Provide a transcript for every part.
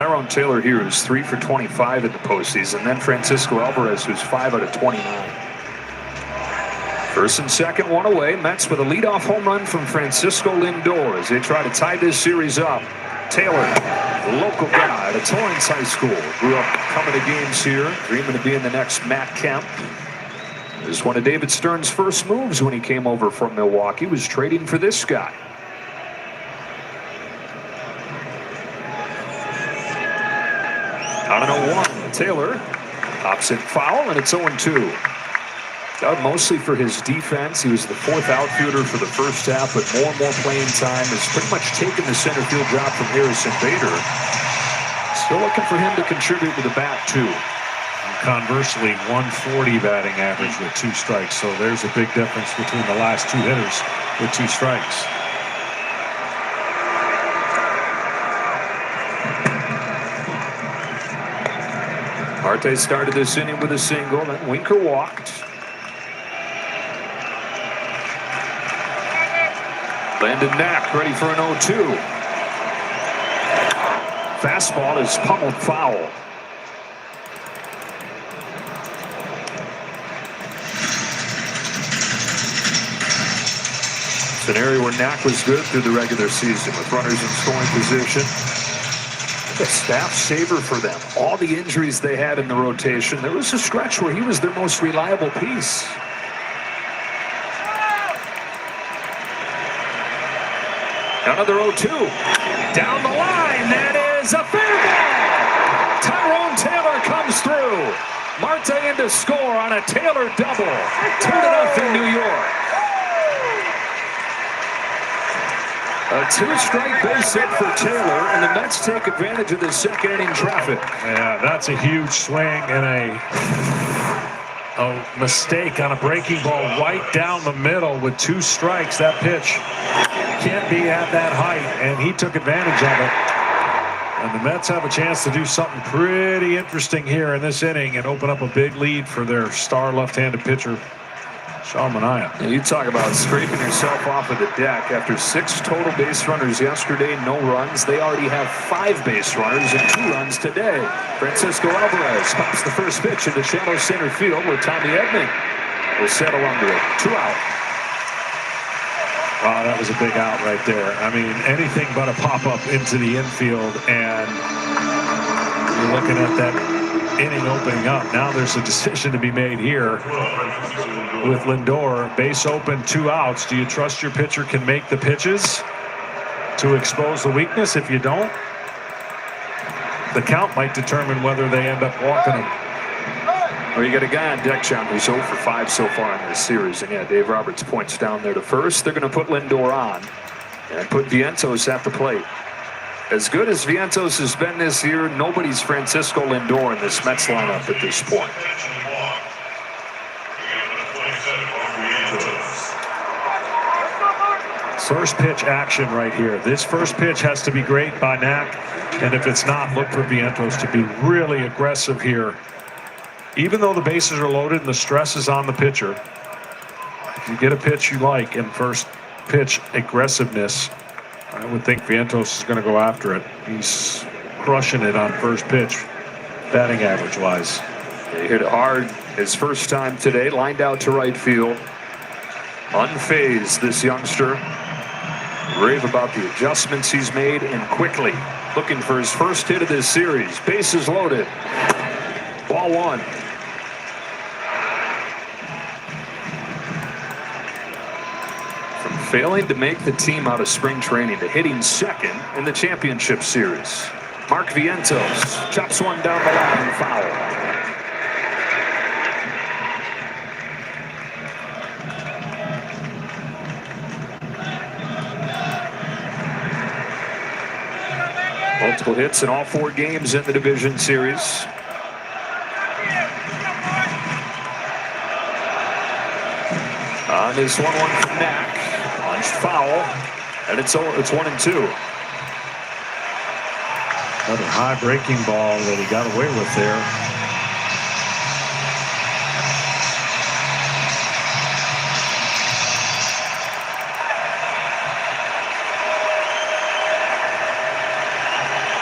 Tyrone Taylor here, who's 3 for 25 in the postseason. Then Francisco Alvarez, who's 5 out of 29. First and second, one away. Mets with a leadoff home run from Francisco Lindor as they try to tie this series up. Taylor, local guy at Torrance High School, grew up coming to games here, dreaming of being the next Matt Kemp. It was one of David Stern's first moves when he came over from Milwaukee, was trading for this guy. On an 0-1, Taylor pops it foul, and it's 0-2. Dug mostly for his defense. He was the fourth outfielder for the first half, but more and more playing time has pretty much taken the center field job from Harrison Bader. Still looking for him to contribute with the bat, too. Conversely, 140 batting average with 2 strikes. So there's a big difference between the last 2 hitters with 2 strikes. Marte started this inning with a single, then Winker walked. Landon Knack ready for an 0-2. Fastball is pummeled foul. It's an area where Knack was good through the regular season with runners in scoring position. A staff saver for them. All the injuries they had in the rotation, there was a stretch where he was their most reliable piece. Another 0-2. Down the line, that is a fair ball. Tyrone Taylor comes through. Marte in to score on a Taylor double. 2-0 New York. A 2-strike base hit for Taylor, and the Mets take advantage of the second inning traffic. Yeah, that's a huge swing and a mistake on a breaking ball right down the middle with 2 strikes. That pitch can't be at that height, and he took advantage of it. And the Mets have a chance to do something pretty interesting here in this inning and open up a big lead for their star left-handed pitcher, Xiaomi Mi. You talk about scraping yourself off of the deck. After 6 total base runners yesterday, no runs. They already have 5 base runners and 2 runs today. Francisco Alvarez pops the first pitch into shallow center field where Tommy Edman will settle under it. 2 out. Wow, that was a big out right there. I mean, anything but a pop-up into the infield, and you're looking at that inning opening up. Now there's a decision to be made here with Lindor. Base open, 2 outs. Do you trust your pitcher can make the pitches to expose the weakness? If you don't, the count might determine whether they end up walking him. Well, you got a guy on deck, John, who's 0 for 5 so far in this series. And yeah, Dave Roberts points down there to first. They're going to put Lindor on and put Vientos at the plate. As good as Vientos has been this year, nobody's Francisco Lindor in this Mets lineup at this point. First pitch action right here. This first pitch has to be great by Knack, and if it's not, look for Vientos to be really aggressive here. Even though the bases are loaded and the stress is on the pitcher, if you get a pitch you like in first pitch aggressiveness, I would think Vientos is going to go after it. He's crushing it on first pitch, batting average-wise. He hit it hard his first time today, lined out to right field. Unfazed, this youngster. Rave about the adjustments he's made, and quickly looking for his first hit of this series. Bases loaded. Ball 1. From failing to make the team out of spring training to hitting second in the championship series, Mark Vientos chops one down the line, foul. Multiple hits in all 4 games in the division series. On this 1-1 from Knack, punched foul, and it's 1-2. Another high breaking ball that he got away with there.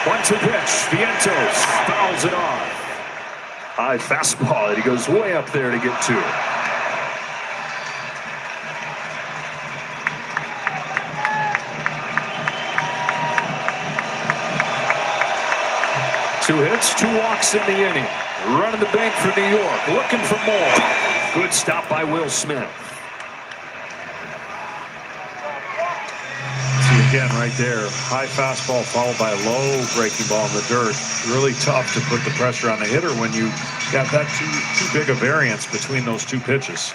One-two pitch. Vientos fouls it off. High fastball that he goes way up there to get to. 2 hits, 2 walks in the inning. Running the bank for New York, looking for more. Good stop by Will Smith. See again right there, high fastball followed by a low breaking ball in the dirt. Really tough to put the pressure on the hitter when you got that too big a variance between those 2 pitches.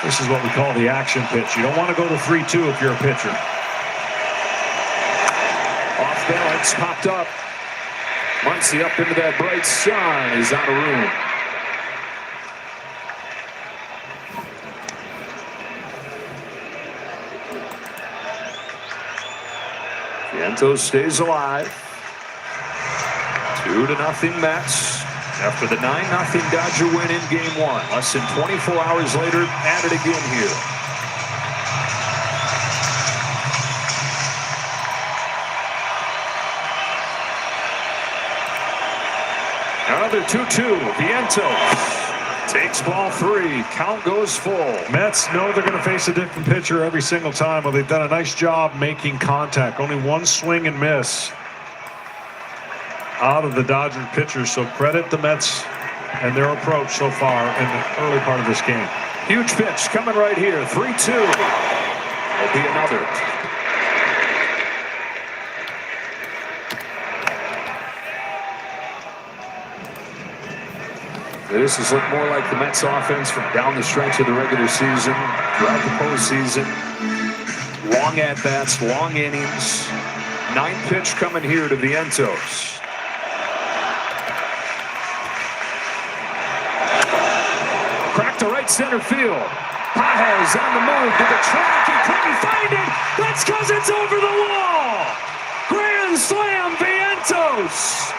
This is what we call the action pitch. You don't want to go to 3-2 if you're a pitcher. Off balance, popped up. Muncy up into that bright sun is out of room. Vientos stays alive. 2-0 Mets. After the 9-0 Dodger win in Game 1. Less than 24 hours later, at it again here. Another 2-2. Vientos takes ball 3. Count goes full. Mets know they're going to face a different pitcher every single time. Well, they've done a nice job making contact. Only 1 swing and miss out of the Dodger pitchers. So credit the Mets and their approach so far in the early part of this game. Huge pitch coming right here. 3-2. There'll be another. This has looked more like the Mets offense from down the stretch of the regular season, throughout the postseason. Long at-bats, long innings. 9th pitch coming here to Vientos. Cracked to right center field. Pajes on the move to the track. He couldn't find it. That's because it's over the wall. Grand slam, Vientos.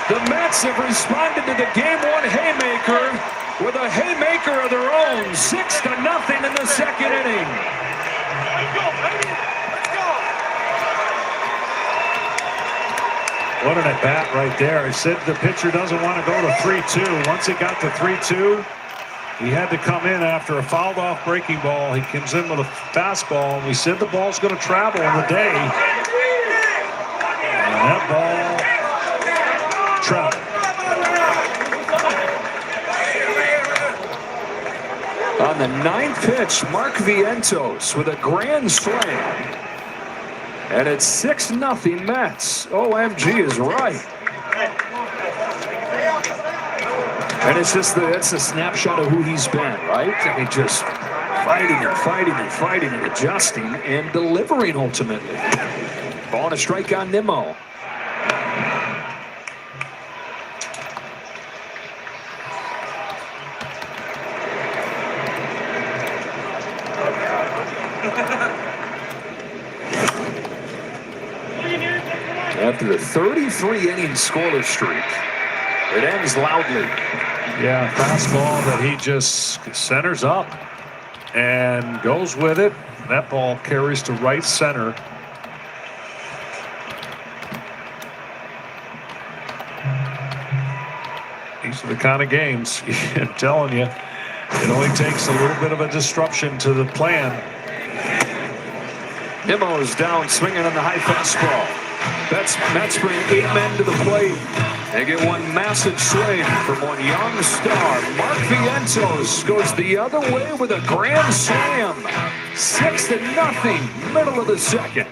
The Mets have responded to the Game 1 haymaker with a haymaker of their own. 6-0 in the 2nd inning. Let's go, baby. Let's go. What an at-bat right there. I said the pitcher doesn't want to go to 3-2. Once it got to 3-2, he had to come in after a fouled off breaking ball. He comes in with a fastball, and we said the ball's going to travel in the day. And that ball traveled. On the 9th pitch, Mark Vientos with a grand slam. And it's 6-0 Mets. OMG is right. And it's just it's a snapshot of who he's been, right? I mean, just fighting and fighting and fighting and adjusting and delivering ultimately. Ball and a strike on Nimmo. After the 33-inning scoreless streak, it ends loudly. Yeah, fastball that he just centers up and goes with it. That ball carries to right center. These are the kind of games, I'm telling you, it only takes a little bit of a disruption to the plan. Nimmo's down swinging on the high fastball. Mets bring 8 men to the plate. They get one massive swing from one young star. Mark Vientos goes the other way with a grand slam. 6-0, middle of the 2nd.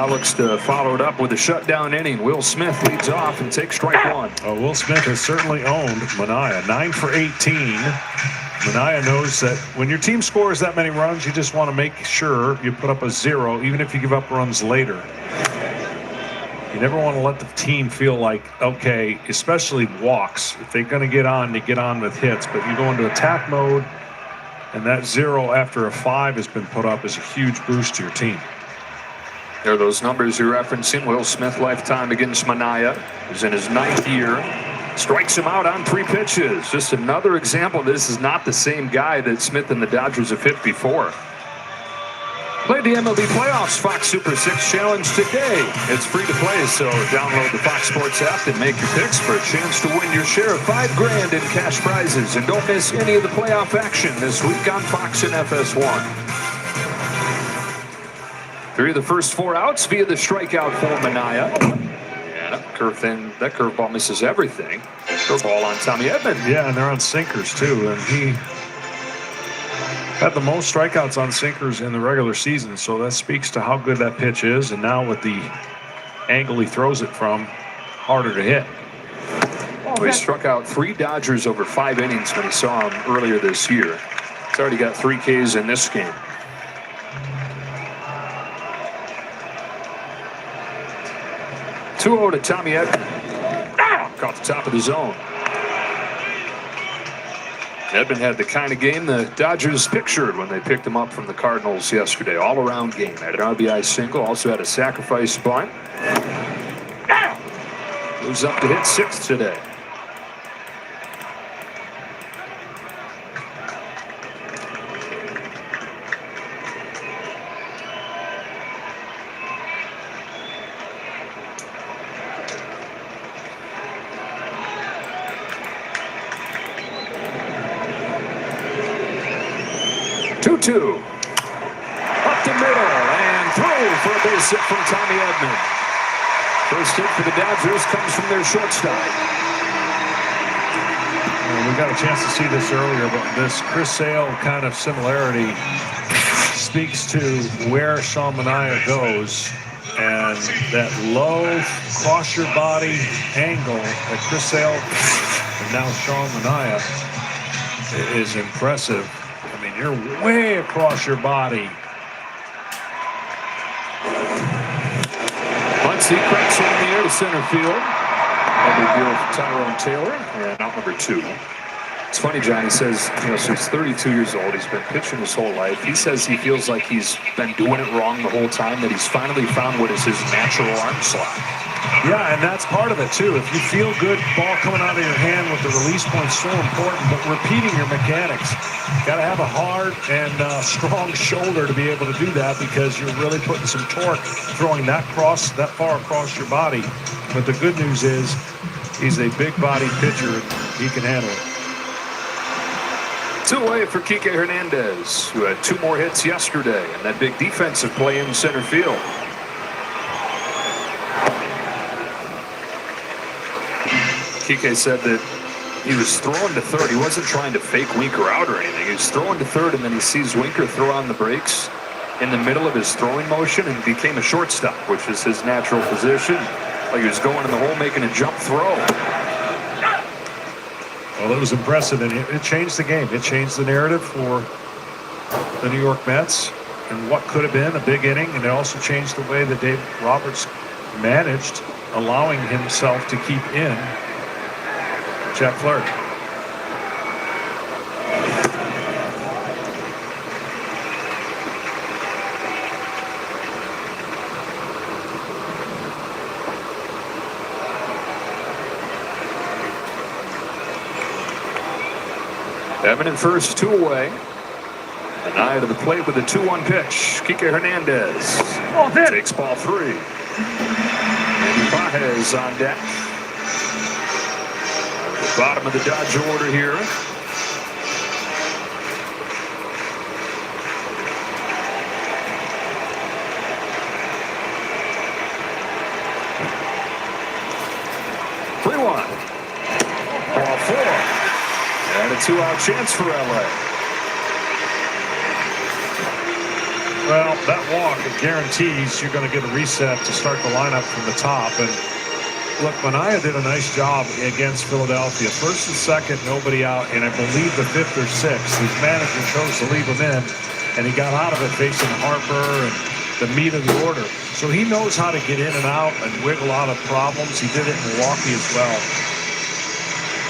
now looks to follow it up with a shutdown inning. Will Smith leads off and takes strike one. Will Smith has certainly owned Mania. 9 for 18. Mania knows that when your team scores that many runs, you just want to make sure you put up a 0, even if you give up runs later. You never want to let the team feel like, okay, especially walks, if they're going to get on, they get on with hits, but you go into attack mode, and that 0 after a 5 has been put up is a huge boost to your team. There are those numbers you're referencing. Will Smith lifetime against Mania is in his 9th year. Strikes him out on 3 pitches. Just another example. This is not the same guy that Smith and the Dodgers have hit before. Play the MLB Playoffs Fox Super 6 Challenge today. It's free to play, so download the Fox Sports app and make your picks for a chance to win your share of $5 grand in cash prizes. And don't miss any of the playoff action this week on Fox and FS1. 3 of the first 4 outs via the strikeout for Mania. And that curveball misses everything. Curveball on Tommy Edman. Yeah, and they're on sinkers too, and he had the most strikeouts on sinkers in the regular season, so that speaks to how good that pitch is. And now with the angle he throws it from, harder to hit. Well, he struck out 3 Dodgers over 5 innings when he saw him earlier this year. He's already got 3 Ks in this game. 2-0 to Tommy Edman. Caught the top of the zone. Edman had the kind of game the Dodgers pictured when they picked him up from the Cardinals yesterday. All-around game. Had an RBI single. Also had a sacrifice bunt. Moves up to hit 6th today. Up the middle and through for a base hit from Tommy Edman. First hit for the Dodgers comes from their shortstop. Well, we got a chance to see this earlier, but this Chris Sale kind of similarity speaks to where Sean Mania goes, and that low cross your body angle that Chris Sale and now Sean Mania is impressive. I mean, you're way across your body. Muncy cracks one in the air to center field. Double deal for Tyrone Taylor, and out number 2. It's funny, John, he says, so he's 32 years old. He's been pitching his whole life. He says he feels like he's been doing it wrong the whole time, that he's finally found what is his natural arm slot. Yeah, and that's part of it, too. If you feel good, ball coming out of your hand with the release point, so important, but repeating your mechanics. Got to have a hard and strong shoulder to be able to do that, because you're really putting some torque throwing that far across your body. But the good news is he's a big-bodied pitcher. He can handle it. 2 away for Kike Hernandez, who had 2 more hits yesterday, and that big defensive play in center field. Kike said that he was throwing to third. He wasn't trying to fake Winker out or anything. He was throwing to third, and then he sees Winker throw on the brakes in the middle of his throwing motion and became a shortstop, which is his natural position. Like he was going in the hole, making a jump throw. Well, it was impressive, and it changed the game. It changed the narrative for the New York Mets and what could have been a big inning, and it also changed the way that Dave Roberts managed, allowing himself to keep in Jack Flaherty. Edman in first, 2 away. Mania to the plate with a 2-1 pitch. Kike Hernandez takes ball 3. And Pages on deck. The bottom of the Dodger order here. Ball 4. And a 2-out chance for LA. Well, that walk, it guarantees you're going to get a reset to start the lineup from the top. And look, Minaya did a nice job against Philadelphia. First and second, nobody out, and I believe the fifth or sixth. His manager chose to leave him in, and he got out of it facing Harper and the meat of the order. So he knows how to get in and out and wiggle out of problems. He did it in Milwaukee as well.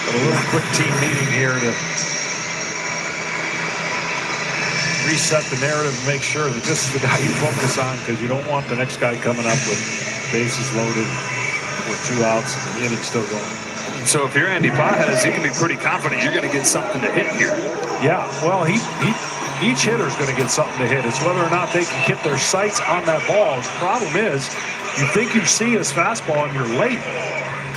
But a little quick team meeting here to reset the narrative and make sure that this is the guy you focus on, because you don't want the next guy coming up with bases loaded with 2 outs and the inning still going. So if you're Andy Pajes, you can be pretty confident you're going to get something to hit here. Yeah, well, each hitter's going to get something to hit. It's whether or not they can get their sights on that ball. The problem is, you think you see his fastball and you're late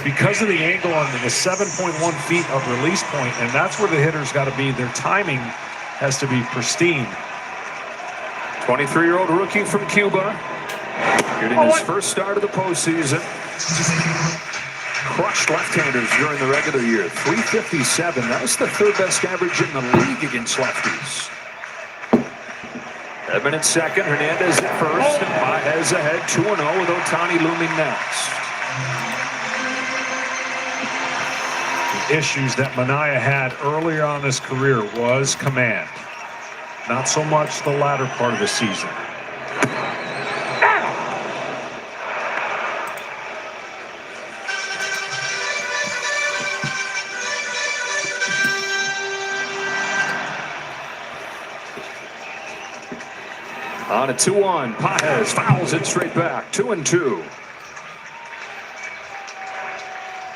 because of the angle on the 7.1 feet of release point, and that's where the hitter's got to be. Their timing has to be pristine. 23-year-old rookie from Cuba, getting his first start of the postseason. Crushed left-handers during the regular year. 357. That was the third best average in the league against lefties. Edman at second, Hernandez at first, and Pajes ahead 2-0 with Ohtani looming next. The issues that Minaya had earlier on in his career was command. Not so much the latter part of the season. On a 2-1, Pajes fouls it straight back. 2-2.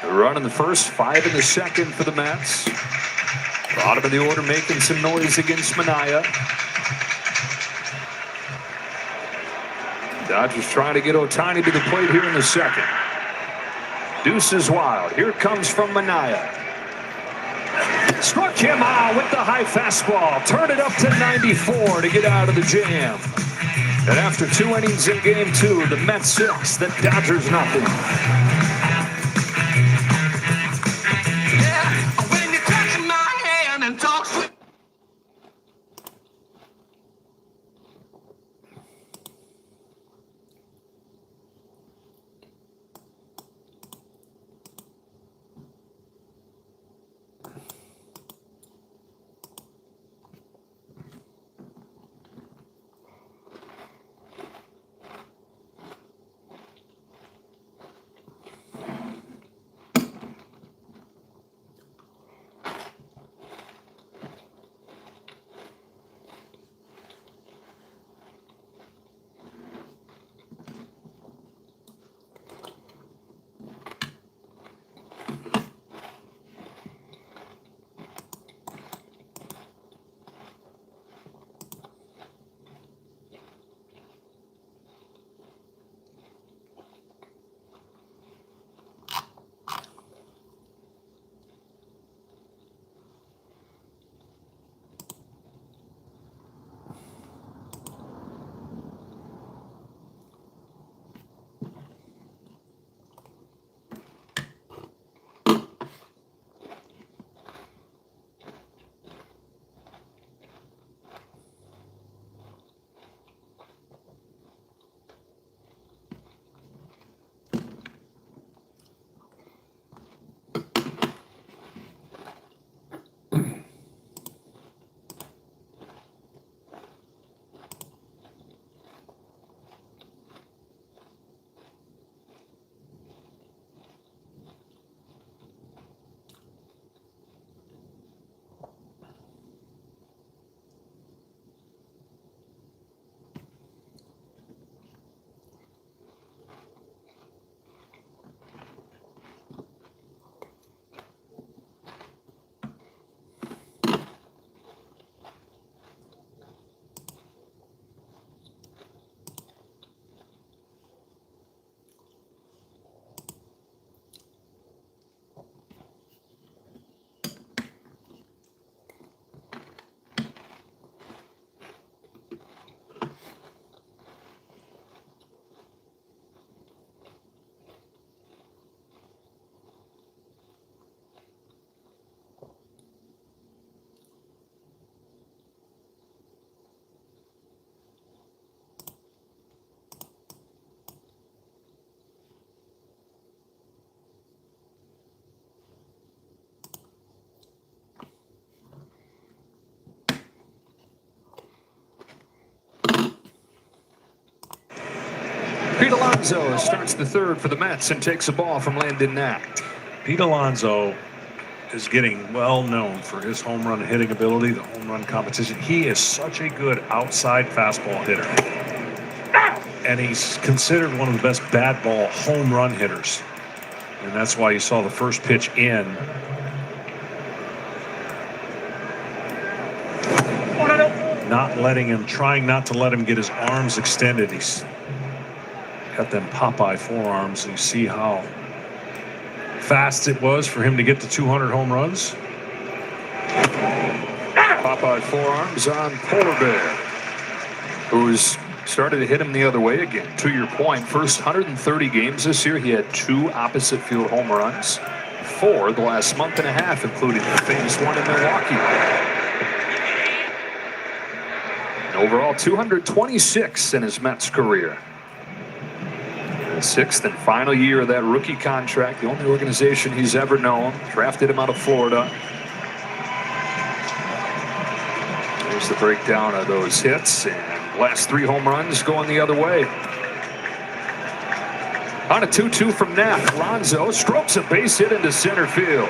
A run in the first, 5 in the second for the Mets. Bottom of the order making some noise against Minaya. Dodgers trying to get Ohtani to the plate here in the second. Deuce is wild. Here it comes from Minaya. Struck him out with the high fastball. Turn it up to 94 to get out of the jam. And after 2 innings in game 2, the Mets 6, the Dodgers nothing. When you touch my hand and talk sweet. Pete Alonso starts the third for the Mets and takes a ball from Landon Knack. Pete Alonso is getting well known for his home run hitting ability, the home run competition. He is such a good outside fastball hitter. And he's considered one of the best bad ball home run hitters. And that's why you saw the first pitch in. Trying not to let him get his arms extended. He's got them Popeye forearms. You see how fast it was for him to get to 200 home runs. Popeye forearms on Polar Bear, who's started to hit him the other way again. To your point, first 130 games this year, he had 2 opposite field home runs for the last month and a half, including the famous one in Milwaukee. And overall, 226 in his Mets career. The 6th and final year of that rookie contract, the only organization he's ever known. Drafted him out of Florida. There's the breakdown of those hits, and last 3 home runs going the other way. On a 2-2 from Knack, Alonso strokes a base hit into center field.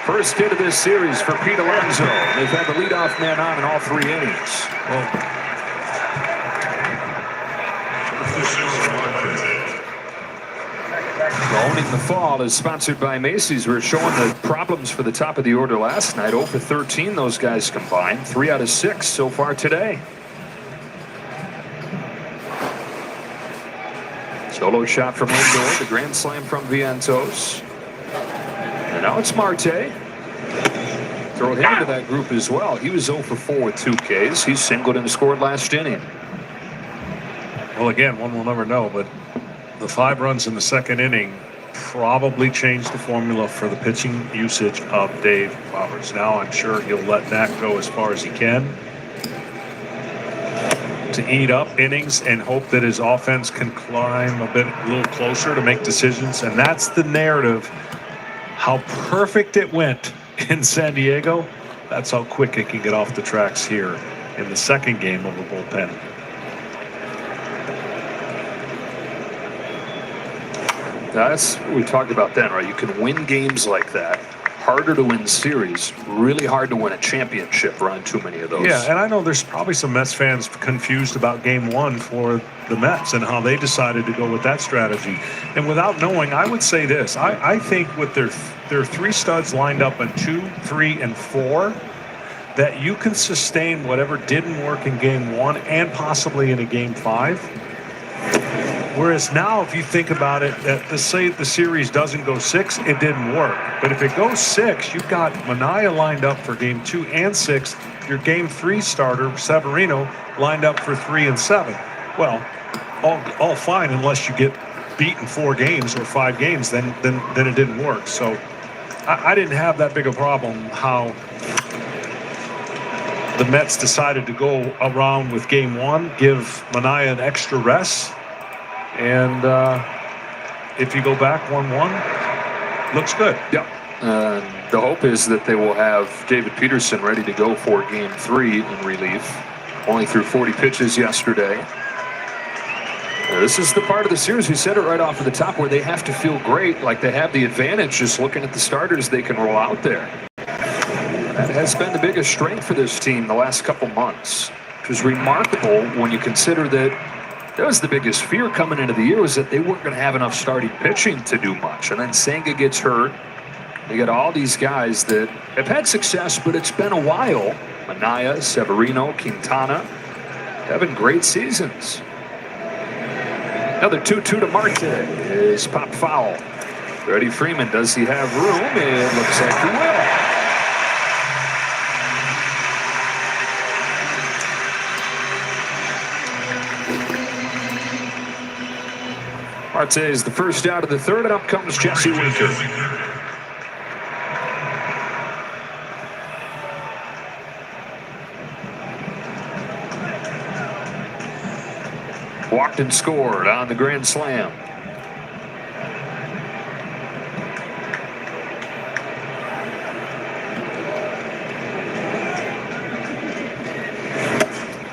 First hit of this series for Pete Alonso. They've had the leadoff man on in all 3 innings. Owning the Fall is sponsored by Macy's. We're showing the problems for the top of the order last night. 0 for 13, those guys combined. 3 out of 6 so far today. Solo shot from Lindor, the grand slam from Vientos. And now it's Marte. Throw him into that group as well. He was 0 for 4 with 2 Ks. He singled and scored last inning. Well, again, one will never know, but the 5 runs in the second inning probably changed the formula for the pitching usage of Dave Roberts. Now I'm sure he'll let Knack go as far as he can to eat up innings and hope that his offense can climb a little closer to make decisions. And that's the narrative. How perfect it went in San Diego, that's how quick it can get off the tracks here in the second game of the bullpen. Now that's what we talked about then, right? You can win games like that. Harder to win series, really hard to win a championship around too many of those. Yeah, and I know there's probably some Mets fans confused about game 1 for the Mets and how they decided to go with that strategy. And without knowing, I would say this. I think with their 3 studs lined up in 2, 3, and 4, that you can sustain whatever didn't work in game 1 and possibly in a game 5. Whereas now, if you think about it, say the series doesn't go 6, it didn't work. But if it goes 6, you've got Manaea lined up for game 2 and 6. Your game 3 starter, Severino, lined up for 3 and 7. Well, all fine unless you get beaten 4 games or 5 games, then it didn't work. So I didn't have that big a problem how the Mets decided to go around with game 1, give Manaea an extra rest. And if you go back 1-1, looks good. Yeah. The hope is that they will have David Peterson ready to go for game 3 in relief. Only threw 40 pitches yesterday. This is the part of the series, we said it right off of the top, where they have to feel great, like they have the advantage just looking at the starters they can roll out there. That has been the biggest strength for this team the last couple months, which was remarkable when you consider that that was the biggest fear coming into the year, was that they weren't going to have enough starting pitching to do much. And then Senga gets hurt. They got all these guys that have had success, but it's been a while. Manaea, Severino, Quintana having great seasons. Another 2-2 to Marte is popped foul. Freddie Freeman, does he have room? It looks like he will. Marte is the first out of the third, and up comes Jesse Winker. Walked and scored on the grand slam.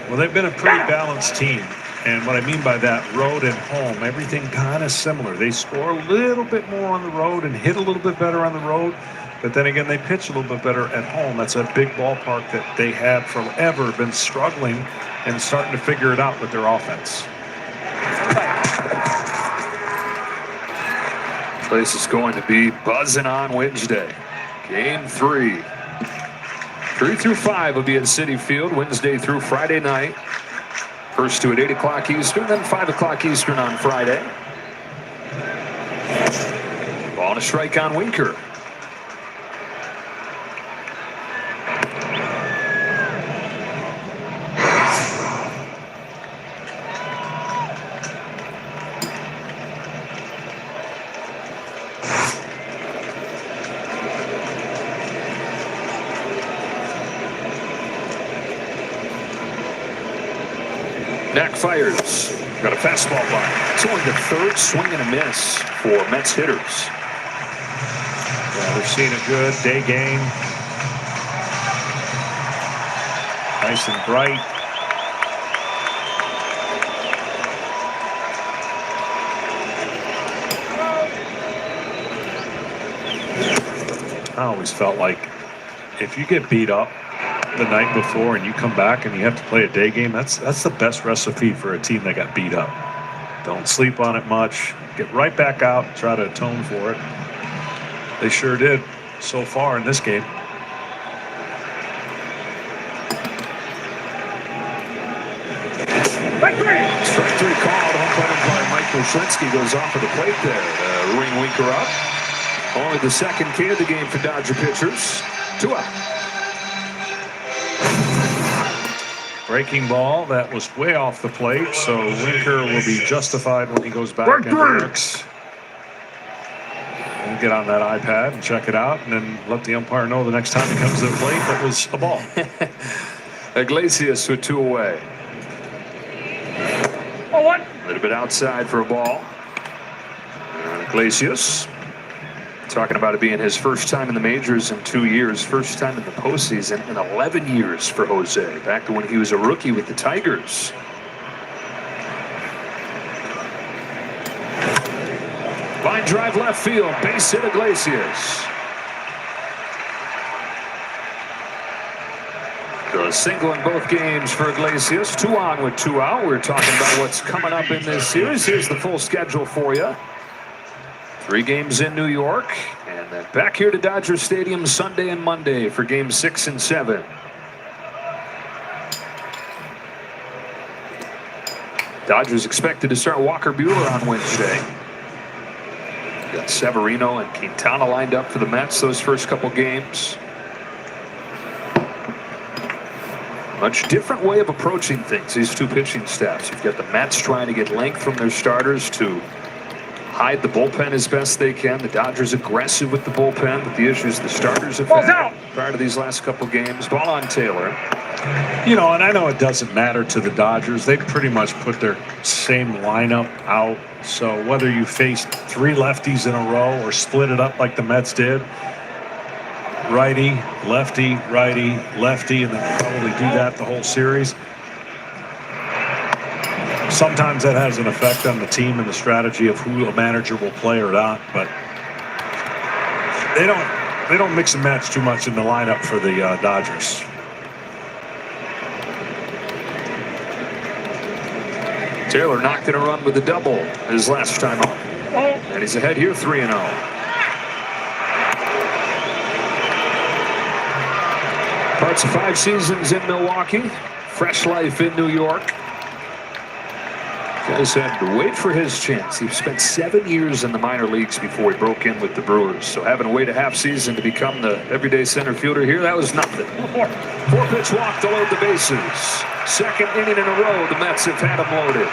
Well, they've been a pretty balanced team. And what I mean by that, road and home, everything kind of similar. They score a little bit more on the road and hit a little bit better on the road. But then again, they pitch a little bit better at home. That's a big ballpark that they have forever been struggling and starting to figure it out with their offense. Place is going to be buzzing on Wednesday. Game 3. 3 through 5 will be at Citi Field Wednesday through Friday night. First two at 8 o'clock Eastern, then 5 o'clock Eastern on Friday. Ball and a strike on Winker. Knack fires. Got a fastball by. It's only the third swing and a miss for Mets hitters. Yeah, they're seeing a good day game. Nice and bright. I always felt like if you get beat up the night before and you come back and you have to play a day game, that's the best recipe for a team that got beat up. Don't sleep on it much. Get right back out and try to atone for it. They sure did so far in this game. Strike 3 called. Umpire Mike Washlinski goes off of the plate there. Ring Winker up. Only the second K of the game for Dodger pitchers. 2 out. Breaking ball that was way off the plate, so Winker will be justified when he goes back and looks. We'll get on that iPad and check it out, and then let the umpire know the next time he comes to the plate that was a ball. Iglesias with 2 away. Oh, what? A little bit outside for a ball. Iglesias talking about it being his first time in the majors in 2 years, first time in the postseason in 11 years for Jose, back to when he was a rookie with the Tigers. Line drive left field, base hit Iglesias. A single in both games for Iglesias. 2 on with 2 out. We're talking about what's coming up in this series. Here's the full schedule for you. 3 games in New York, and then back here to Dodger Stadium Sunday and Monday for games 6 and 7. Dodgers expected to start Walker Buehler on Wednesday. Got Severino and Quintana lined up for the Mets those first couple games. Much different way of approaching things, these 2 pitching staffs. You've got the Mets trying to get length from their starters to hide the bullpen as best they can. The Dodgers aggressive with the bullpen, but the issues the starters have had prior to these last couple games. Ball on Taylor. You know, and I know it doesn't matter to the Dodgers. They pretty much put their same lineup out. So whether you face 3 lefties in a row or split it up like the Mets did, righty, lefty, and then probably do that the whole series. Sometimes that has an effect on the team and the strategy of who a manager will play or not, but they don't mix and match too much in the lineup for the Dodgers. Taylor knocked in a run with a double his last time up, and he's ahead here 3-0. Parts of 5 seasons in Milwaukee, fresh life in New York. Guys had to wait for his chance. He spent 7 years in the minor leagues before he broke in with the Brewers. So having to wait a half season to become the everyday center fielder here, that was nothing. 4-pitch walk to load the bases. Second inning in a row, the Mets have had him loaded.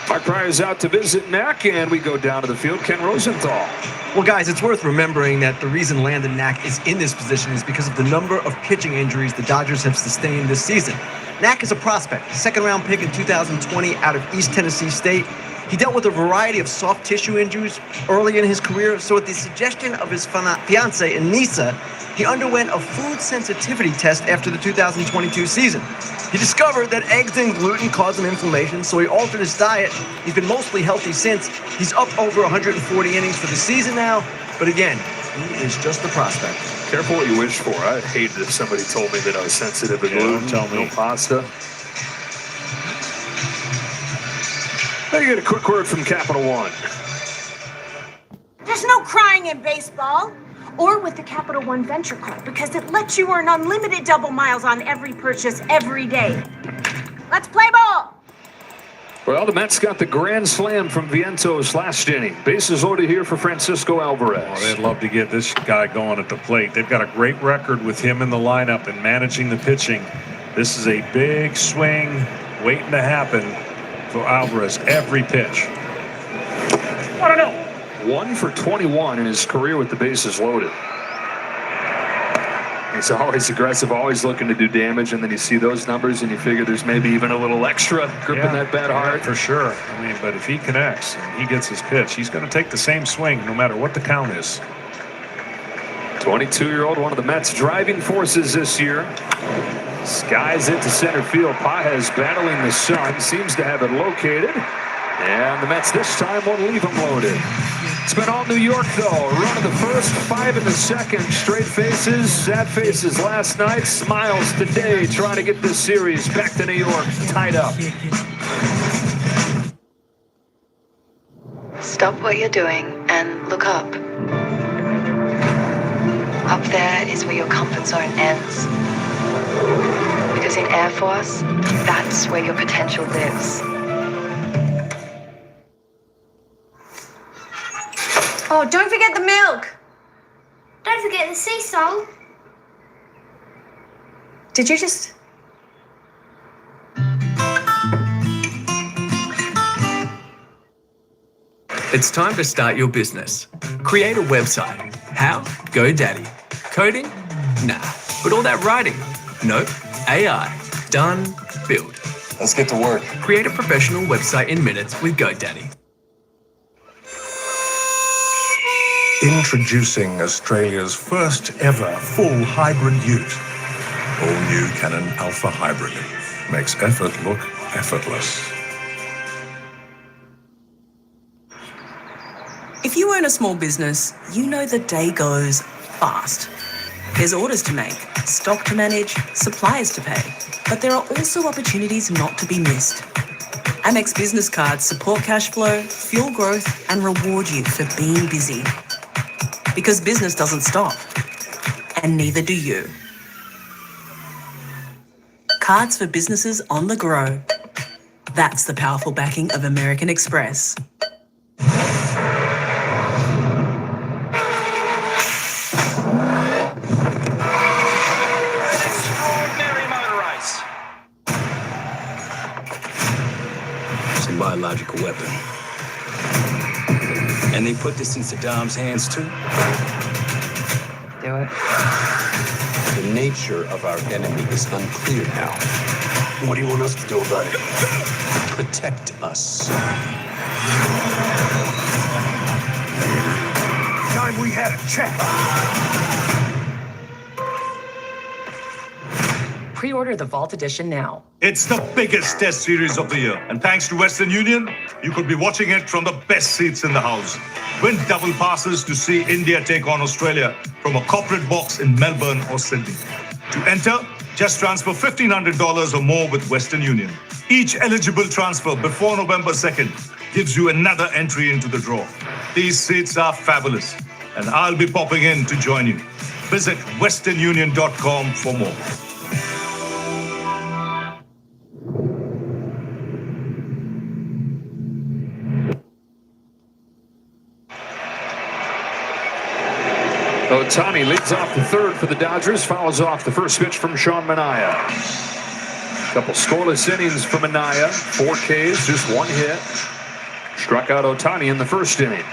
Mark Pryor's out to visit Knack, and we go down to the field. Ken Rosenthal. Well, guys, it's worth remembering that the reason Landon Knack is in this position is because of the number of pitching injuries the Dodgers have sustained this season. Knack is a prospect, 2nd-round pick in 2020 out of East Tennessee State. He dealt with a variety of soft tissue injuries early in his career, so at the suggestion of his fiancée, Anissa, he underwent a food sensitivity test after the 2022 season. He discovered that eggs and gluten cause him inflammation, so he altered his diet. He's been mostly healthy since. He's up over 140 innings for the season now, but again, he is just a prospect. Careful what you wish for. I'd hate it if somebody told me that I was sensitive to gluten. Tell me. No pasta. Now you get a quick word from Capital One. There's no crying in baseball. Or with the Capital One Venture Card, because it lets you earn unlimited double miles on every purchase every day. Let's play ball! Well, the Mets got the grand slam from Vientos last inning. Bases loaded here for Francisco Alvarez. Oh, they'd love to get this guy going at the plate. They've got a great record with him in the lineup and managing the pitching. This is a big swing waiting to happen for Alvarez every pitch. I don't know. 1 for 21 in his career with the bases loaded. He's always aggressive, always looking to do damage, and then you see those numbers and you figure there's maybe even a little extra gripping that bat hard. For sure. I mean, but if he connects and he gets his pitch, he's going to take the same swing no matter what the count is. 22-year-old, one of the Mets' driving forces this year. Skies it to center field. Pages battling the sun, seems to have it located. And the Mets this time won't leave him loaded. It's been all New York, though. Run of the first, 5 in the second. Straight faces, sad faces last night. Smiles today, trying to get this series back to New York, tied up. Stop what you're doing and look up. Up there is where your comfort zone ends. Because in Air Force, that's where your potential lives. Oh, don't forget the milk! Don't forget the sea salt. Did you just... It's time to start your business. Create a website. How? GoDaddy. Coding? Nah. But all that writing? Nope. AI. Done. Build. Let's get to work. Create a professional website in minutes with GoDaddy. Introducing Australia's first ever full hybrid ute. All new Canon Alpha Hybrid makes effort look effortless. If you own a small business, you know the day goes fast. There's orders to make, stock to manage, suppliers to pay, but there are also opportunities not to be missed. Amex business cards support cash flow, fuel growth, and reward you for being busy. Because business doesn't stop, and neither do you. Cards for businesses on the grow. That's the powerful backing of American Express. Extraordinary motor race. It's a biological weapon. And they put this in Saddam's hands too? Do it. The nature of our enemy is unclear now. What do you want us to do about it? Protect us. Time we had a chat. Pre-order the Vault Edition now. It's the biggest test series of the year. And thanks to Western Union, you could be watching it from the best seats in the house. Win double passes to see India take on Australia from a corporate box in Melbourne or Sydney. To enter, just transfer $1,500 or more with Western Union. Each eligible transfer before November 2nd gives you another entry into the draw. These seats are fabulous, and I'll be popping in to join you. Visit westernunion.com for more. Ohtani leads off the third for the Dodgers, fouls off the first pitch from Sean Manaea. Couple scoreless innings for Manaea, 4 Ks, just 1 hit. Struck out Ohtani in the first inning.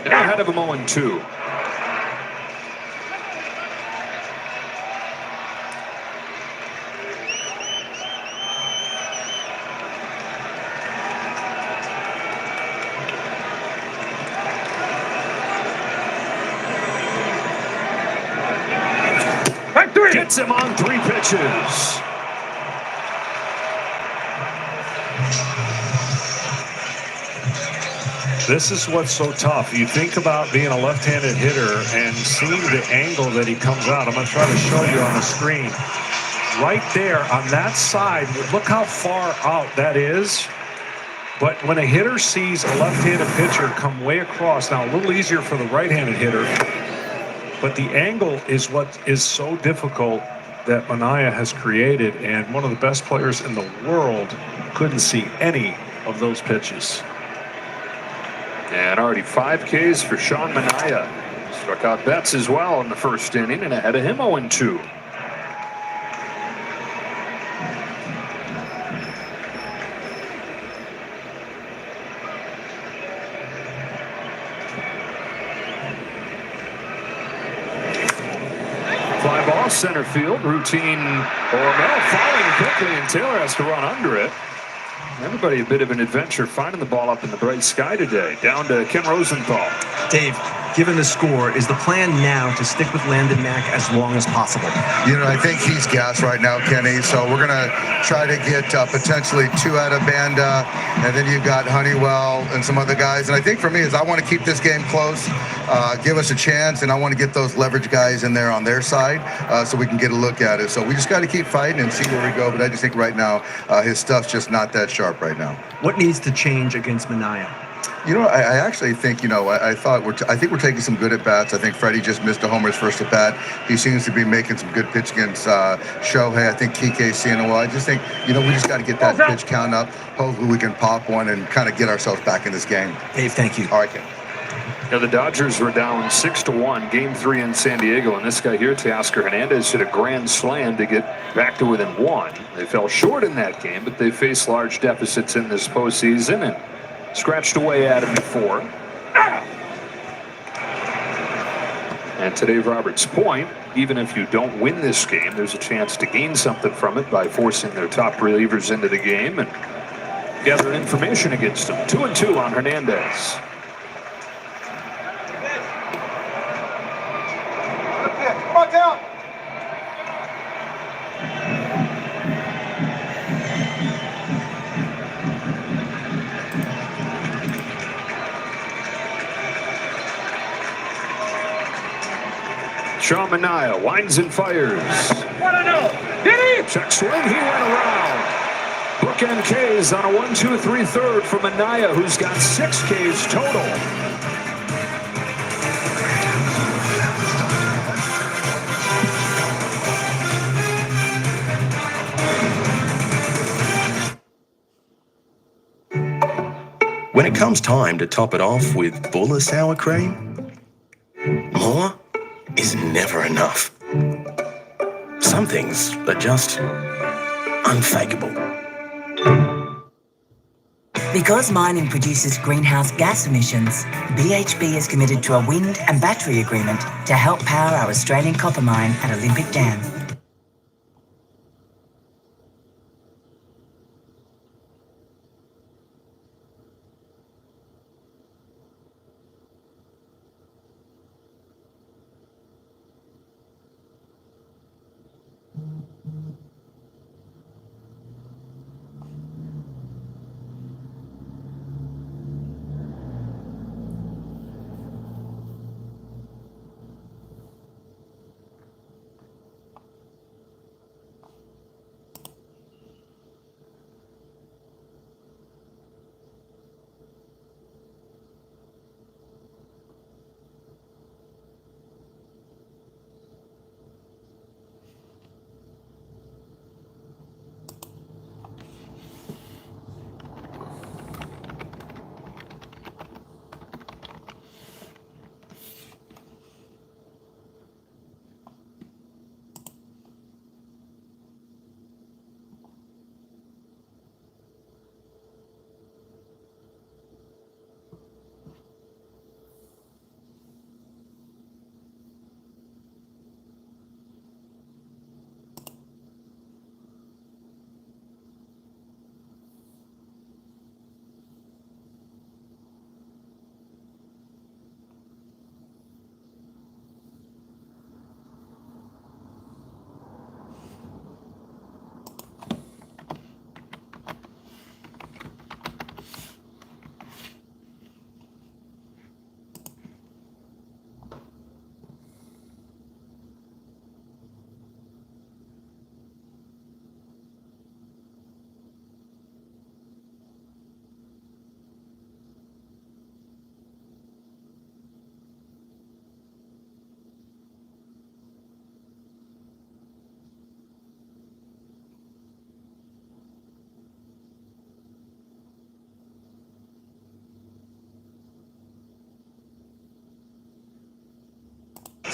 Now ahead of him 0-2. Hits him on 3 pitches. This is what's so tough. You think about being a left-handed hitter and seeing the angle that he comes out. I'm going to try to show you on the screen. Right there on that side, look how far out that is. But when a hitter sees a left-handed pitcher come way across, now a little easier for the right-handed hitter, but the angle is what is so difficult that Minaya has created, and one of the best players in the world couldn't see any of those pitches. And already 5 Ks for Sean Minaya. Struck out Betts as well in the first inning and ahead of him 0-2. Fly ball center field. Routine. Ormel falling quickly and Taylor has to run under it. Everybody a bit of an adventure finding the ball up in the bright sky today. Down to Ken Rosenthal. Dave, given the score, is the plan now to stick with Landon Mack as long as possible? You know, I think he's gassed right now, Kenny. So we're going to try to get potentially 2 out of Banda. And then you've got Honeywell and some other guys. And I think for me is I want to keep this game close, give us a chance. And I want to get those leverage guys in there on their side so we can get a look at it. So we just got to keep fighting and see where we go. But I just think right now his stuff's just not that sharp right now. What needs to change against Minaya? You know, I actually think, you know, I think we're taking some good at-bats. I think Freddie just missed a homer his first at-bat. He seems to be making some good pitch against Shohei. I think Kike's seeing it well. I just think, you know, we just got to get that pitch count up. Hopefully we can pop one and kind of get ourselves back in this game. Dave, thank you. All right, Ken. Now the Dodgers were down 6-1, Game 3 in San Diego, and this guy here, Teoscar Hernandez, hit a grand slam to get back to within 1. They fell short in that game, but they faced large deficits in this postseason and scratched away at him before. And to Dave Roberts' point, even if you don't win this game, there's a chance to gain something from it by forcing their top relievers into the game and gather information against them. 2-2 on Hernandez. Come on, down. Sean Minaya winds and fires. Check swing, he went around. Bookend Ks on a 1-2-3 third for Minaya, who's got 6 Ks total. When it comes time to top it off with Buller sour cream, more is never enough. Some things are just unfakeable. Because mining produces greenhouse gas emissions, BHP is committed to a wind and battery agreement to help power our Australian copper mine at Olympic Dam.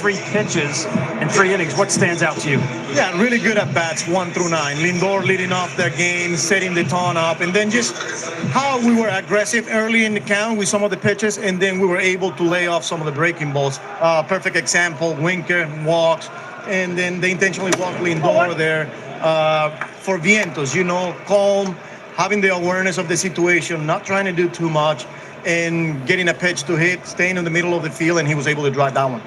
3 pitches in 3 innings. What stands out to you? Yeah, really good at bats, 1 through 9. Lindor leading off the game, setting the tone up, and then just how we were aggressive early in the count with some of the pitches, and then we were able to lay off some of the breaking balls. Perfect example, Winker walks, and then they intentionally walked Lindor there for Vientos, you know, calm, having the awareness of the situation, not trying to do too much, and getting a pitch to hit, staying in the middle of the field, and he was able to drive that one.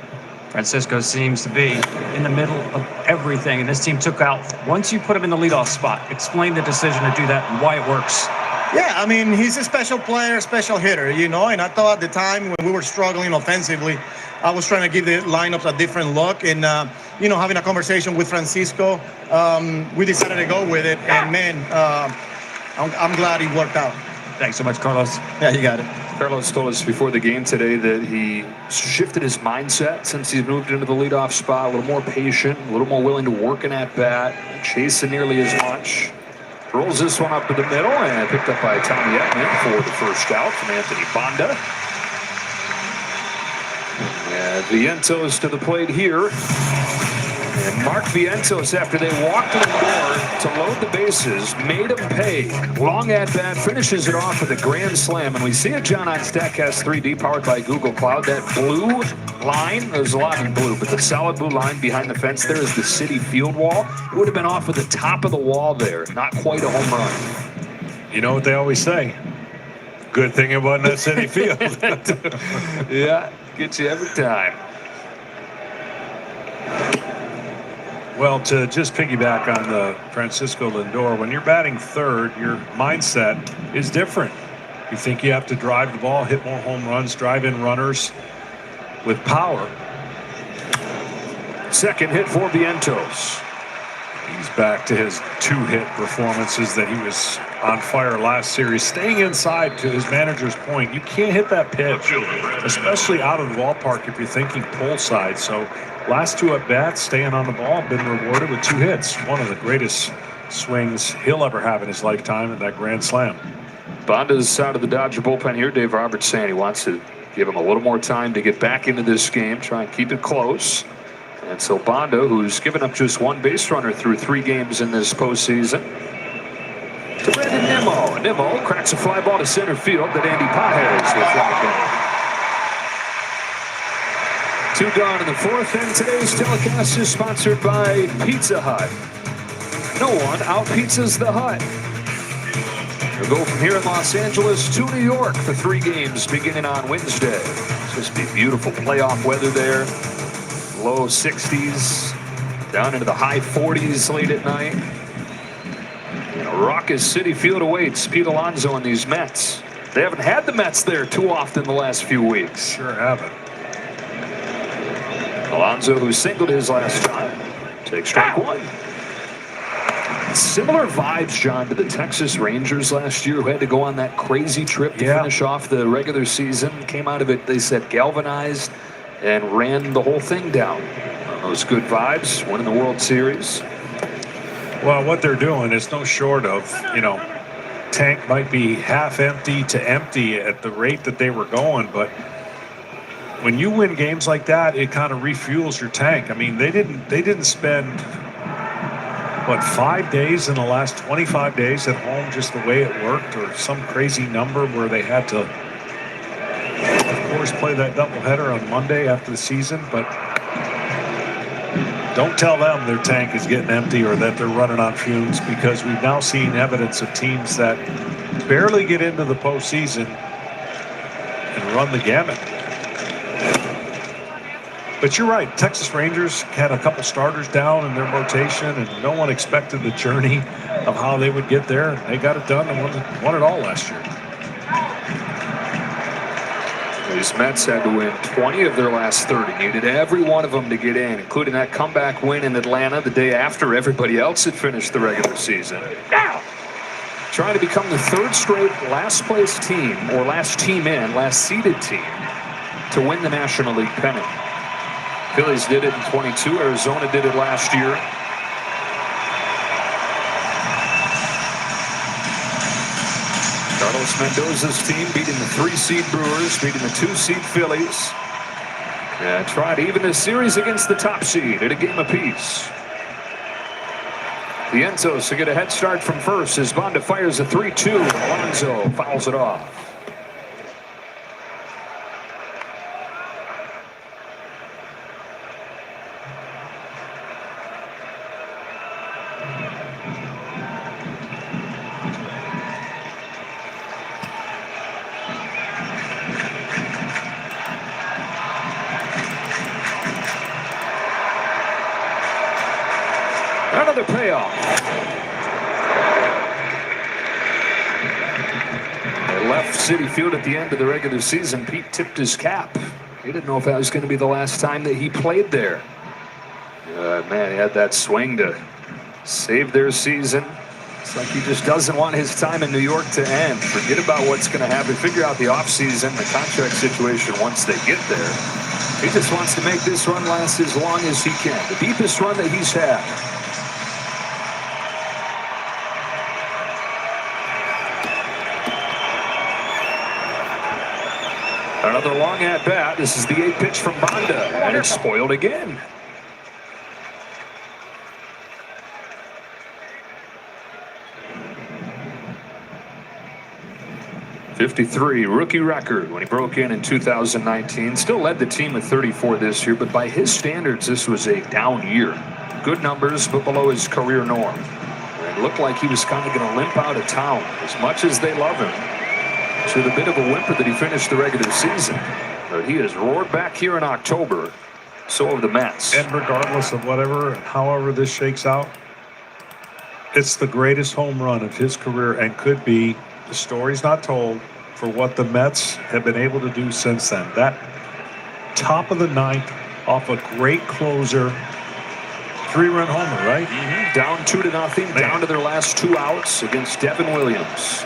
Francisco seems to be in the middle of everything, and this team took out, once you put him in the leadoff spot, explain the decision to do that and why it works. Yeah, I mean, he's a special player, special hitter, you know, and I thought at the time when we were struggling offensively, I was trying to give the lineups a different look, and, you know, having a conversation with Francisco, we decided to go with it, and man, I'm glad it worked out. Thanks so much, Carlos. Yeah, you got it. Carlos told us before the game today that he shifted his mindset since he's moved into the leadoff spot, a little more patient, a little more willing to work an at-bat, chasing nearly as much. Rolls this one up to the middle and picked up by Tommy Edman for the first out from Anthony Banda. And Vientos to the plate here. And Mark Vientos, after they walked Lindor to load the bases, made him pay. Long at-bat, finishes it off with a grand slam. And we see it, John, on StatCast 3D, powered by Google Cloud. That blue line, there's a lot in blue, but the solid blue line behind the fence there is the city field wall. It would have been off at the top of the wall there. Not quite a home run. You know what they always say? Good thing it wasn't at City Field. Yeah, gets you every time. Well, to just piggyback on the Francisco Lindor, when you're batting third, your mindset is different. You think you have to drive the ball, hit more home runs, drive in runners with power. Second hit for Vientos. He's back to his 2-hit performances that he was on fire last series. Staying inside, to his manager's point, you can't hit that pitch, especially out of the ballpark if you're thinking pull side. So last 2 at-bats, staying on the ball, been rewarded with 2 hits. One of the greatest swings he'll ever have in his lifetime in that grand slam. Bonda's out of the Dodger bullpen here. Dave Roberts saying he wants to give him a little more time to get back into this game, try and keep it close. And so Bonda, who's given up just 1 base runner through 3 games in this postseason, to Brandon Nimmo. Nimmo cracks a fly ball to center field that Andy Pajes was right down. 2 gone in the 4th, and today's telecast is sponsored by Pizza Hut. No one out-pizzas the Hut. We'll go from here in Los Angeles to New York for 3 games beginning on Wednesday. It's supposed to be beautiful playoff weather there. Low 60s, down into the high 40s late at night. And a raucous City Field awaits Pete Alonso and these Mets. They haven't had the Mets there too often the last few weeks. Sure haven't. Alonso, who singled his last time, takes strike 1. Similar vibes, John, to the Texas Rangers last year, who had to go on that crazy trip to finish off the regular season. Came out of it, they said, galvanized, and ran the whole thing down. Those good vibes, winning the World Series. Well, what they're doing is no short of, you know, tank might be half empty to empty at the rate that they were going, but when you win games like that, it kind of refuels your tank. I mean, they didn't spend, what, 5 days in the last 25 days at home just the way it worked, or some crazy number where they had to, of course, play that doubleheader on Monday after the season, but don't tell them their tank is getting empty or that they're running on fumes, because we've now seen evidence of teams that barely get into the postseason and run the gamut. But you're right, Texas Rangers had a couple starters down in their rotation, and no one expected the journey of how they would get there. They got it done and won it all last year. These Mets had to win 20 of their last 30. Needed every one of them to get in, including that comeback win in Atlanta the day after everybody else had finished the regular season. Now, trying to become the 3rd straight last place team, or last team in, last seeded team, to win the National League pennant. Phillies did it in 22. Arizona did it last year. Carlos Mendoza's team beating the 3-seed Brewers, beating the 2-seed Phillies. And try to even the series against the top seed at a game apiece. The Entos to get a head start from first as Bonda fires a 3-2. Alonso fouls it off. Another payoff. They left Citi Field at the end of the regular season. Pete tipped his cap. He didn't know if that was going to be the last time that he played there. Man, he had that swing to save their season. It's like he just doesn't want his time in New York to end. Forget about what's going to happen. Figure out the offseason, the contract situation once they get there. He just wants to make this run last as long as he can. The deepest run that he's had. Another long at bat. This is the 8th pitch from Bonda, and it's spoiled again. '53 rookie record when he broke in 2019. Still led the team with 34 this year, but by his standards, this was a down year. Good numbers, but below his career norm. It looked like he was kind of going to limp out of town. As much as they love him, with a bit of a whimper that he finished the regular season. But he has roared back here in October. So have the Mets. And regardless of whatever and however this shakes out, it's the greatest home run of his career and could be, the story's not told, for what the Mets have been able to do since then. That top of the ninth off a great closer, 3-run homer, right? Mm-hmm. Down 2-0, down to their last 2 outs against Devin Williams.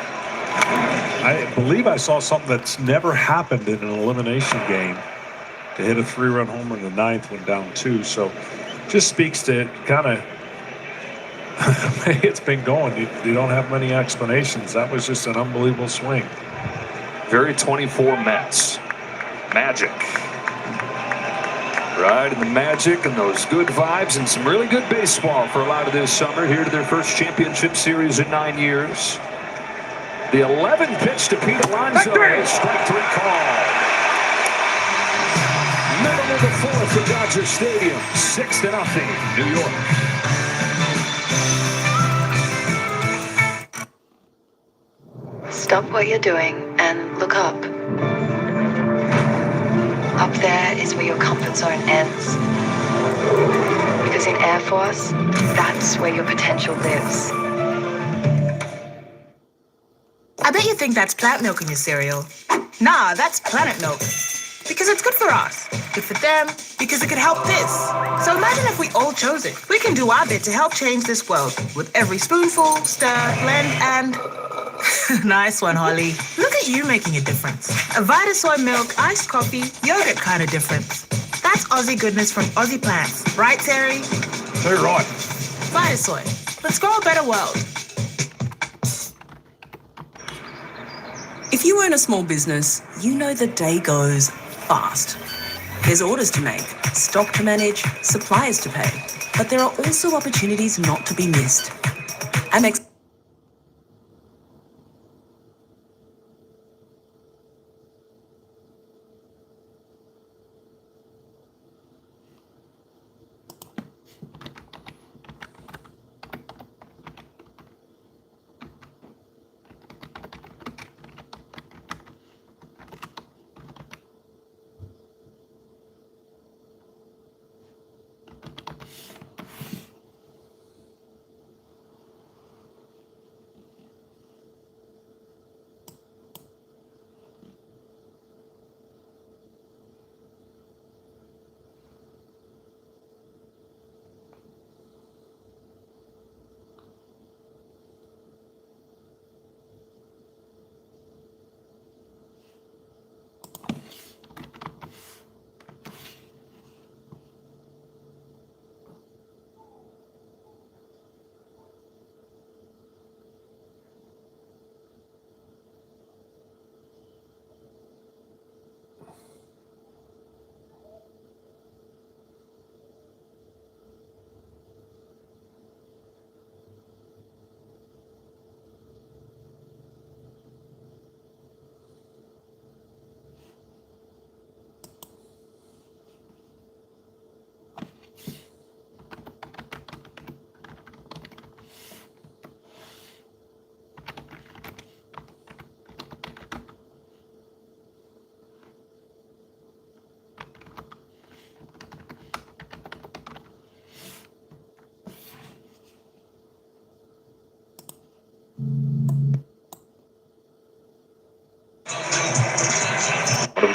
I believe I saw something that's never happened in an elimination game, to hit a 3-run homer in the 9th when down 2. So just speaks to kind of the way it's been going. You don't have many explanations. That was just an unbelievable swing. Very 24 Mets. Magic. Right, and the magic and those good vibes and some really good baseball for a lot of this summer. Here to their first championship series in 9 years. The 11th pitch to Pete Alonso. Strike 3 call. Middle of the 4th at Dodger Stadium. 6-0, New York. Stop what you're doing and look up. Up there is where your comfort zone ends. Because in Air Force, that's where your potential lives. I bet you think that's plant milk in your cereal. Nah, that's planet milk. Because it's good for us, good for them, because it could help this. So imagine if we all chose it. We can do our bit to help change this world with every spoonful, stir, blend, and... Nice one, Holly. Look at you making a difference. A Vita Soy Milk, iced coffee, yogurt kind of difference. That's Aussie goodness from Aussie plants. Right, Terry? They're right. Vita Soy. Let's grow a better world. If you own a small business, you know the day goes fast. There's orders to make, stock to manage, suppliers to pay. But there are also opportunities not to be missed. Amex.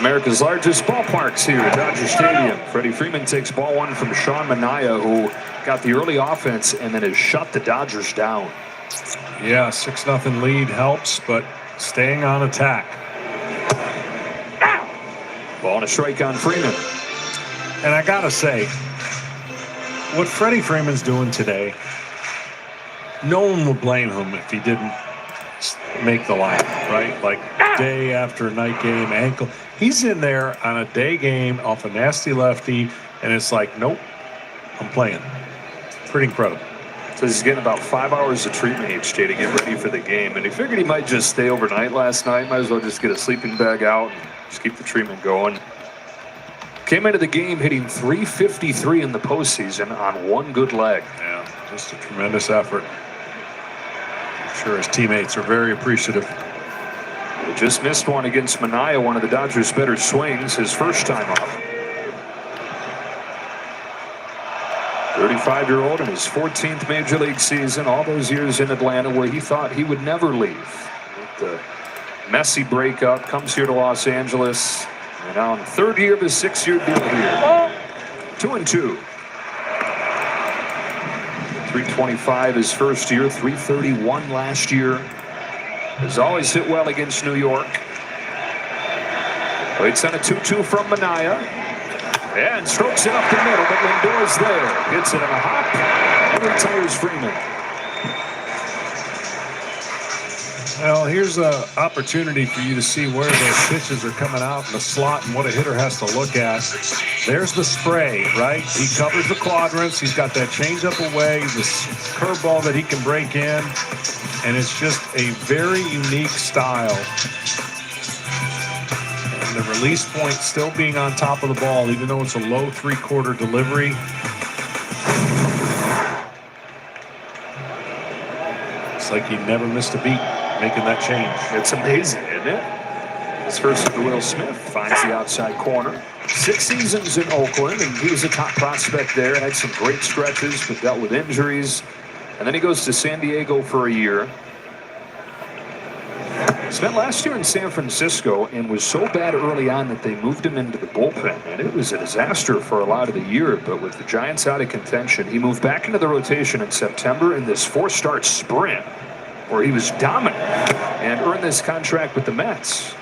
America's largest ballparks here at Dodger Stadium. Freddie Freeman takes ball one from Sean Manaea, who got the early offense and then has shut the Dodgers down. Yeah, 6-0 lead helps, but staying on attack. Ball and a strike on Freeman. And I gotta say, what Freddie Freeman's doing today, no one would blame him if he didn't make the lineup, right? Like day after night game, ankle. He's in there on a day game off a nasty lefty, and it's like, nope, I'm playing. Pretty incredible. So he's getting about 5 hours of treatment each day to get ready for the game, and he figured he might just stay overnight last night. Might as well just get a sleeping bag out and just keep the treatment going. Came into the game hitting .353 in the postseason on one good leg. Yeah, just a tremendous effort. I'm sure his teammates are very appreciative. He just missed one against Manaea, one of the Dodgers' better swings, his first time up. 35-year-old in his 14th Major League season, all those years in Atlanta where he thought he would never leave. With the messy breakup, comes here to Los Angeles, and now in the third year of his 6-year deal here. 2-2. 325 his first year, 331 last year. Has always hit well against New York. Waits on a 2-2 from Manaea. And strokes it up the middle, but Lindor's there. Hits it on a hop and retires Freeman. Well, here's an opportunity for you to see where those pitches are coming out in the slot and what a hitter has to look at. There's the spray, right? He covers the quadrants. He's got that changeup away, the curveball that he can break in. And it's just a very unique style. And the release point still being on top of the ball, even though it's a low three-quarter delivery. It's like he never missed a beat making that change. It's amazing, isn't it? His first to Will Smith finds the outside corner. 6 seasons in Oakland, and he was a top prospect there. Had some great stretches, but dealt with injuries. And then he goes to San Diego for a year. Spent last year in San Francisco and was so bad early on that they moved him into the bullpen. And it was a disaster for a lot of the year. But with the Giants out of contention, he moved back into the rotation in September in this 4-start sprint where he was dominant and earned this contract with the Mets.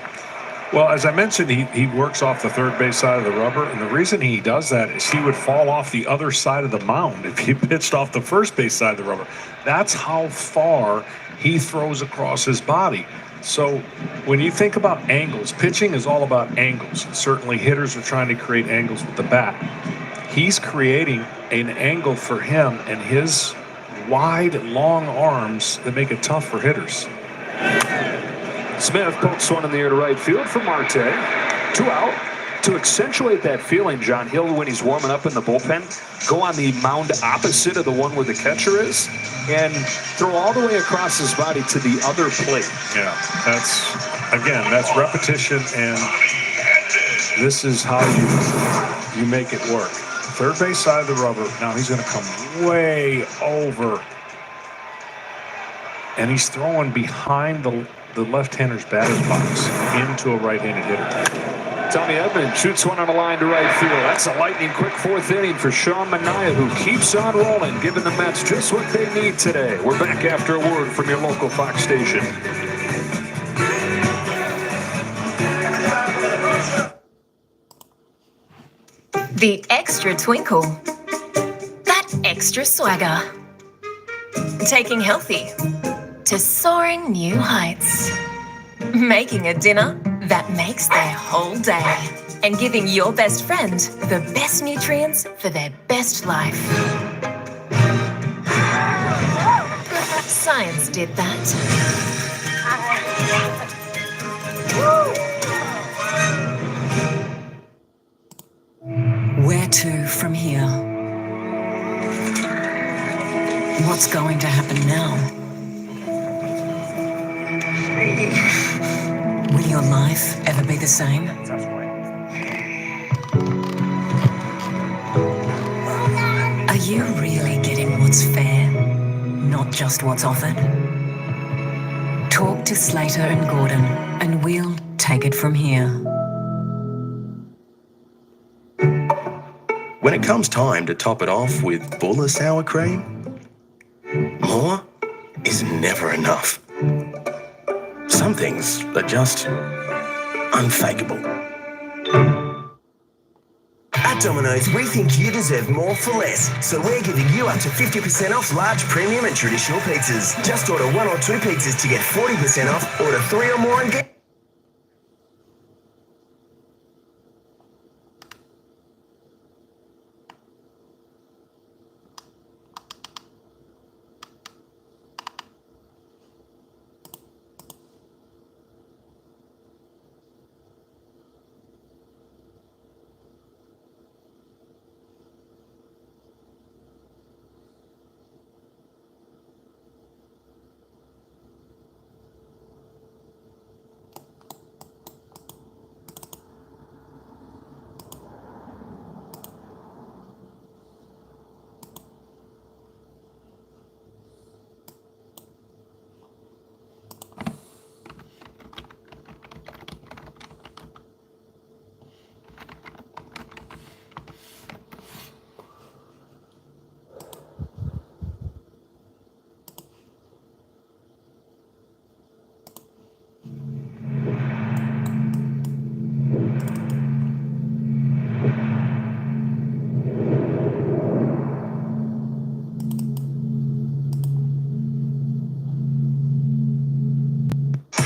Well, as I mentioned, he works off the third base side of the rubber, and the reason he does that is he would fall off the other side of the mound if he pitched off the first base side of the rubber. That's how far he throws across his body. So when you think about angles, pitching is all about angles. Certainly hitters are trying to create angles with the bat. He's creating an angle for him and his wide, long arms that make it tough for hitters. Smith pokes one in the air to right field for Marte. 2 out. To accentuate that feeling, John Hill, when he's warming up in the bullpen, go on the mound opposite of the one where the catcher is and throw all the way across his body to the other plate. Yeah, that's repetition, and this is how you make it work. Third base side of the rubber. Now he's going to come way over, and he's throwing behind the left-hander's batter's box into a right-handed hitter. Tommy Edman shoots one on a line to right field. That's a lightning quick 4th inning for Sean Manaea, who keeps on rolling, giving the Mets just what they need today. We're back after a word from your local Fox station. The extra twinkle. That extra swagger. Taking healthy to soaring new heights. Making a dinner that makes their whole day. And giving your best friend the best nutrients for their best life. Science did that. Where to from here? What's going to happen now? Will your life ever be the same? Are you really getting what's fair, not just what's offered? Talk to Slater and Gordon, and we'll take it from here. it comes time to top it off with buller sour cream, more is never enough. Some things are just unfakeable. At Domino's, we think you deserve more for less, so we're giving you up to 50% off large premium and traditional pizzas. Just order 1 or 2 pizzas to get 40% off, order 3 or more and get...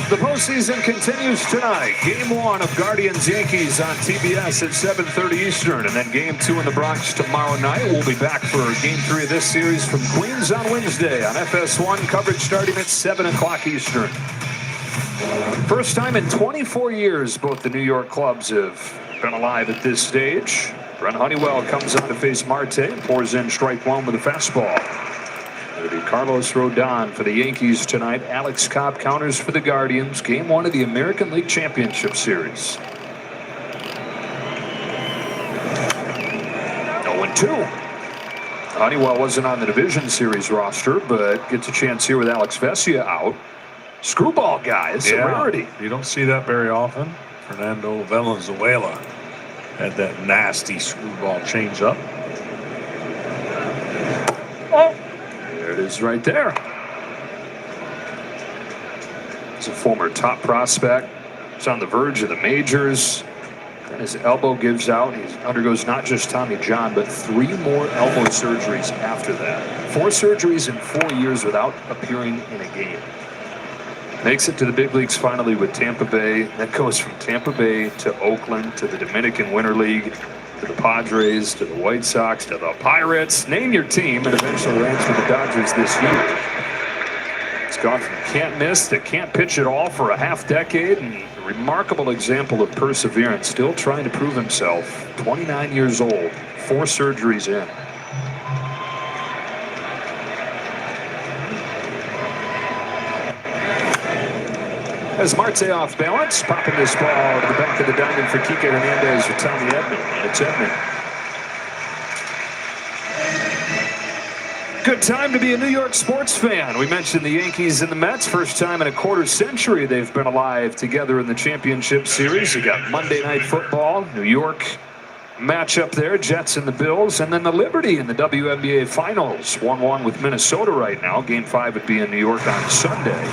The postseason continues tonight. Game 1 of Guardians-Yankees on TBS at 7:30 Eastern. And then Game 2 in the Bronx tomorrow night. We'll be back for Game 3 of this series from Queens on Wednesday on FS1. Coverage starting at 7 o'clock Eastern. First time in 24 years both the New York clubs have been alive at this stage. Brent Honeywell comes on to face Marte. Pours in strike one with a fastball. It'll be Carlos Rodon for the Yankees tonight. Alex Cobb counters for the Guardians. Game 1 of the American League Championship Series. 0-2. Honeywell wasn't on the Division Series roster, but gets a chance here with Alex Vesia out. Screwball guy, it's a rarity. You don't see that very often. Fernando Valenzuela had that nasty screwball changeup. There it is right there. He's a former top prospect. He's on the verge of the majors. And his elbow gives out. He undergoes not just Tommy John, but 3 more elbow surgeries after that. 4 surgeries in 4 years without appearing in a game. Makes it to the big leagues finally with Tampa Bay. That goes from Tampa Bay to Oakland to the Dominican Winter League to the Padres to the White Sox to the Pirates. Name your team, and eventually lands for the Dodgers this year. It's gone from can't miss to can't pitch at all for a half decade, and a remarkable example of perseverance. Still trying to prove himself. 29 years old, 4 surgeries in. As Marte off balance, popping this ball to the back of the diamond for Kike Hernandez for Tommy Edman. It's Edman. Good time to be a New York sports fan. We mentioned the Yankees and the Mets. First time in a quarter century they've been alive together in the championship series. You got Monday Night Football, New York matchup there, Jets and the Bills, and then the Liberty in the WNBA Finals. 1-1 with Minnesota right now. Game 5 would be in New York on Sunday.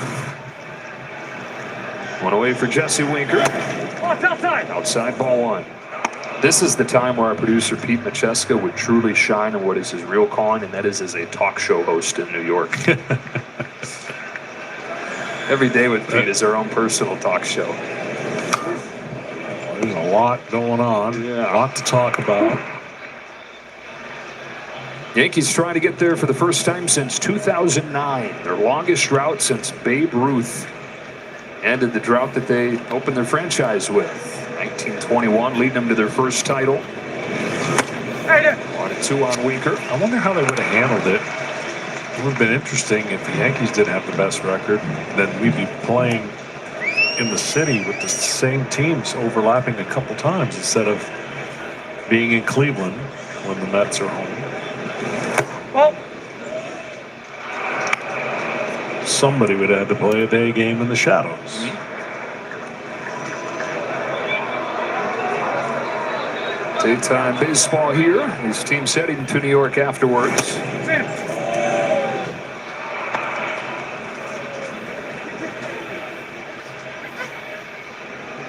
One away for Jesse Winker. Outside ball 1. This is the time where our producer Pete Macheska would truly shine in what is his real calling, and that is as a talk show host in New York. Every day with Pete is our own personal talk show. There's a lot going on. A lot to talk about. Yankees trying to get there for the first time since 2009. Their longest drought since Babe Ruth ended the drought that they opened their franchise with. 1921, leading them to their first title. 1-2 on Winker. I wonder how they would have handled it. It would have been interesting if the Yankees didn't have the best record. Then we'd be playing in the city with the same teams overlapping a couple times instead of being in Cleveland when the Mets are home. Somebody would have to play a day game in the shadows. Daytime baseball here. These teams heading to New York afterwards.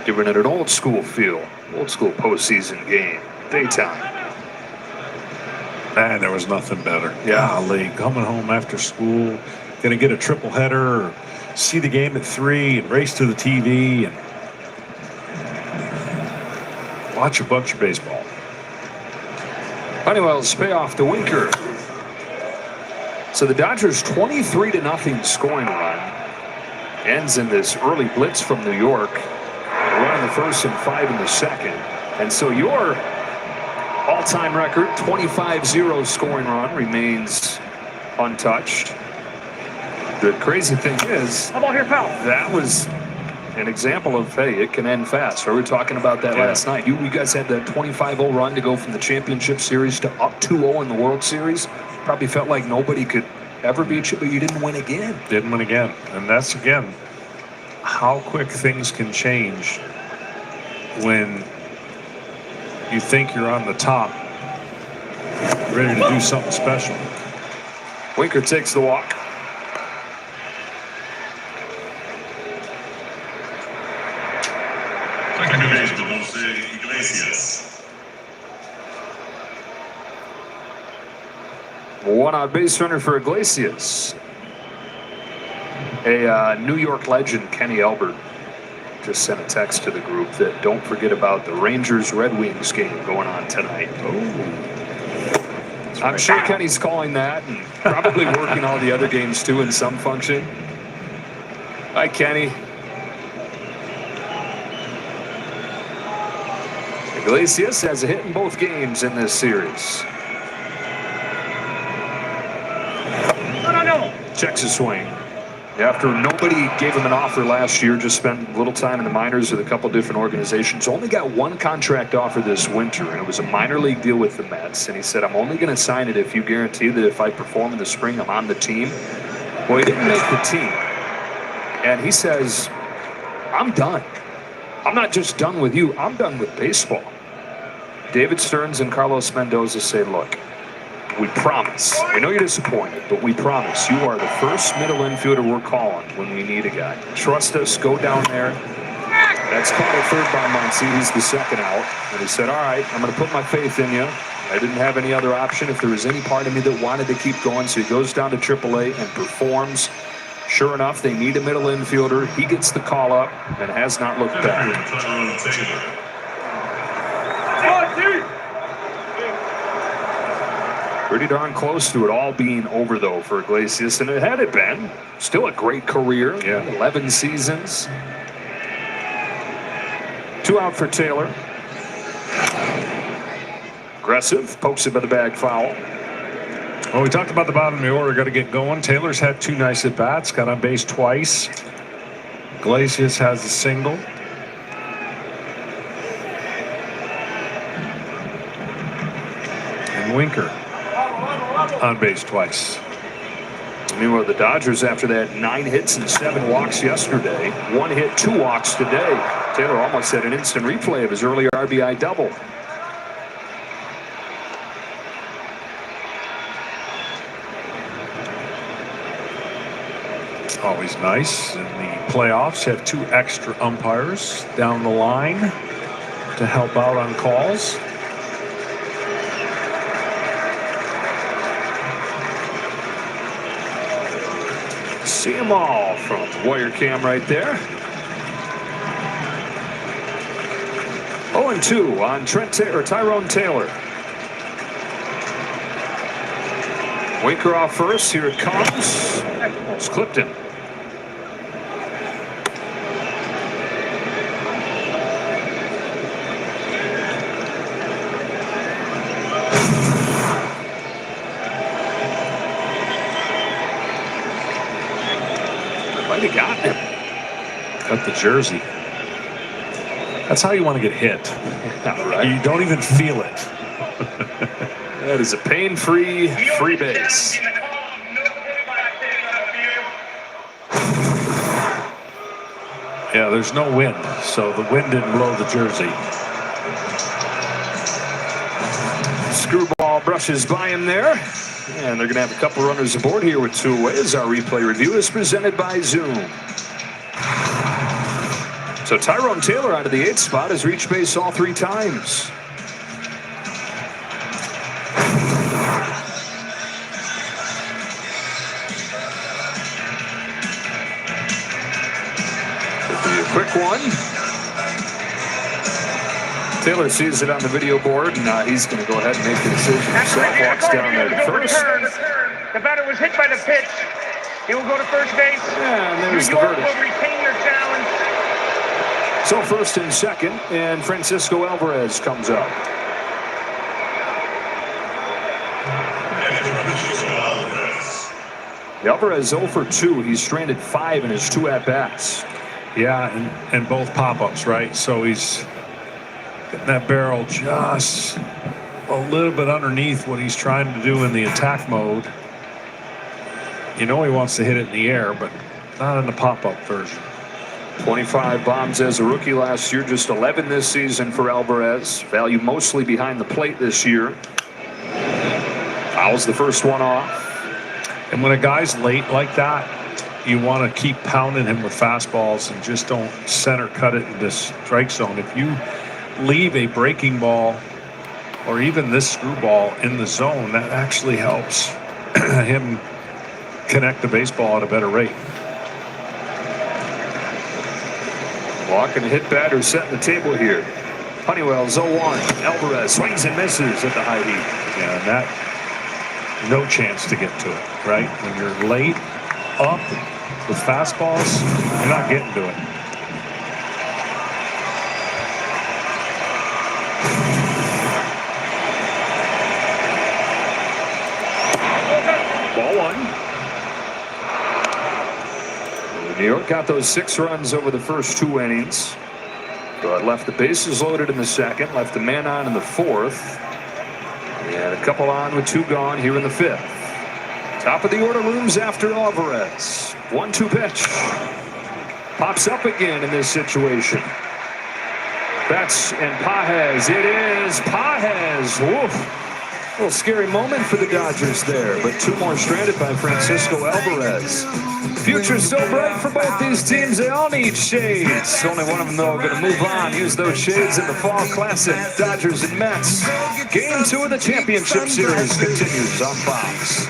Giving it an old school feel, old school postseason game. Daytime. Man, there was nothing better. Yeah. Golly, coming home after school, gonna get a triple header, or see the game at 3 and race to the TV and watch a bunch of baseball. Honeywell's payoff to Winker. So the Dodgers 23-0 scoring run ends in this early blitz from New York. Run in the first and 5 in the second. And so your all-time record, 25-0 scoring run, remains untouched. The crazy thing is, How about here, pal? that was an example of, hey, it can end fast. We were talking about that last night. You guys had that 25-0 run to go from the championship series to up 2-0 in the World Series. Probably felt like nobody could ever beat you, but you didn't win again. Didn't win again. And that's, again, how quick things can change when you think you're on the top, ready to do something special. Winker takes the walk. One out base runner for Iglesias. A New York legend, Kenny Albert, just sent a text to the group that don't forget about the Rangers-Red Wings game going on tonight. Oh, I'm sure Kenny's calling that and probably working all the other games too in some function. Hi, Kenny. Iglesias has a hit in both games in this series. Checks his swing. After nobody gave him an offer last year, just spent a little time in the minors with a couple different organizations. Only got one contract offer this winter, and it was a minor league deal with the Mets. And he said, I'm only going to sign it if you guarantee that if I perform in the spring, I'm on the team. Well, he didn't make the team. And he says, I'm done. I'm not just done with you, I'm done with baseball. David Stearns and Carlos Mendoza say, look, we promise. We know you're disappointed, but we promise you are the first middle infielder we're calling when we need a guy. Trust us, go down there. That's called a third by Muncy. He's the second out. And he said, all right, I'm going to put my faith in you. I didn't have any other option if there was any part of me that wanted to keep going. So he goes down to AAA and performs. Sure enough, they need a middle infielder. He gets the call up and has not looked back. Pretty darn close to it all being over, though, for Iglesias. And had it been, still a great career. 11 seasons. 2 out for Taylor. Aggressive. Pokes it by the bag, foul. Well, we talked about the bottom of the order. Got to get going. Taylor's had 2 nice at-bats. Got on base twice. Iglesias has a single. And Winker on base twice. Meanwhile, the Dodgers, after that 9 hits and 7 walks yesterday, 1 hit, 2 walks today. Taylor almost had an instant replay of his earlier RBI double. Always nice. In the playoffs, have 2 extra umpires down the line to help out on calls. See them all from Warrior Cam right there. 0-2 on Tyrone Taylor. Winker off first. Here it comes. It's clipped him. Might have gotten him. Cut the jersey. That's how you want to get hit. Right. You don't even feel it. That is a pain-free free base. Yeah, there's no wind, so the wind didn't blow the jersey. Screwball brushes by him there. And they're going to have a couple runners aboard here with two away as our replay review is presented by Zoom. So Tyrone Taylor out of the 8th spot has reached base all 3 times. Quick one. Taylor sees it on the video board, and he's going to go ahead and make the decision himself. Walks down there to first. The batter was hit by the pitch. He will go to first base. And there's New the York verdict. will retain their challenge. So first and second, and Francisco Alvarez comes up. Alvarez 0 for 2. He's stranded 5 in his 2 at-bats. Yeah, and both pop-ups, right? So he's getting that barrel just a little bit underneath what he's trying to do in the attack mode. You know he wants to hit it in the air, but not in the pop-up version. 25 bombs as a rookie last year, just 11 this season for Alvarez. Value mostly behind the plate this year. Fouls the first one off. And when a guy's late like that, you want to keep pounding him with fastballs and just don't center cut it in this strike zone. If you leave a breaking ball or even this screwball in the zone, that actually helps him connect the baseball at a better rate. Walking a hit batter setting the table here. Honeywell's 0-1. Alvarez swings and misses at the high heat. Yeah, and that, no chance to get to it, right? When you're late up with fastballs, you're not getting to it. Ball 1. New York got those 6 runs over the first 2 innings. But left the bases loaded in the second, left the man on in the 4th. And a couple on with 2 gone here in the 5th. Top of the order looms after Alvarez. 1-2 pitch. Pops up again in this situation. Bats and Pages. It is Pages. Woof. A little scary moment for the Dodgers there, but 2 more stranded by Francisco Alvarez. Future's so bright for both these teams, they all need shades. Only one of them, though, going to move on. Use those shades in the Fall Classic. Dodgers and Mets. Game 2 of the championship series continues on Fox.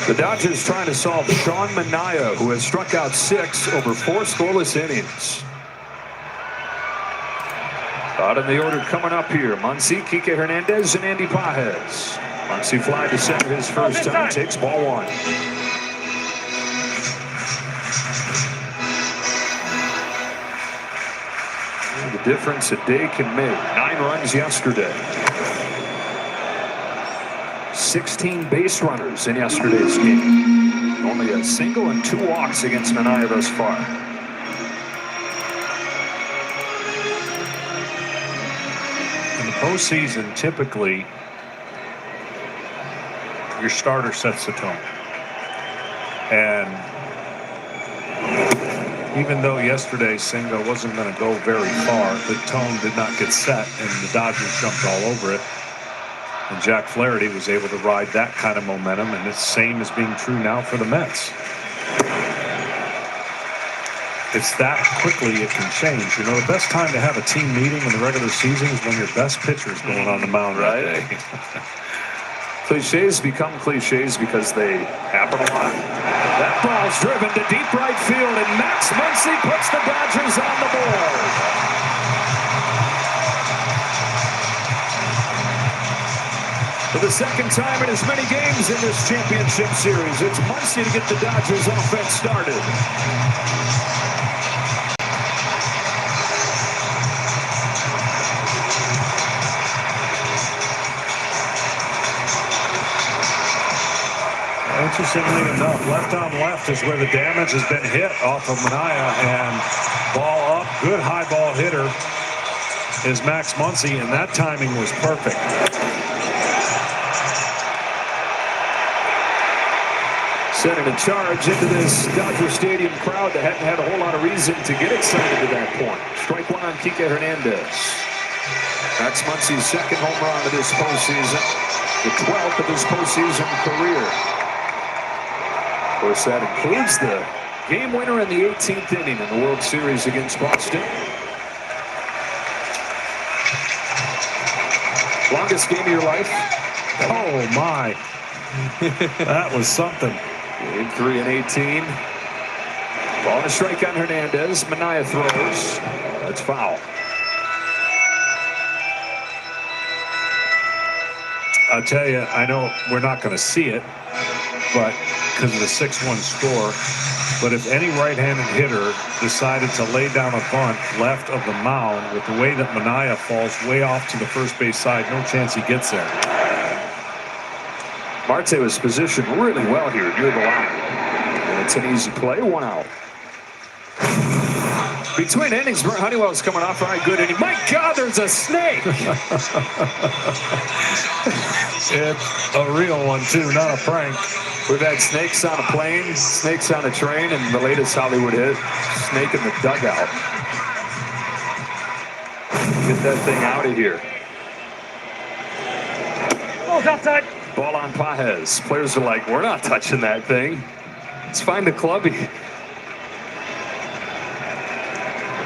The Dodgers trying to solve Sean Manaea, who has struck out 6 over 4 scoreless innings. Out in the order coming up here, Muncy, Kike Hernandez, and Andy Pages. Muncy fly to center his first time, takes ball 1. The difference a day can make. 9 runs yesterday. 16 base runners in yesterday's game. Only a single and 2 walks against Manaea thus far. In the postseason, typically, your starter sets the tone. And even though yesterday Senga wasn't going to go very far, the tone did not get set, and the Dodgers jumped all over it. And Jack Flaherty was able to ride that kind of momentum, and the same is being true now for the Mets. It's that quickly it can change. You know, the best time to have a team meeting in the regular season is when your best pitcher is going on the mound that day. Cliches become cliches because they happen a lot. That ball's driven to deep right field, and Max Muncy puts the Dodgers on the board. For the second time in as many games in this championship series, it's Muncy to get the Dodgers offense started. Interestingly enough, left on left is where the damage has been hit off of Manaea, and ball up, good high ball hitter is Max Muncy, and that timing was perfect. Sending a charge into this Dodger Stadium crowd that hadn't had a whole lot of reason to get excited to that point. Strike 1 on Kike Hernandez. Max Muncy's second home run of this postseason, the 12th of his postseason career. Of course, that includes the game winner in the 18th inning in the World Series against Boston. Longest game of your life? Oh, my. That was something. Game 3 and 18. Ball and a strike on Hernandez. Manaea throws. That's foul. I'll tell you, I know we're not going to see it, but because of the 6-1 score, but if any right-handed hitter decided to lay down a bunt left of the mound with the way that Manaea falls way off to the first base side, no chance he gets there. Marte was positioned really well here near the line. And it's an easy play, 1 out. Between innings, Brent Honeywell's coming off a good inning. My God, there's a snake! It's a real one, too, not a prank. We've had snakes on a plane, snakes on a train, and the latest Hollywood hit, snake in the dugout. Get that thing out of here. Oh, outside. Ball on Pages. Players are like, we're not touching that thing. Let's find the clubby.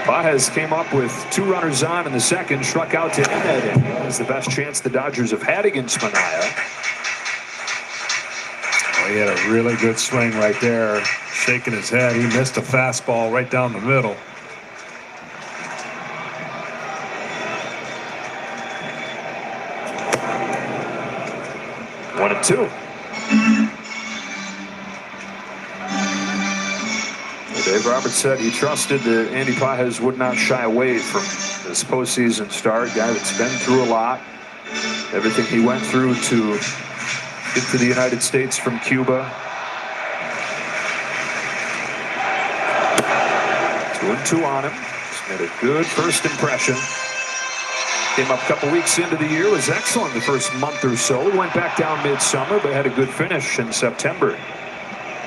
Pages came up with 2 runners on in the second, struck out to end that inning. That was the best chance the Dodgers have had against Manaea. He had a really good swing right there, shaking his head. He missed a fastball right down the middle. One and 2. Dave Roberts said he trusted that Andy Pages would not shy away from this postseason start. Guy that's been through a lot. Everything he went through to get to the United States from Cuba. 2-2 on him. He's made a good first impression. Came up a couple weeks into the year, was excellent the first month or so. Went back down midsummer, but had a good finish in September.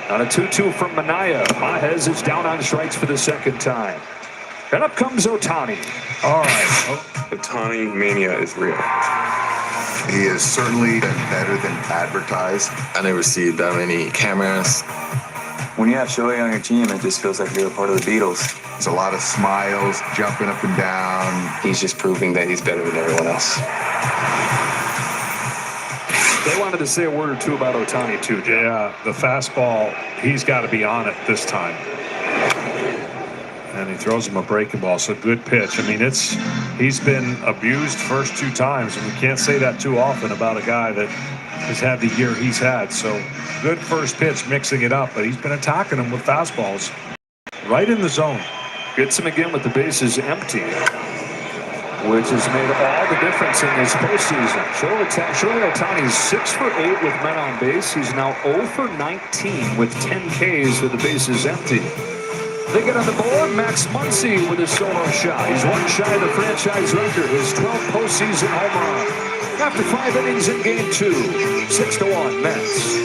On a 2-2 from Manaea. Pages is down on strikes for the second time. And up comes Ohtani. All right. Ohtani mania is real. He has certainly been better than advertised. I never see that many cameras. When you have Shohei on your team, it just feels like you're a part of the Beatles. It's a lot of smiles, jumping up and down. He's just proving that he's better than everyone else. They wanted to say a word or two about Ohtani too, Jim. Yeah, the fastball, he's got to be on it this time. And he throws him a breaking ball. So good pitch. I mean, he's been abused first 2 times, and we can't say that too often about a guy that has had the year he's had. So good first pitch, mixing it up, but he's been attacking him with fastballs right in the zone. Gets him again with the bases empty, which has made all the difference in this postseason. Shohei Ohtani's 6 for 8 with men on base. He's now 0 for 19 with 10 Ks with the bases empty. They get on the board. Max Muncy with a solo shot. He's one shy of the franchise record. His 12th postseason home run. After 5 innings in Game 2, 6-1 Mets.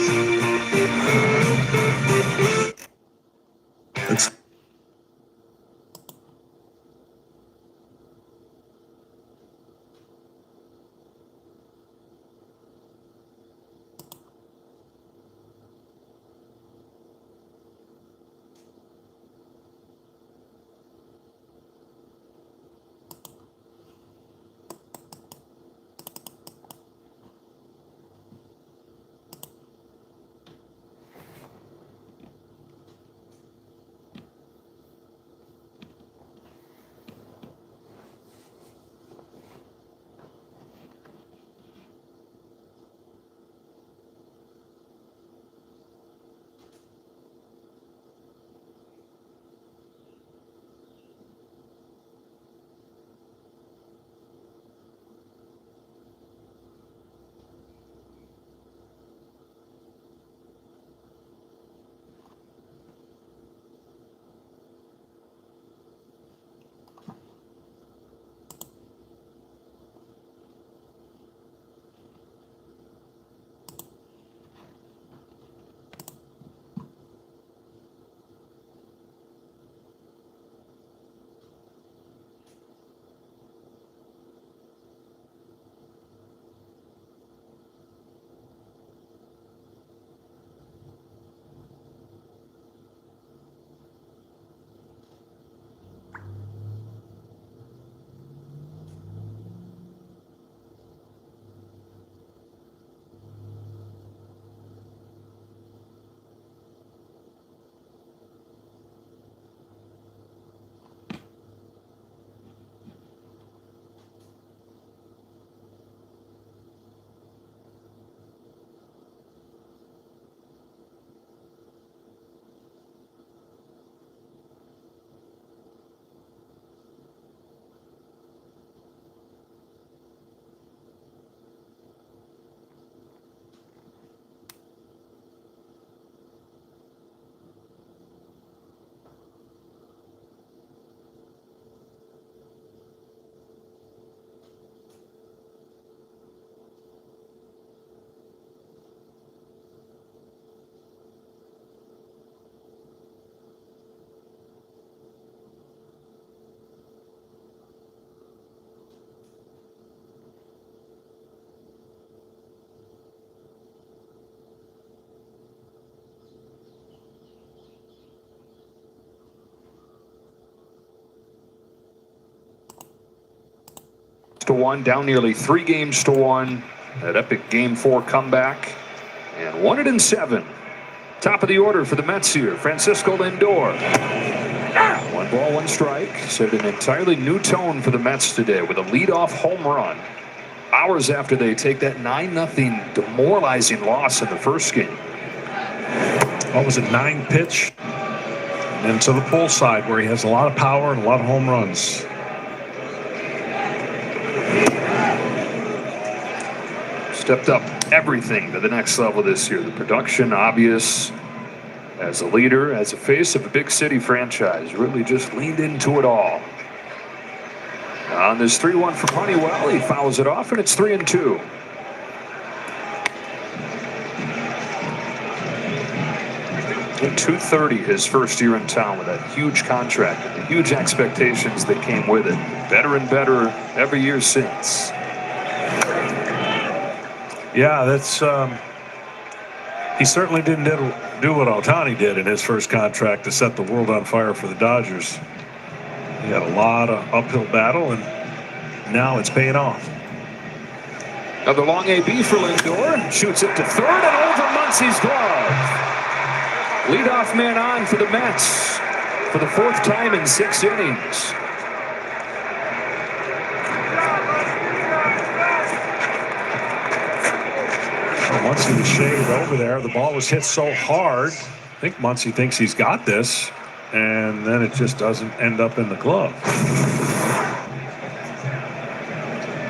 To 1, down nearly 3 games to 1. That epic Game 4 comeback. And 1-7. Top of the order for the Mets here. Francisco Lindor. 1 ball, 1 strike. Set an entirely new tone for the Mets today with a leadoff home run. Hours after they take that 9-0 demoralizing loss in the first game. What was it, 9 pitch? And then to the pull side where he has a lot of power and a lot of home runs. Stepped up everything to the next level this year. The production, obvious. As a leader, as a face of a big city franchise, really just leaned into it all. On this 3-1 from Honeywell, he fouls it off, and it's 3-2. In 230 his first year in town with that huge contract and the huge expectations that came with it. Better and better every year since. Yeah, that's he certainly didn't do what Ohtani did in his first contract to set the world on fire for the Dodgers. He had a lot of uphill battle, and now it's paying off. Another long AB for Lindor. Shoots it to third and over Muncy's glove. Leadoff man on for the Mets for the 4th time in 6 innings. Muncy was shaved over there. The ball was hit so hard. I think Muncy thinks he's got this, and then it just doesn't end up in the glove.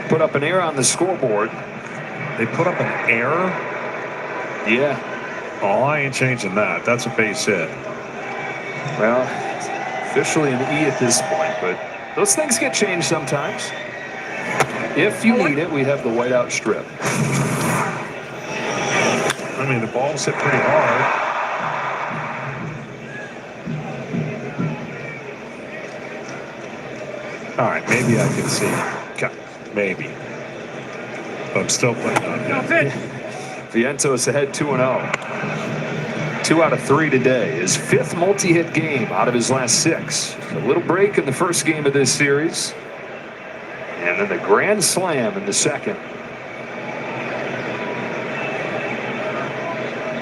Put up an error on the scoreboard. They put up an error? Yeah. Oh, I ain't changing that. That's a base hit. Well, officially an E at this point, but those things get changed sometimes. If you need it, we have the whiteout strip. I mean, the ball's hit pretty hard. All right, maybe I can see. Maybe. But I'm still putting on him. Vientos ahead 2-0. 2 out of 3 today. His 5th multi-hit game out of his last 6. A little break in the first game of this series. And then the grand slam in the second.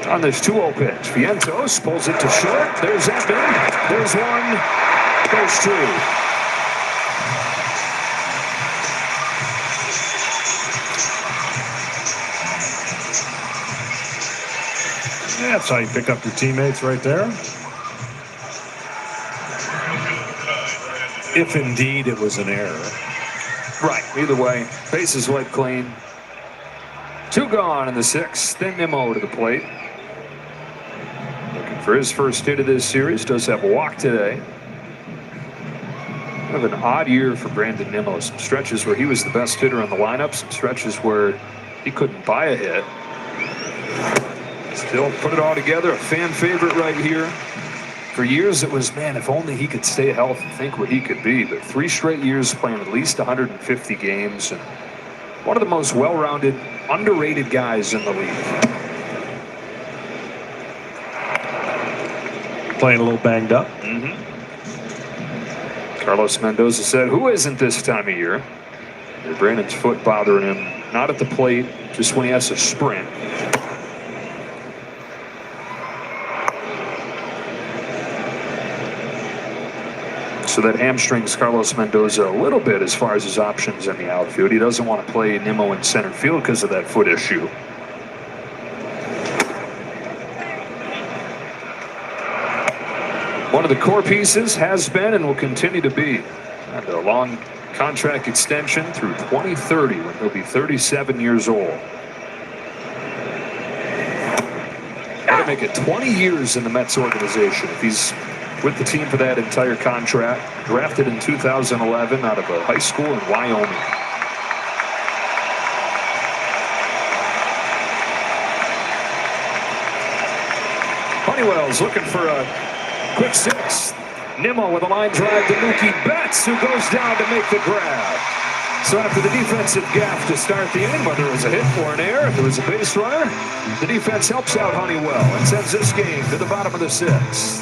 On this 2-0 pitch, Vientos pulls it to short. There's Evan. There's 1. There's 2. Yeah, that's how you pick up your teammates right there. If indeed it was an error. Right, either way, bases wiped clean. 2 gone in the 6th. Then Nimmo to the plate. Looking for his first hit of this series. Does have a walk today. Kind of an odd year for Brandon Nimmo. Some stretches where he was the best hitter on the lineup. Some stretches where he couldn't buy a hit. Still put it all together. A fan favorite right here. For years it was, man, if only he could stay healthy, think what he could be. But 3 straight years playing at least 150 games. And one of the most well-rounded, underrated guys in the league. Playing a little banged up. Carlos Mendoza said, who isn't this time of year? Brandon's foot bothering him. Not at the plate, just when he has to sprint. So that hamstrings Carlos Mendoza a little bit as far as his options in the outfield. He doesn't want to play Nimmo in center field because of that foot issue. One of the core pieces has been and will continue to be. And a long contract extension through 2030 when he'll be 37 years old. Got to make it 20 years in the Mets organization if he's with the team for that entire contract. Drafted in 2011 out of a high school in Wyoming. Honeywell's looking for a quick 6. Nimmo with a line drive to Mookie Betts, who goes down to make the grab. So after the defensive gaffe to start the inning, whether it was a hit or an error, if it was a base runner, the defense helps out Honeywell and sends this game to the bottom of the 6th.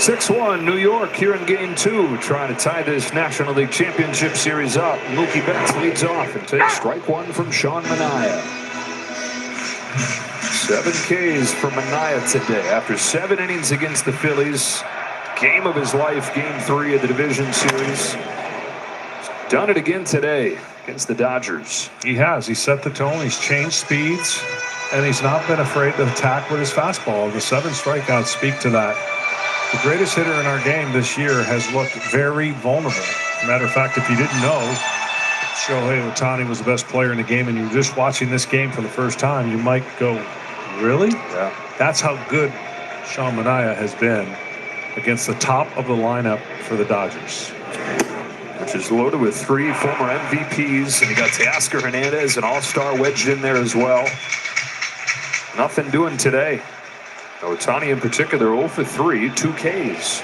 6-1 New York here in game 2, trying to tie this National League Championship Series up. Mookie Betts leads off and takes strike 1 from Sean Manaea. 7 Ks for Manaea today after 7 innings against the Phillies. Game of his life, game 3 of the division series. He's done it again today against the Dodgers. He has. He set the tone. He's changed speeds, and he's not been afraid to attack with his fastball. The 7 strikeouts speak to that. The greatest hitter in our game this year has looked very vulnerable. Matter of fact, if you didn't know Shohei Ohtani was the best player in the game and you were just watching this game for the first time, you might go, really? Yeah. That's how good Sean Manaea has been against the top of the lineup for the Dodgers. Which is loaded with 3 former MVPs, and you got Teoscar Hernandez, an all-star, wedged in there as well. Nothing doing today. Ohtani in particular, 0 for 3, 2 Ks.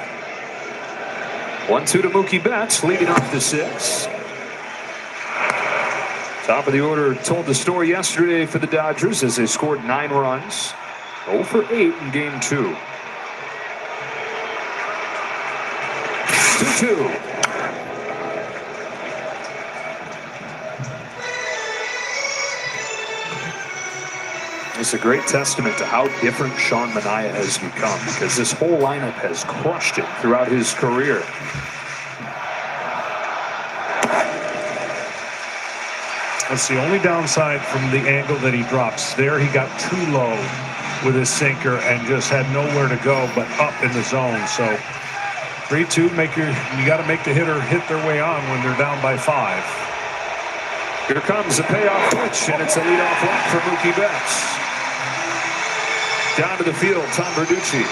1-2 to Mookie Betts, leading off the 6. Top of the order told the story yesterday for the Dodgers as they scored 9 runs. 0 for 8 in game 2. 2-2. It's a great testament to how different Sean Manaea has become, because this whole lineup has crushed it throughout his career. That's the only downside from the angle that he drops. There he got too low with his sinker and just had nowhere to go but up in the zone. So 3-2, you got to make the hitter hit their way on when they're down by 5. Here comes the payoff pitch, and it's a leadoff walk for Mookie Betts. Down to the field, Tom Verducci.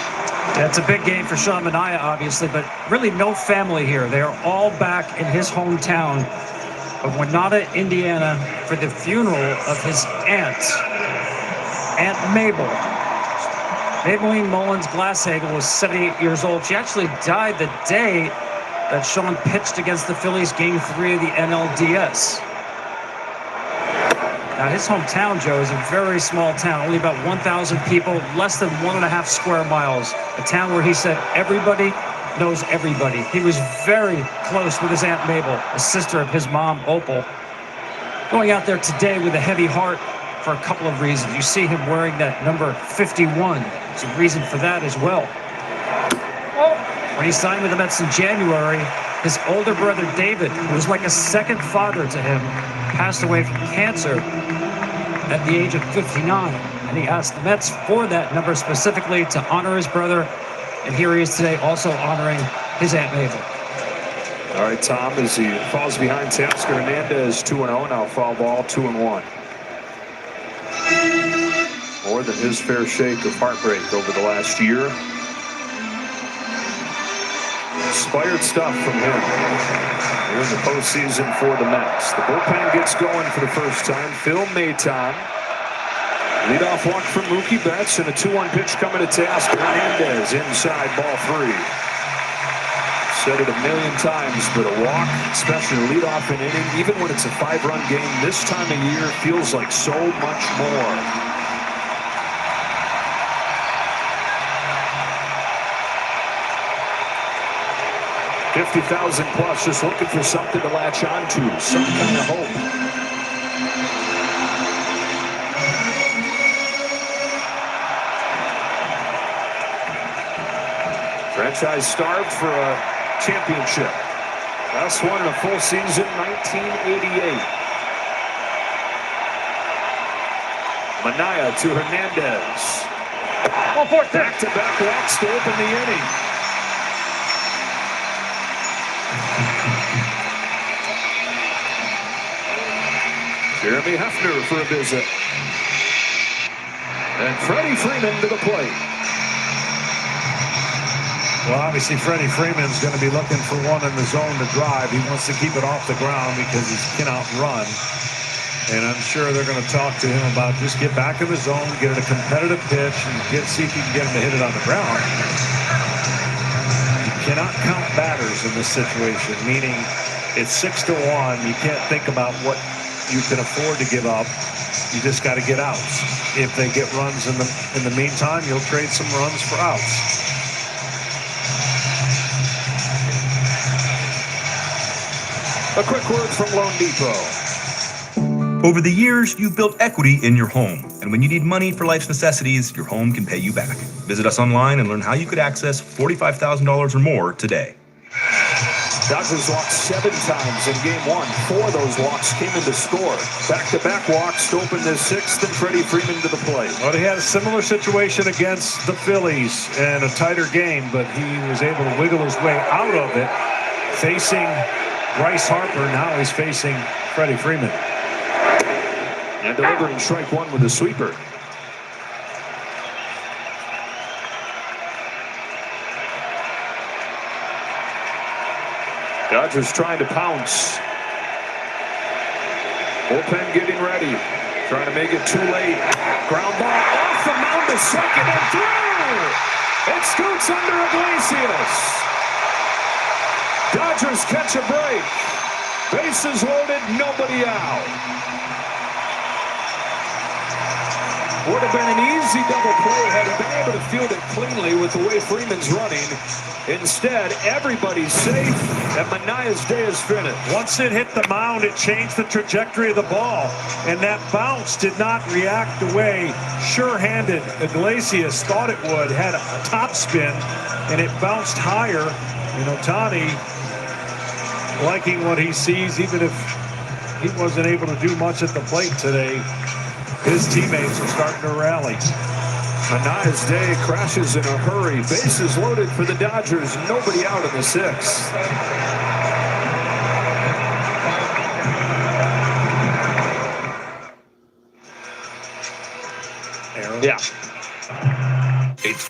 That's a big game for Sean Manaea, obviously, but really no family here. They are all back in his hometown of Winona, Indiana, for the funeral of his aunt Mabel. Maybelline Mullins Glasshagel was 78 years old. She actually died the day that Sean pitched against the Phillies game 3 of the NLDS. Now, his hometown, Joe, is a very small town, only about 1,000 people, less than 1.5 square miles. A town where he said everybody knows everybody. He was very close with his Aunt Mabel, a sister of his mom, Opal. Going out there today with a heavy heart for a couple of reasons. You see him wearing that number 51. There's a reason for that as well. When he signed with the Mets in January, his older brother David, who was like a second father to him, passed away from cancer at the age of 59. And he asked the Mets for that number specifically to honor his brother. And here he is today also honoring his Aunt Mabel. All right, Tom, as he falls behind Teoscar Hernandez, 2-0, now foul ball, 2-1. More than his fair shake of heartbreak over the last year. Inspired stuff from him here in the postseason for the Mets. The bullpen gets going for the first time. Phil Maton. Leadoff walk from Mookie Betts, and a 2-1 pitch coming to Teoscar Hernandez. Inside, ball 3. Said it a million times, but a walk, especially a leadoff an inning, even when it's a 5-run game, this time of year feels like so much more. $50,000 plus, just looking for something to latch onto, some kind of hope. Franchise starved for a championship. Last one in a full season, 1988. Manaea to Hernandez. Back-to-back walks to open the inning. Jeremy Hefner for a visit. And Freddie Freeman to the plate. Well, obviously, Freddie Freeman's going to be looking for one in the zone to drive. He wants to keep it off the ground because he cannot run. And I'm sure they're going to talk to him about just get back in the zone, get it a competitive pitch, and see if you can get him to hit it on the ground. You cannot count batters in this situation, meaning it's 6-1. You can't think about what you can afford to give up. You just got to get outs. If they get runs in the meantime, you'll trade some runs for outs. A quick word from Loan Depot. Over the years, you've built equity in your home. And when you need money for life's necessities, your home can pay you back. Visit us online and learn how you could access $45,000 or more today. Dodgers walked 7 times in game 1. 4 of those walks came in to score. Back-to-back walks to open the 6th, and Freddie Freeman to the plate. Well, he had a similar situation against the Phillies in a tighter game, but he was able to wiggle his way out of it, facing Bryce Harper. Now he's facing Freddie Freeman. And delivering strike 1 with a sweeper. Dodgers trying to pounce. Bullpen getting ready. Trying to make it too late. Ground ball off the mound to second and through. It scoots under Iglesias. Dodgers catch a break. Bases loaded, nobody out. Would have been an easy double play had he been able to field it cleanly with the way Freeman's running. Instead, everybody's safe, and Manaya's day is finished. Once it hit the mound, it changed the trajectory of the ball, and that bounce did not react the way sure-handed Iglesias thought it would. Had a top spin, and it bounced higher. And Ohtani liking what he sees, even if he wasn't able to do much at the plate today. His teammates are starting to rally. Manaya's day crashes in a hurry. Bases loaded for the Dodgers. Nobody out in the 6th. Yeah. It's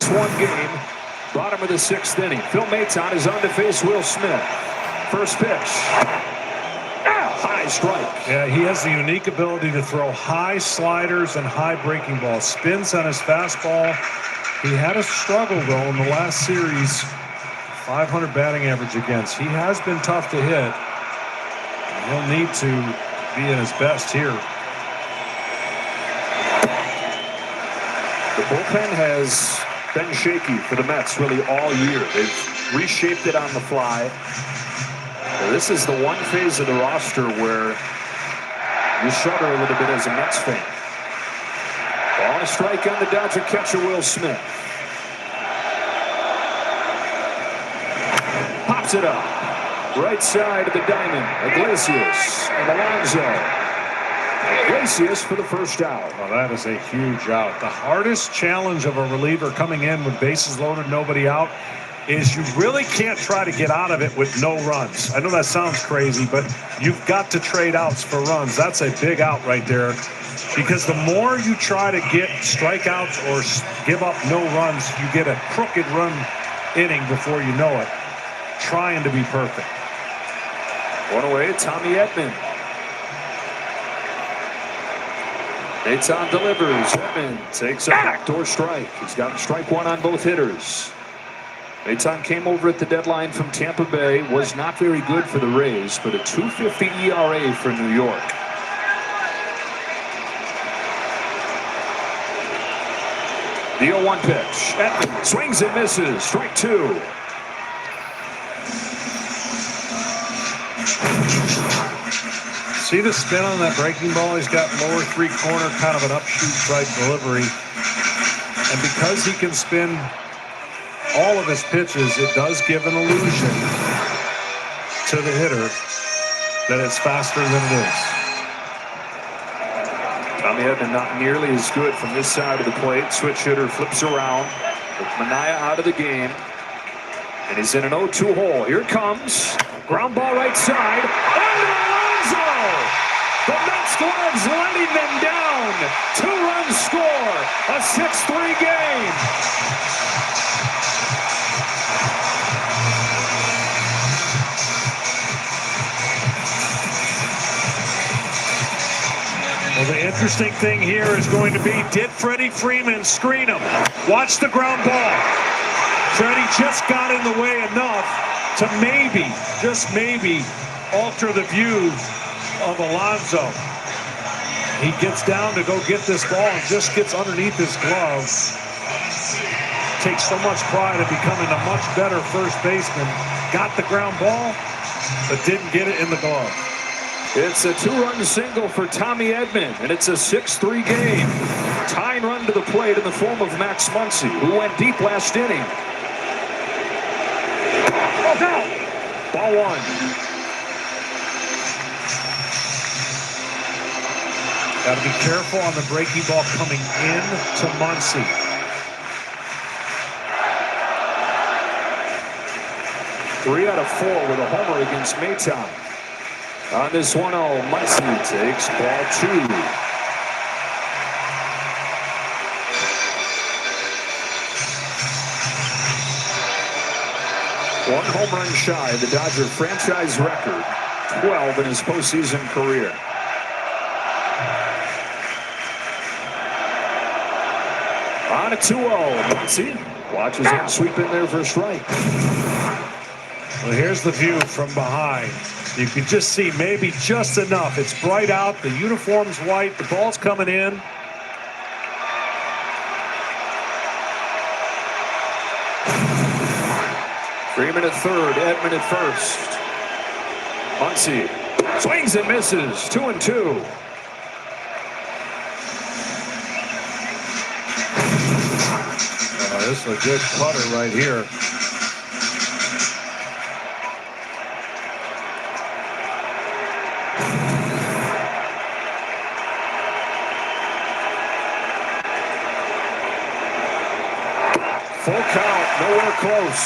one game, bottom of the 6th inning. Phil Maton is on to face Will Smith. First pitch. High strike. Yeah, he has the unique ability to throw high sliders and high breaking balls. Spins on his fastball. He had a struggle, though, in the last series. 500 batting average against. He has been tough to hit. He'll need to be at his best here. The bullpen has been shaky for the Mets really all year. They've reshaped it on the fly. Now, this is the one phase of the roster where you shudder a little bit as a Mets fan. Ball and a strike on the Dodger catcher, Will Smith. Pops it up. Right side of the diamond. Iglesias and Alonso. Iglesias for the first out. Well, that is a huge out. The hardest challenge of a reliever coming in with bases loaded, nobody out, is you really can't try to get out of it with no runs. I know that sounds crazy, but you've got to trade outs for runs. That's a big out right there, because the more you try to get strikeouts or give up no runs, you get a crooked run inning before you know it, trying to be perfect. One away, Tommy Edman. Naton delivers. Edman takes a backdoor strike. He's got strike one on both hitters. Naton came over at the deadline from Tampa Bay, was not very good for the Rays, but a 2.50 ERA for New York. The 0-1 pitch. Edman swings and misses. Strike two. See the spin on that breaking ball? He's got lower three-corner, kind of an upshoot type delivery. And because he can spin all of his pitches, it does give an illusion to the hitter that it's faster than it is. Tommy Edman not nearly as good from this side of the plate. Switch hitter flips around with Minaya out of the game. And he's in an 0-2 hole. Here it comes. Ground ball right side. Under Alonso! The Mets gloves letting them down. 2-run score. A 6-3 game. Well, the interesting thing here is going to be, did Freddie Freeman screen him? Watch the ground ball. Freddie just got in the way enough to maybe, just maybe, alter the view of Alonso. He gets down to go get this ball and just gets underneath his glove. Takes so much pride in becoming a much better first baseman. Got the ground ball, but didn't get it in the glove. It's a 2-run single for Tommy Edman, and it's a 6-3 game. Tying run to the plate in the form of Max Muncy, who went deep last inning. Ball one. Got to be careful on the breaking ball coming in to Muncy. Three out of four with a homer against Maytown. On this 1-0, Muncy takes ball two. One home run shy of the Dodger franchise record, 12 in his postseason career. On a 2-0, Muncy watches him sweep in there for a strike. Well, here's the view from behind. You can just see maybe just enough. It's bright out, the uniform's white, the ball's coming in. Freeman at third, Edman at first. Muncy swings and misses, 2-2. This is a good putter right here. Full count, nowhere close.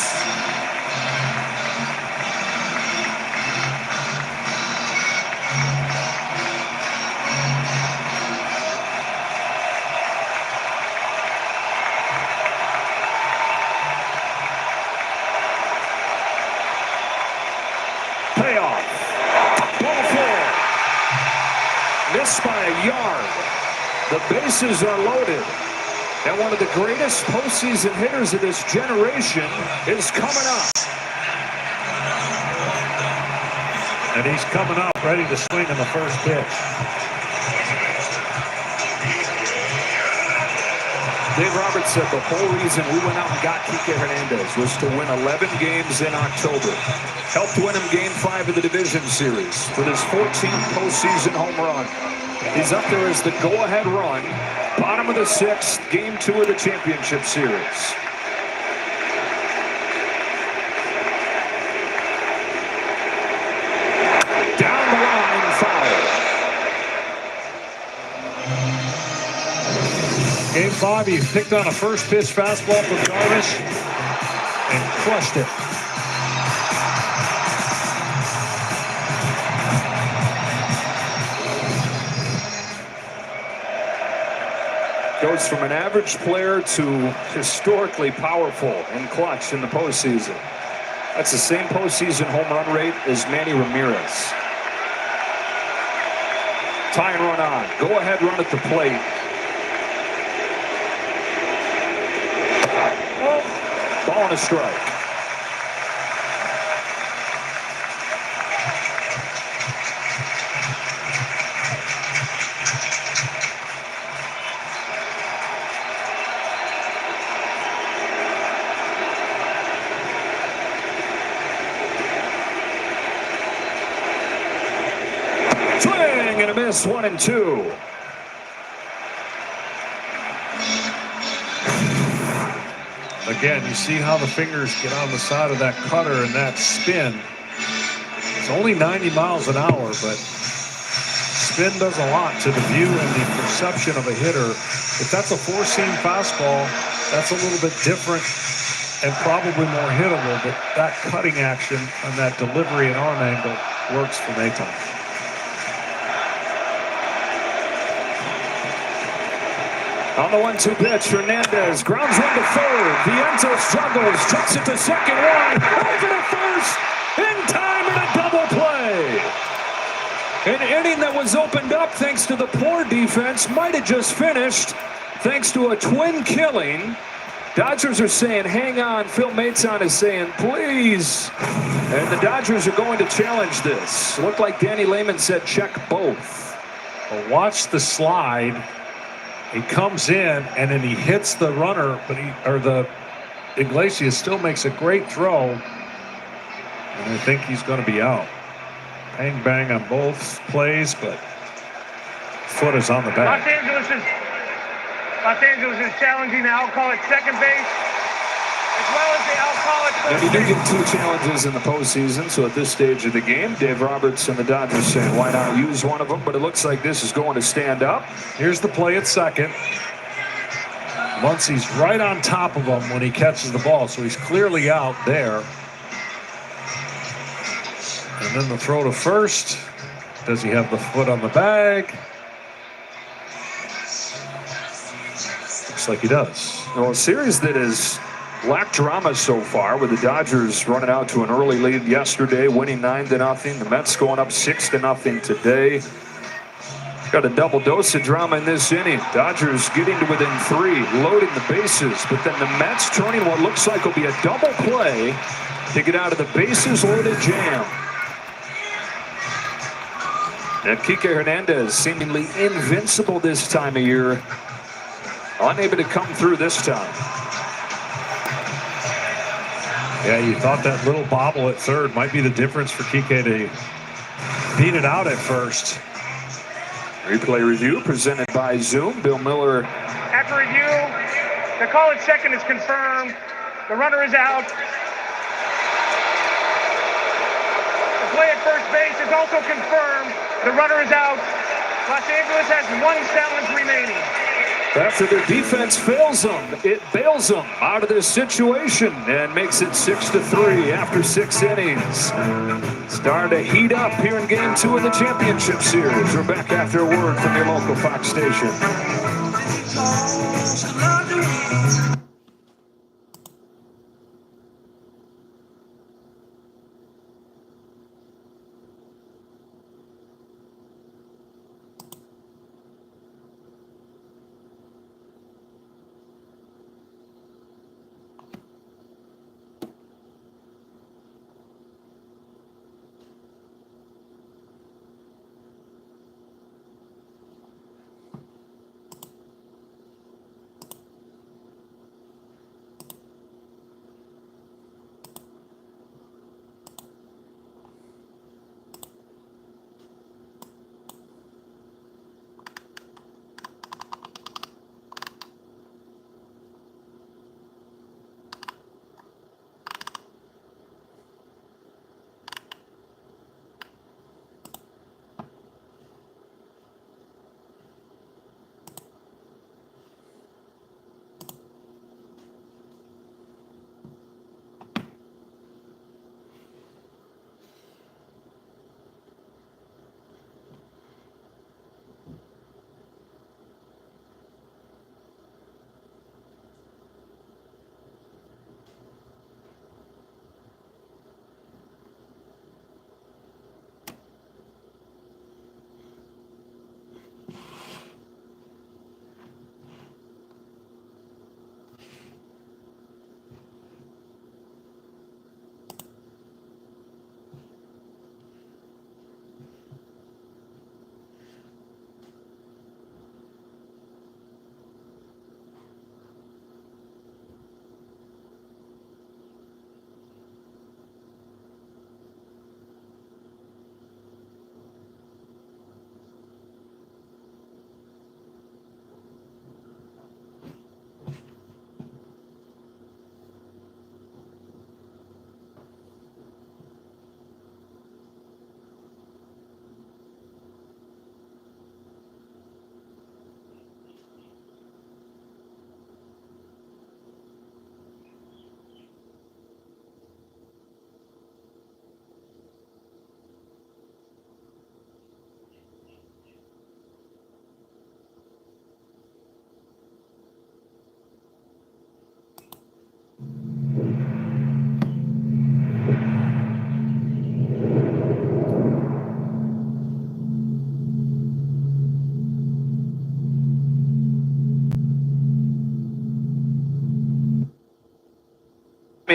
Payoff. Ball four. Missed by a yard. The bases are loaded. And one of the greatest postseason hitters of this generation is coming up. And he's coming up ready to swing in the first pitch. Dave Roberts said the whole reason we went out and got Kike Hernandez was to win 11 games in October. Helped win him Game 5 of the Division Series with his 14th postseason home run. He's up there as the go-ahead run. Bottom of the 6th, Game 2 of the Championship Series. Down the line, foul. Game 5, he picked on a first pitch fastball from Darvish and crushed it. Goes from an average player to historically powerful and clutch in the postseason. That's the same postseason home run rate as Manny Ramirez. Tie and run on. Go ahead run at the plate. Ball and a strike. Swing and a miss, 1-2. Again, you see how the fingers get on the side of that cutter and that spin. It's only 90 miles an hour, but spin does a lot to the view and the perception of a hitter. If that's a four-seam fastball, that's a little bit different and probably more hittable, but that cutting action and that delivery and arm angle works for Nathan. On the 1-2 pitch, Hernandez grounds one to third. Vientos struggles, trucks it to second, one over to first, in time, and a double play. An inning that was opened up thanks to the poor defense might have just finished thanks to a twin killing. Dodgers are saying, hang on. Phil Maton is saying, please. And the Dodgers are going to challenge this. Looked like Danny Lehman said, check both. Well, watch the slide. He comes in and then he hits the runner, but the Iglesias still makes a great throw. And I think he's going to be out. Bang bang on both plays, but foot is on the back. Los Angeles is challenging the I'll call it second base, as well as the I'll call it And first he did base. get two challenges in the postseason, so at this stage of the game, Dave Roberts and the Dodgers saying, why not use one of them? But it looks like this is going to stand up. Here's the play at second. Muncie's right on top of him when he catches the ball, so he's clearly out there. And then the throw to first. Does he have the foot on the bag? Looks like he does. Well, a series that has lacked drama so far, with the Dodgers running out to an early lead yesterday, winning 9-0. The Mets going up 6-0 today. Got a double dose of drama in this inning. Dodgers getting to within 3, loading the bases, but then the Mets turning what looks like will be a double play to get out of the bases loaded jam. And Kike Hernandez, seemingly invincible this time of year, unable to come through this time. Yeah, you thought that little bobble at third might be the difference for Kike to beat it out at first. Replay review presented by Zoom. Bill Miller. After review, the call at second is confirmed. The runner is out. The play at first base is also confirmed. The runner is out. Los Angeles has 1 challenge remaining. After their defense fails them, it bails them out of this situation and makes it 6-3 after 6 innings. Starting to heat up here in Game 2 of the championship series. We're back after a word from your local Fox station.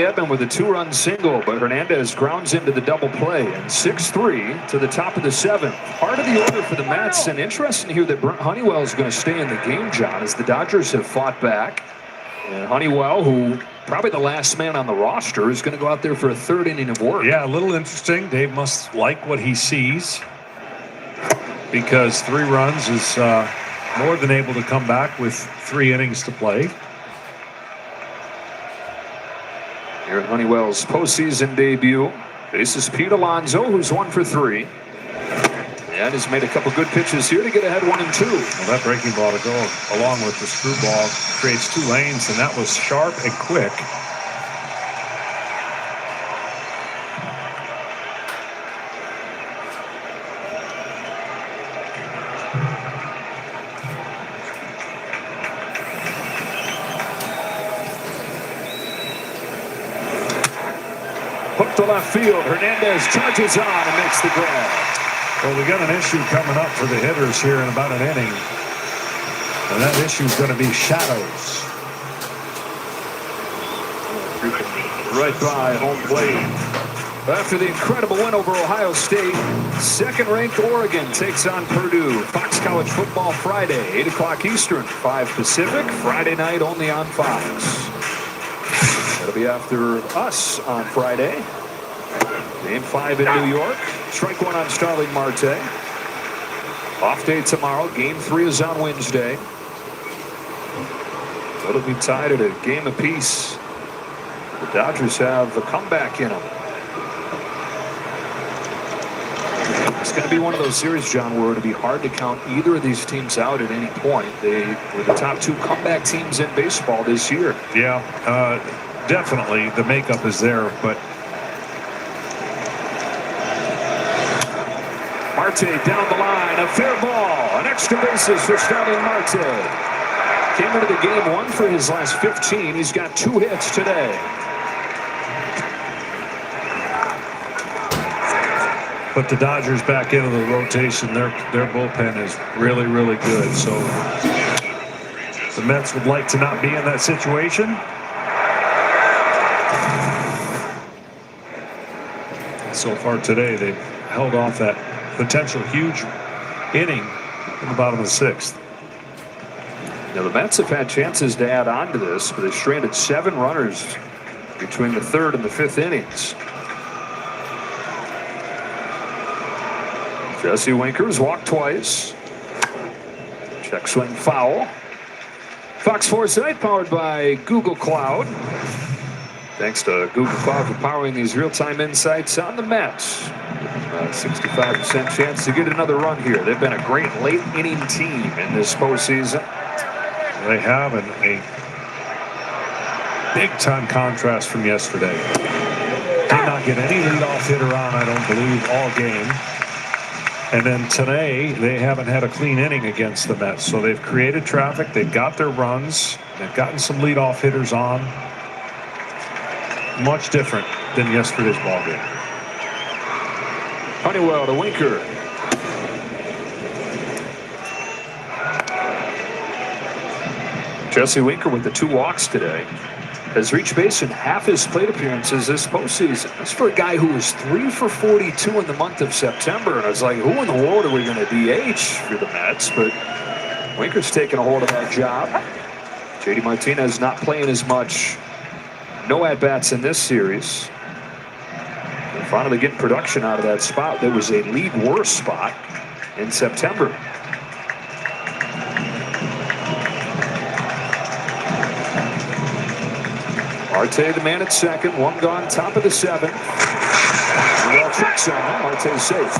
Edman with a 2-run single, but Hernandez grounds into the double play, and 6-3 to the top of the 7th. Part of the order for the Mets, and interesting here that Brent Honeywell is going to stay in the game, John, as the Dodgers have fought back. And Honeywell, who probably the last man on the roster, is going to go out there for a 3rd inning of work. Yeah, a little interesting. Dave must like what he sees, because 3 runs is more than able to come back with 3 innings to play. Here at Honeywell's postseason debut, faces Pete Alonso, who's 1 for 3. And has made a couple good pitches here to get ahead 1 and 2. Well, that breaking ball to go along with the screwball creates 2 lanes, and that was sharp and quick. Hook to left field. Hernandez charges on and makes the grab. Well, we got an issue coming up for the hitters here in about an inning. And that issue is going to be shadows. Right by home plate. After the incredible win over Ohio State, second-ranked Oregon takes on Purdue. Fox College Football Friday, 8 o'clock Eastern, 5 Pacific. Friday night only on Fox. That'll be after us on Friday. Game 5 in New York. Strike 1 on Starling Marte. Off day tomorrow. Game 3 is on Wednesday. It'll be tied at a game apiece. The Dodgers have a comeback in them. It's going to be one of those series, John, where it'll be hard to count either of these teams out at any point. They were the top 2 comeback teams in baseball this year. Yeah, definitely the makeup is there, but Marte down the line, a fair ball, an extra bases for Starling Marte. Came into the game 1 for his last 15. He's got 2 hits today. Put the Dodgers back into the rotation. Their bullpen is really, really good. So the Mets would like to not be in that situation. So far today, they've held off that potential huge inning in the bottom of the 6th. Now, the Mets have had chances to add on to this, but they stranded 7 runners between the 3rd and the 5th innings. Jesse Winker's walked twice. Check swing foul. Fox Foresight powered by Google Cloud. Thanks to Google Cloud for powering these real-time insights on the Mets. 65% chance to get another run here. They've been a great late-inning team in this postseason. They have a big-time contrast from yesterday. Did not get any leadoff hitter on, I don't believe, all game. And then today, they haven't had a clean inning against the Mets. So they've created traffic. They've got their runs. They've gotten some leadoff hitters on. Much different than yesterday's ball game. Honeywell to Winker. Jesse Winker with the 2 walks today has reached base in half his plate appearances this postseason. That's for a guy who was 3 for 42 in the month of September. And I was like, who in the world are we going to DH for the Mets? But Winker's taking a hold of that job. JD Martinez not playing as much. No at-bats in this series. And finally getting production out of that spot that was a league worst spot in September. Marte, the man at second, 1 gone, top of the 7th. Well, checks on him. Marte's safe.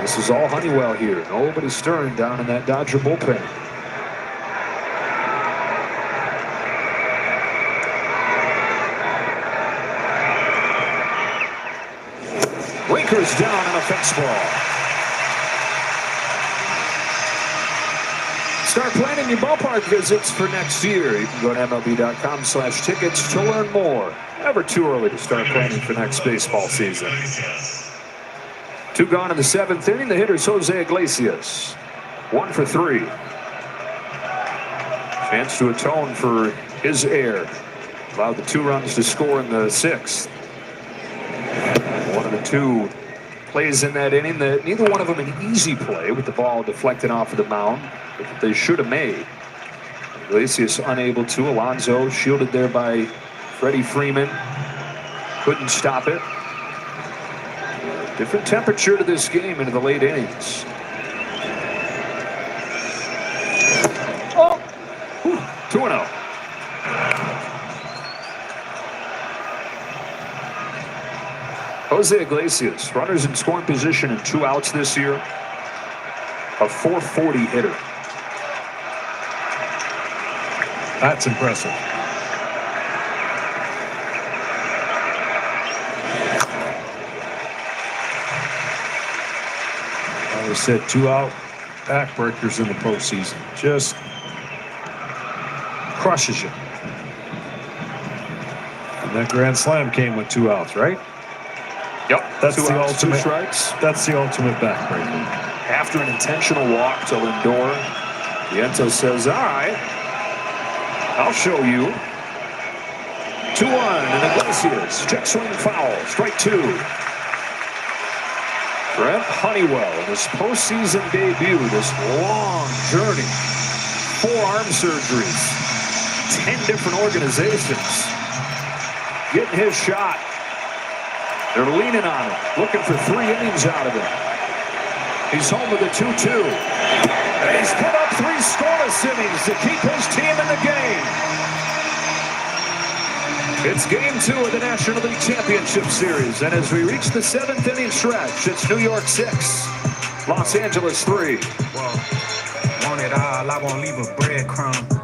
This is all Honeywell here. Nobody stirring down in that Dodger bullpen. Winker's down on a fence ball. Start planning your ballpark visits for next year. You can go to MLB.com/tickets to learn more. Never too early to start planning for next baseball season. 2 gone in the 7th inning. The hitter's Jose Iglesias. 1 for 3. Chance to atone for his error. Allowed the 2 runs to score in the 6th. One of the 2 plays in that inning that neither one of them an easy play with the ball deflected off of the mound, but they should have made. Iglesias unable to. Alonso shielded there by Freddie Freeman. Couldn't stop it. Different temperature to this game into the late innings. Oh! 2-0. Jose Iglesias, runners in scoring position and 2 outs this year. A .440 hitter. That's impressive. I said 2 out backbreakers in the postseason. Just crushes you. And that grand slam came with 2 outs, right? Yep. That's 2 the outs, 2 ultimate strikes. That's the ultimate backbreaker. After an intentional walk to Lindor, Vientos says, all right, I'll show you. 2-1 and Iglesias. Check swing foul. Strike 2. Brent Honeywell in his postseason debut, this long journey. 4 arm surgeries. 10 different organizations. Getting his shot. They're leaning on him, looking for 3 innings out of him. He's home with a 2-2. And he's put up 3 scoreless innings to keep his team in the game. It's game 2 of the National League Championship Series. And as we reach the 7th inning stretch, it's New York 6, Los Angeles 3. Well, want it all, I won't leave a breadcrumb.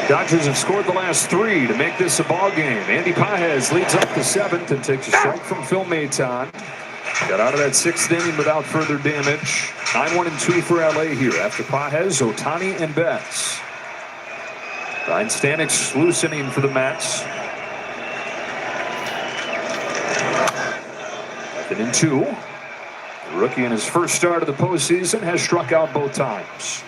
Dodgers have scored the last 3 to make this a ball game. Andy Pages leads up the 7th and takes a strike from Phil Maton. Got out of that 6th inning without further damage. 9-1-2 for LA here after Pages, Ohtani, and Betts. Ryan Stanek's loose inning for the Mets. 2. The rookie in his first start of the postseason has struck out both times.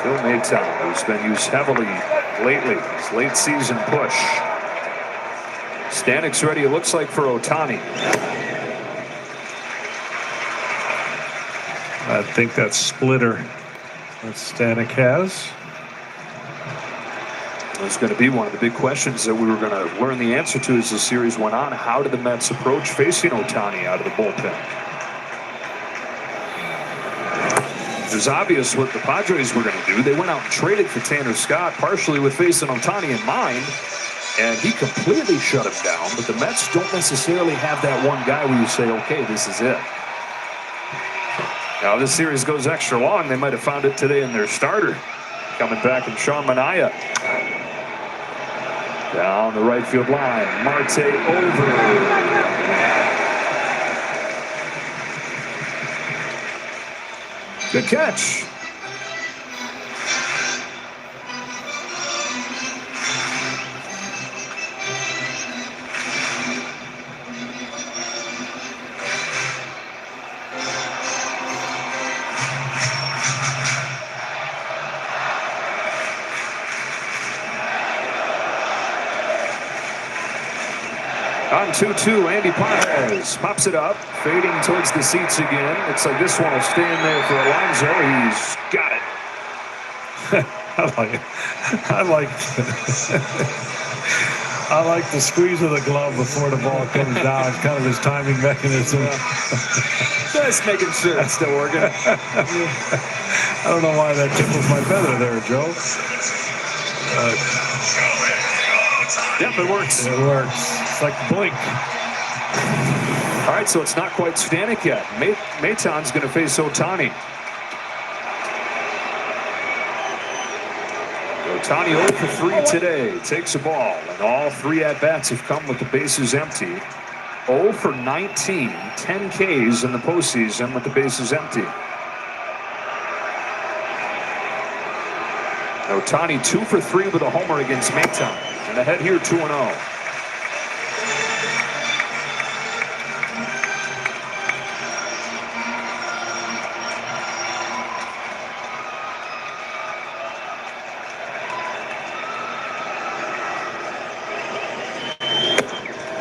Phil Maytown, who's been used heavily lately, his late season push. Stanek's ready, it looks like, for Ohtani. I think that splitter that Stanek has. It's going to be one of the big questions that we were going to learn the answer to as the series went on. How did the Mets approach facing Ohtani out of the bullpen? It was obvious what the Padres were going to do. They went out and traded for Tanner Scott, partially with facing Ohtani in mind, and he completely shut him down. But the Mets don't necessarily have that one guy where you say, okay, this is it. Now, this series goes extra long. They might have found it today in their starter. Coming back in Sean Manaea. Down the right field line. Marte over. Good catch. On 2-2, Andy Pages pops it up, fading towards the seats again. Looks like this one will stay in there for Alonso. He's got it. I like the squeeze of the glove before the ball comes down. It's kind of his timing mechanism. Just making sure it's still working. I don't know why that tickles my feather there, Joe. Yep, it works. It works. It's like blink. All right, so it's not quite Stanek yet. Mayton's going to face Ohtani. Ohtani 0 for 3 today. Takes a ball, and all 3 at-bats have come with the bases empty. 0 for 19, 10 Ks in the postseason with the bases empty. Ohtani 2 for 3 with a homer against Mayton. And ahead here 2-0.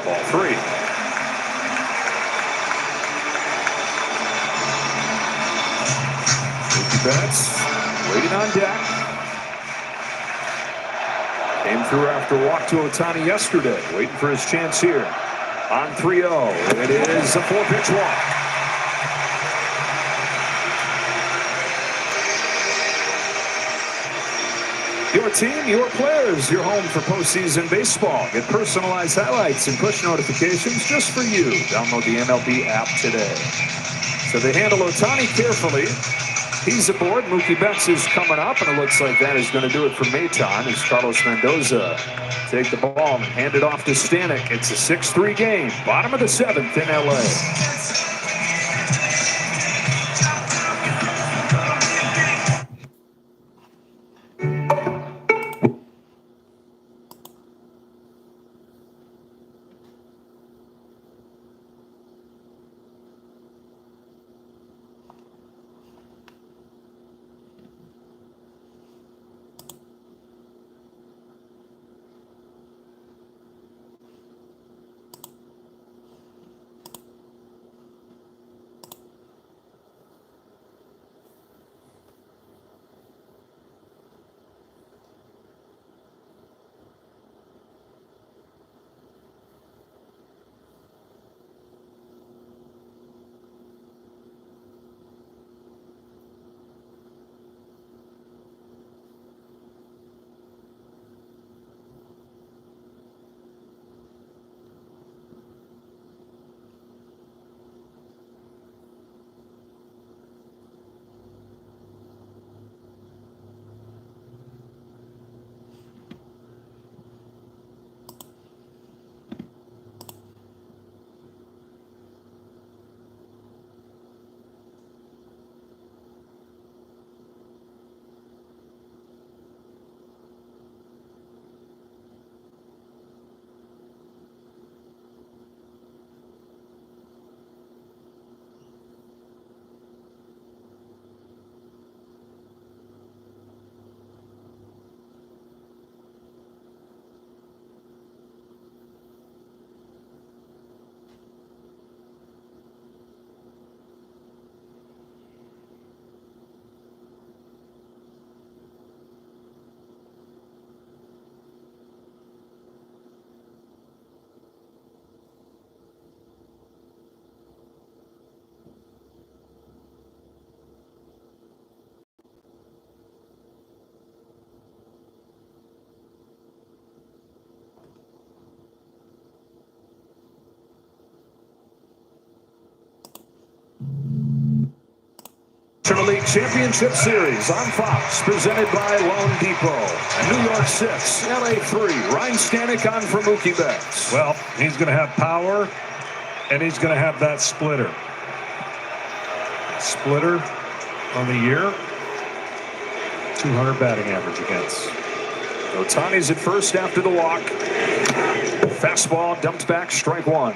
Ball 3. Betts waiting on deck. Came through after a walk to Ohtani yesterday, waiting for his chance here. On 3-0, it is a 4-pitch walk. Your team, your players, your home for postseason baseball. Get personalized highlights and push notifications just for you. Download the MLB app today. So they handle Ohtani carefully. He's aboard. Mookie Betts is coming up, and it looks like that is going to do it for Mayton as Carlos Mendoza take the ball and hand it off to Stanek. It's a 6-3 game. Bottom of the 7th in LA. Minor League Championship Series on Fox, presented by Loan Depot. New York 6, LA 3. Ryan Stanek on for Mookie Betts. Well, he's going to have power, and he's going to have that splitter. Splitter on the year, 200 batting average against. Ohtani's at first after the walk. Fastball dumped back, strike one.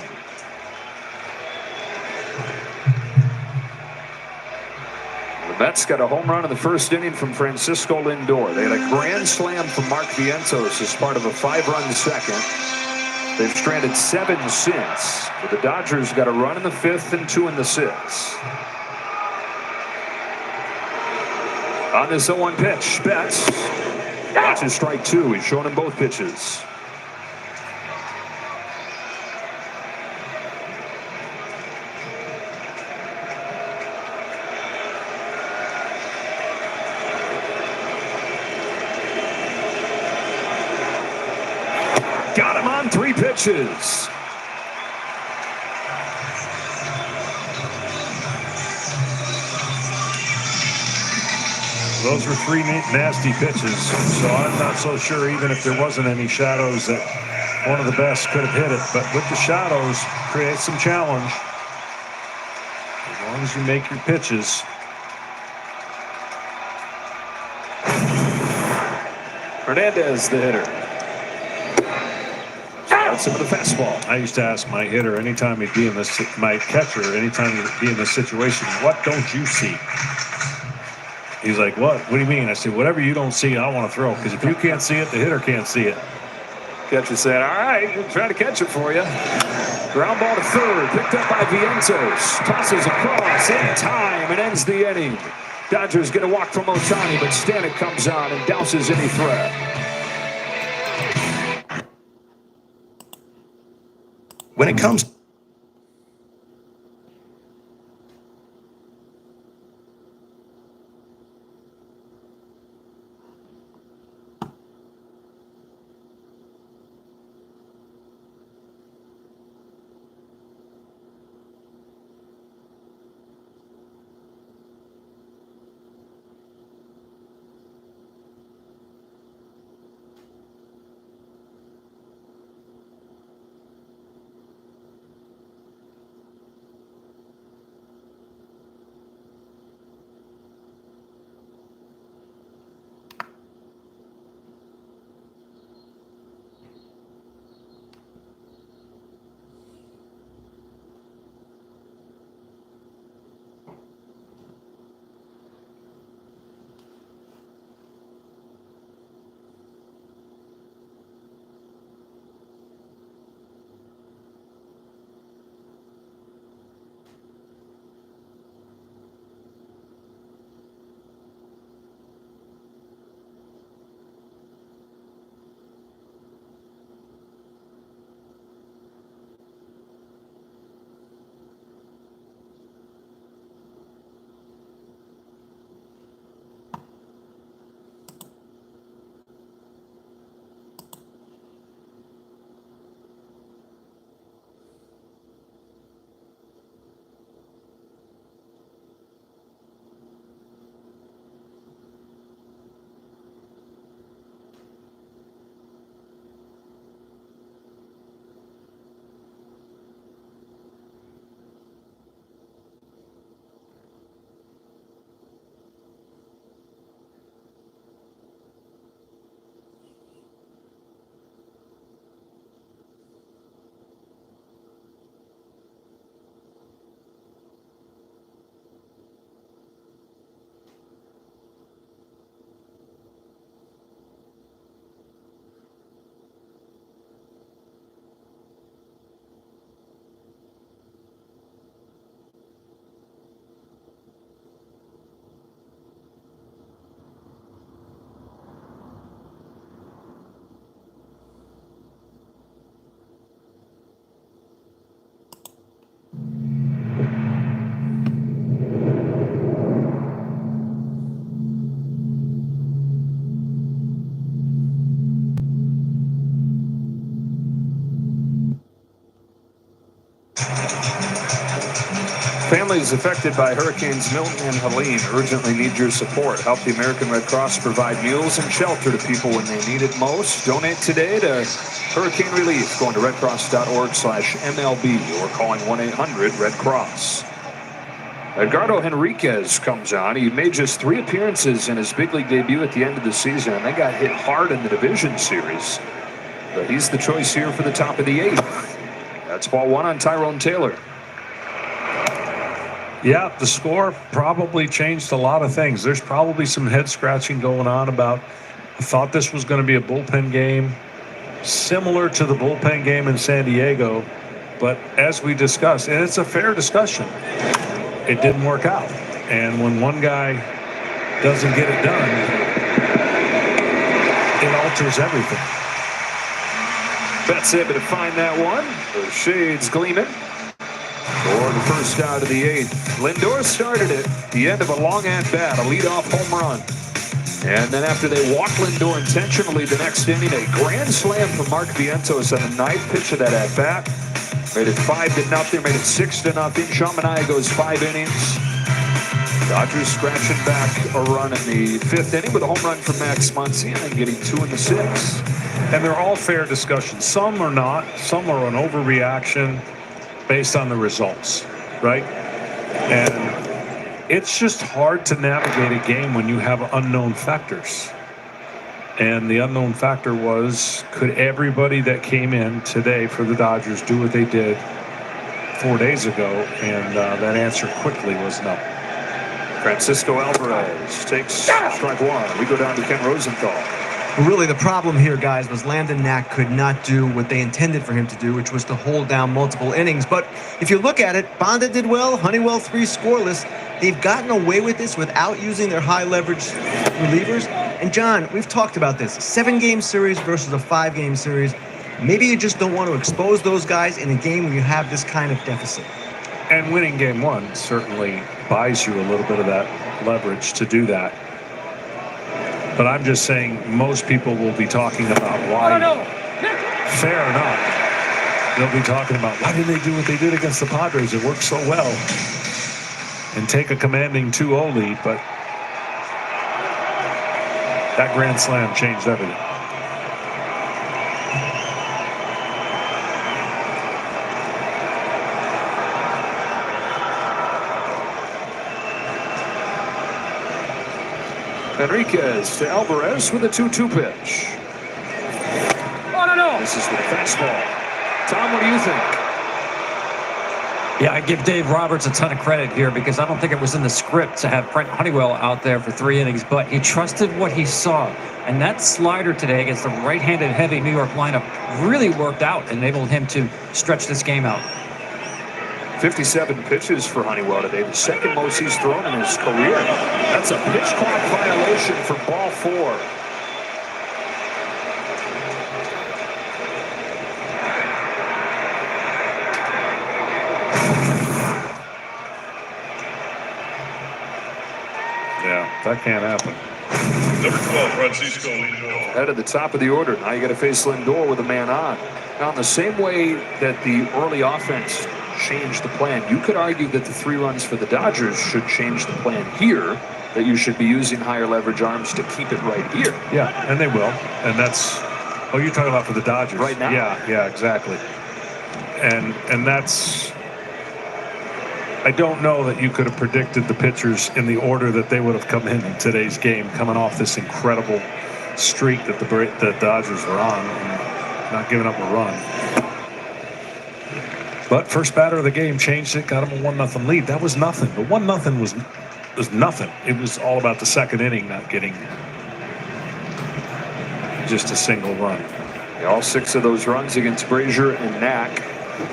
The Mets got a home run in the first inning from Francisco Lindor. They had a grand slam from Mark Vientos as part of a 5-run second. They've stranded 7 since. But the Dodgers got a run in the 5th and 2 in the 6th. On this 0-1 pitch, Betts watches strike 2. He's shown him both pitches. Got him on 3 pitches. Those were 3 nasty pitches, so I'm not so sure even if there wasn't any shadows that one of the best could have hit it. But with the shadows, create some challenge. As long as you make your pitches. Hernandez, the hitter. Starts him with a fastball. I used to ask my hitter anytime he'd be in this, my catcher, anytime he'd be in this situation, what don't you see? He's like, what? What do you mean? I said, whatever you don't see, I want to throw. Because if you can't see it, the hitter can't see it. Catcher said, all right, we'll try to catch it for you. Ground ball to third, picked up by Vientos. Tosses across in time and ends the inning. Dodgers get a walk from Ohtani, but Stanek comes on and douses any threat. When it comes Families affected by Hurricanes Milton and Helene urgently need your support. Help the American Red Cross provide meals and shelter to people when they need it most. Donate today to Hurricane Relief, going to redcross.org/MLB or calling 1-800-RED-CROSS. Edgardo Henriquez comes on. He made just 3 appearances in his big league debut at the end of the season, and they got hit hard in the division series. But he's the choice here for the top of the 8th. That's ball 1 on Tyrone Taylor. Yeah, the score probably changed a lot of things. There's probably some head scratching going on about, I thought this was going to be a bullpen game, similar to the bullpen game in San Diego. But as we discussed, and it's a fair discussion, it didn't work out. And when one guy doesn't get it done, it alters everything. Betts able to find that one. The shades gleaming. For the first out of the 8th. Lindor started it. The end of a long at-bat, a leadoff home run. And then after they walked Lindor intentionally the next inning, a grand slam from Mark Vientos on the 9th pitch of that at-bat. Made it 5-0, made it 6-0. Sean Manaea goes 5 innings. Dodgers scratching back a run in the 5th inning with a home run from Max Muncy and getting 2 in the 6th. And they're all fair discussions. Some are not. Some are an overreaction based on the results, right? And it's just hard to navigate a game when you have unknown factors. And the unknown factor was, could everybody that came in today for the Dodgers do what they did 4 days ago? And that answer quickly was no. Francisco Alvarez takes strike 1. We go down to Ken Rosenthal. Really, the problem here, guys, was Landon Knack could not do what they intended for him to do, which was to hold down multiple innings. But if you look at it, Bonda did well, Honeywell 3 scoreless. They've gotten away with this without using their high-leverage relievers. And, John, we've talked about this. 7-game series versus a 5-game series. Maybe you just don't want to expose those guys in a game when you have this kind of deficit. And winning game 1 certainly buys you a little bit of that leverage to do that. But I'm just saying most people will be talking about why, fair or not, they'll be talking about why did they do what they did against the Padres? It worked so well. And take a commanding 2-0 lead, but that grand slam changed everything. Enriquez to Alvarez with a 2-2 pitch. This is with a fastball. Tom, what do you think? Yeah, I give Dave Roberts a ton of credit here because I don't think it was in the script to have Brent Honeywell out there for 3 innings, but he trusted what he saw. And that slider today against the right-handed heavy New York lineup really worked out and enabled him to stretch this game out. 57 pitches for Honeywell today, the second most he's thrown in his career. That's a pitch clock violation for ball 4. Yeah, that can't happen. Number 12, Francisco Lindor. Head of the top of the order. Now you got to face Lindor with a man on. Now, in the same way that the early offense changed the plan, you could argue that the 3 runs for the Dodgers should change the plan here, that you should be using higher leverage arms to keep it right here. Yeah, and they will. And that's, oh, you're talking about for the Dodgers. Right now. Yeah, exactly. And that's, I don't know that you could have predicted the pitchers in the order that they would have come in today's game, coming off this incredible streak that the Dodgers were on, and not giving up a run. But first batter of the game changed it, got him a 1-0 lead. That was nothing. The 1-0 was nothing. It was all about the second inning not getting just a single run. All 6 of those runs against Brazier and Knack.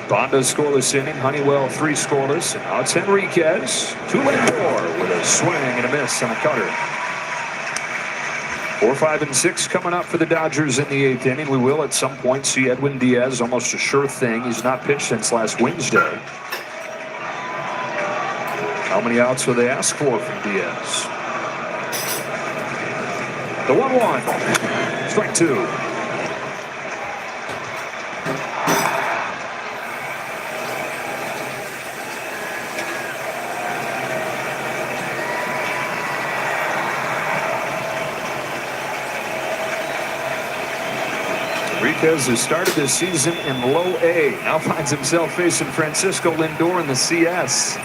Bonda scoreless inning, Honeywell 3 scoreless. And now it's Enriquez to Lindor with a swing and a miss on a cutter. 4, 5, and 6 coming up for the Dodgers in the 8th inning. We will at some point see Edwin Diaz, almost a sure thing. He's not pitched since last Wednesday. How many outs will they ask for from Diaz? The 1-1. Strike 2. Enriquez, who started this season in low A, now finds himself facing Francisco Lindor in the CS.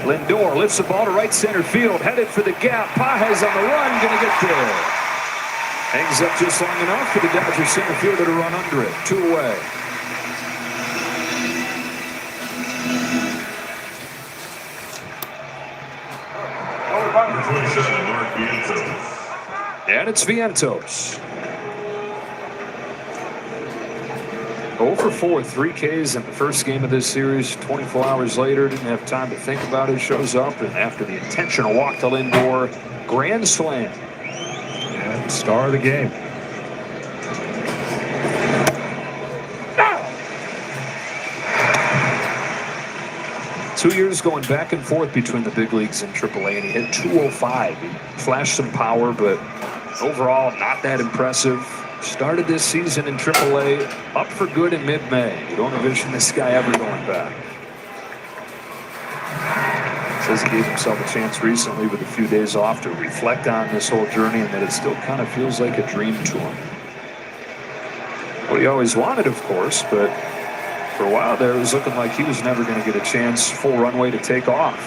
Lindor lifts the ball to right center field, headed for the gap. Pages on the run, gonna get there. Hangs up just long enough for the Dodgers center fielder to run under it. 2 away. And it's Vientos. 0 for 4, 3 Ks in the first game of this series. 24 hours later, didn't have time to think about it. Shows up, and after the intentional walk to Lindor, grand slam. And star of the game. Ah! 2 years going back and forth between the big leagues and AAA, and he hit 205. He flashed some power, but overall, not that impressive. Started this season in AAA, up for good in mid-May. You don't envision this guy ever going back. Says he gave himself a chance recently with a few days off to reflect on this whole journey, and that it still kind of feels like a dream to him. What he always wanted, of course, but for a while there, it was looking like he was never going to get a chance, full runway to take off.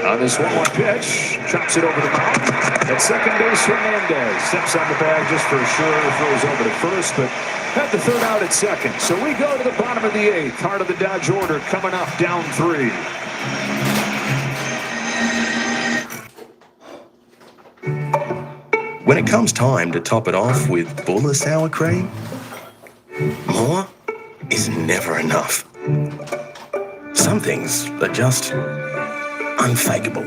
On this 1-1 pitch, chops it over the mound. At second base, Hernandez steps on the bag just for sure, throws over to first, but had the third out at second. So we go to the bottom of the 8th. Heart of the Dodge order coming up, down 3. When it comes time to top it off with Buller sour cream, more is never enough. Some things are just unfakeable.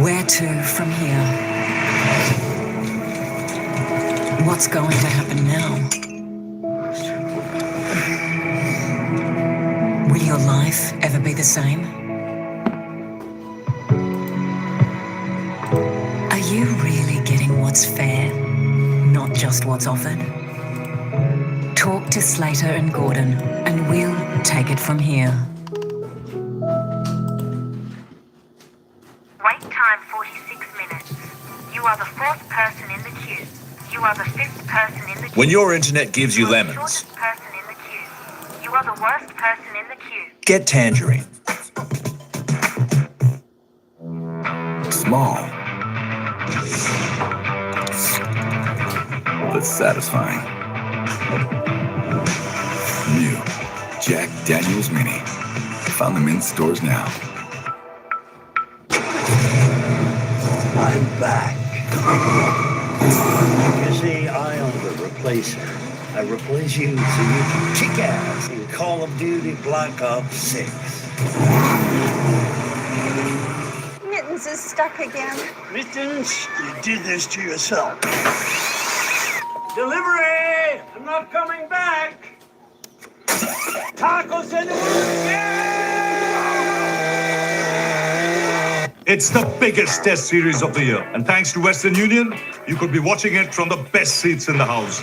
Where to from here? What's going to happen now? Will your life ever be the same? Are you really getting what's fair, not just what's offered? Talk to Slater and Gordon, and we'll take it from here. Wait time 46 minutes. You are the 4th person in the queue. You are the 5th person in the queue. When your internet gives you lemons, Shortest person in the queue. You are the worst person in the queue. get Tangerine. Small, but satisfying. New Jack Daniel's Mini. Found them in stores now. I'm back. You see, I own the replacer. I replace you so you can kick ass in Call of Duty Black Ops 6. Mittens is stuck again. Mittens, you did this to yourself. Delivery! I'm not coming back! Tacos anywhere! It's the biggest test series of the year. And thanks to Western Union, you could be watching it from the best seats in the house.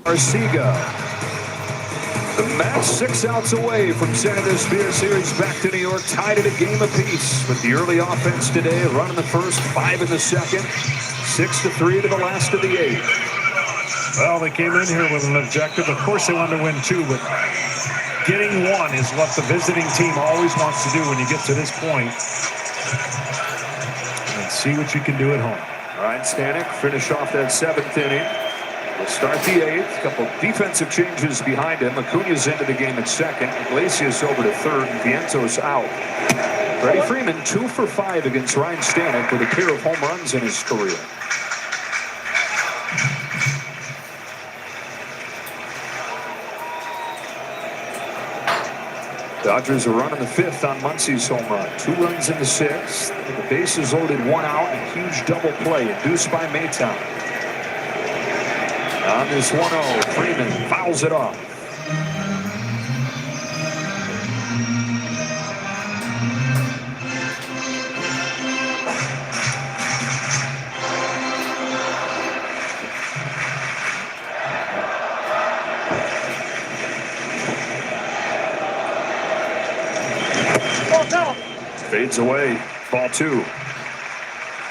Arcega. The match 6 outs away from sending this Beer Series back to New York, tied at a game apiece. With the early offense today, a run in the first, 5 in the second, 6-3 to the last of the 8th. Well, they came in here with an objective. Of course, they wanted to win 2, but getting 1 is what the visiting team always wants to do when you get to this point. And see what you can do at home. Ryan Stanek finish off that 7th inning. We'll start the 8th. A couple defensive changes behind him. Acuna's into the game at second. Iglesias over to third, and Vientos out. Freddie Freeman 2 for 5 against Ryan Stanek with a pair of home runs in his career. Dodgers are running the 5th on Muncy's home run. 2 runs in the 6th. The bases loaded, 1 out, and a huge double play induced by Maytown. On this 1-0, Freeman fouls it off. Fades away. Ball 2.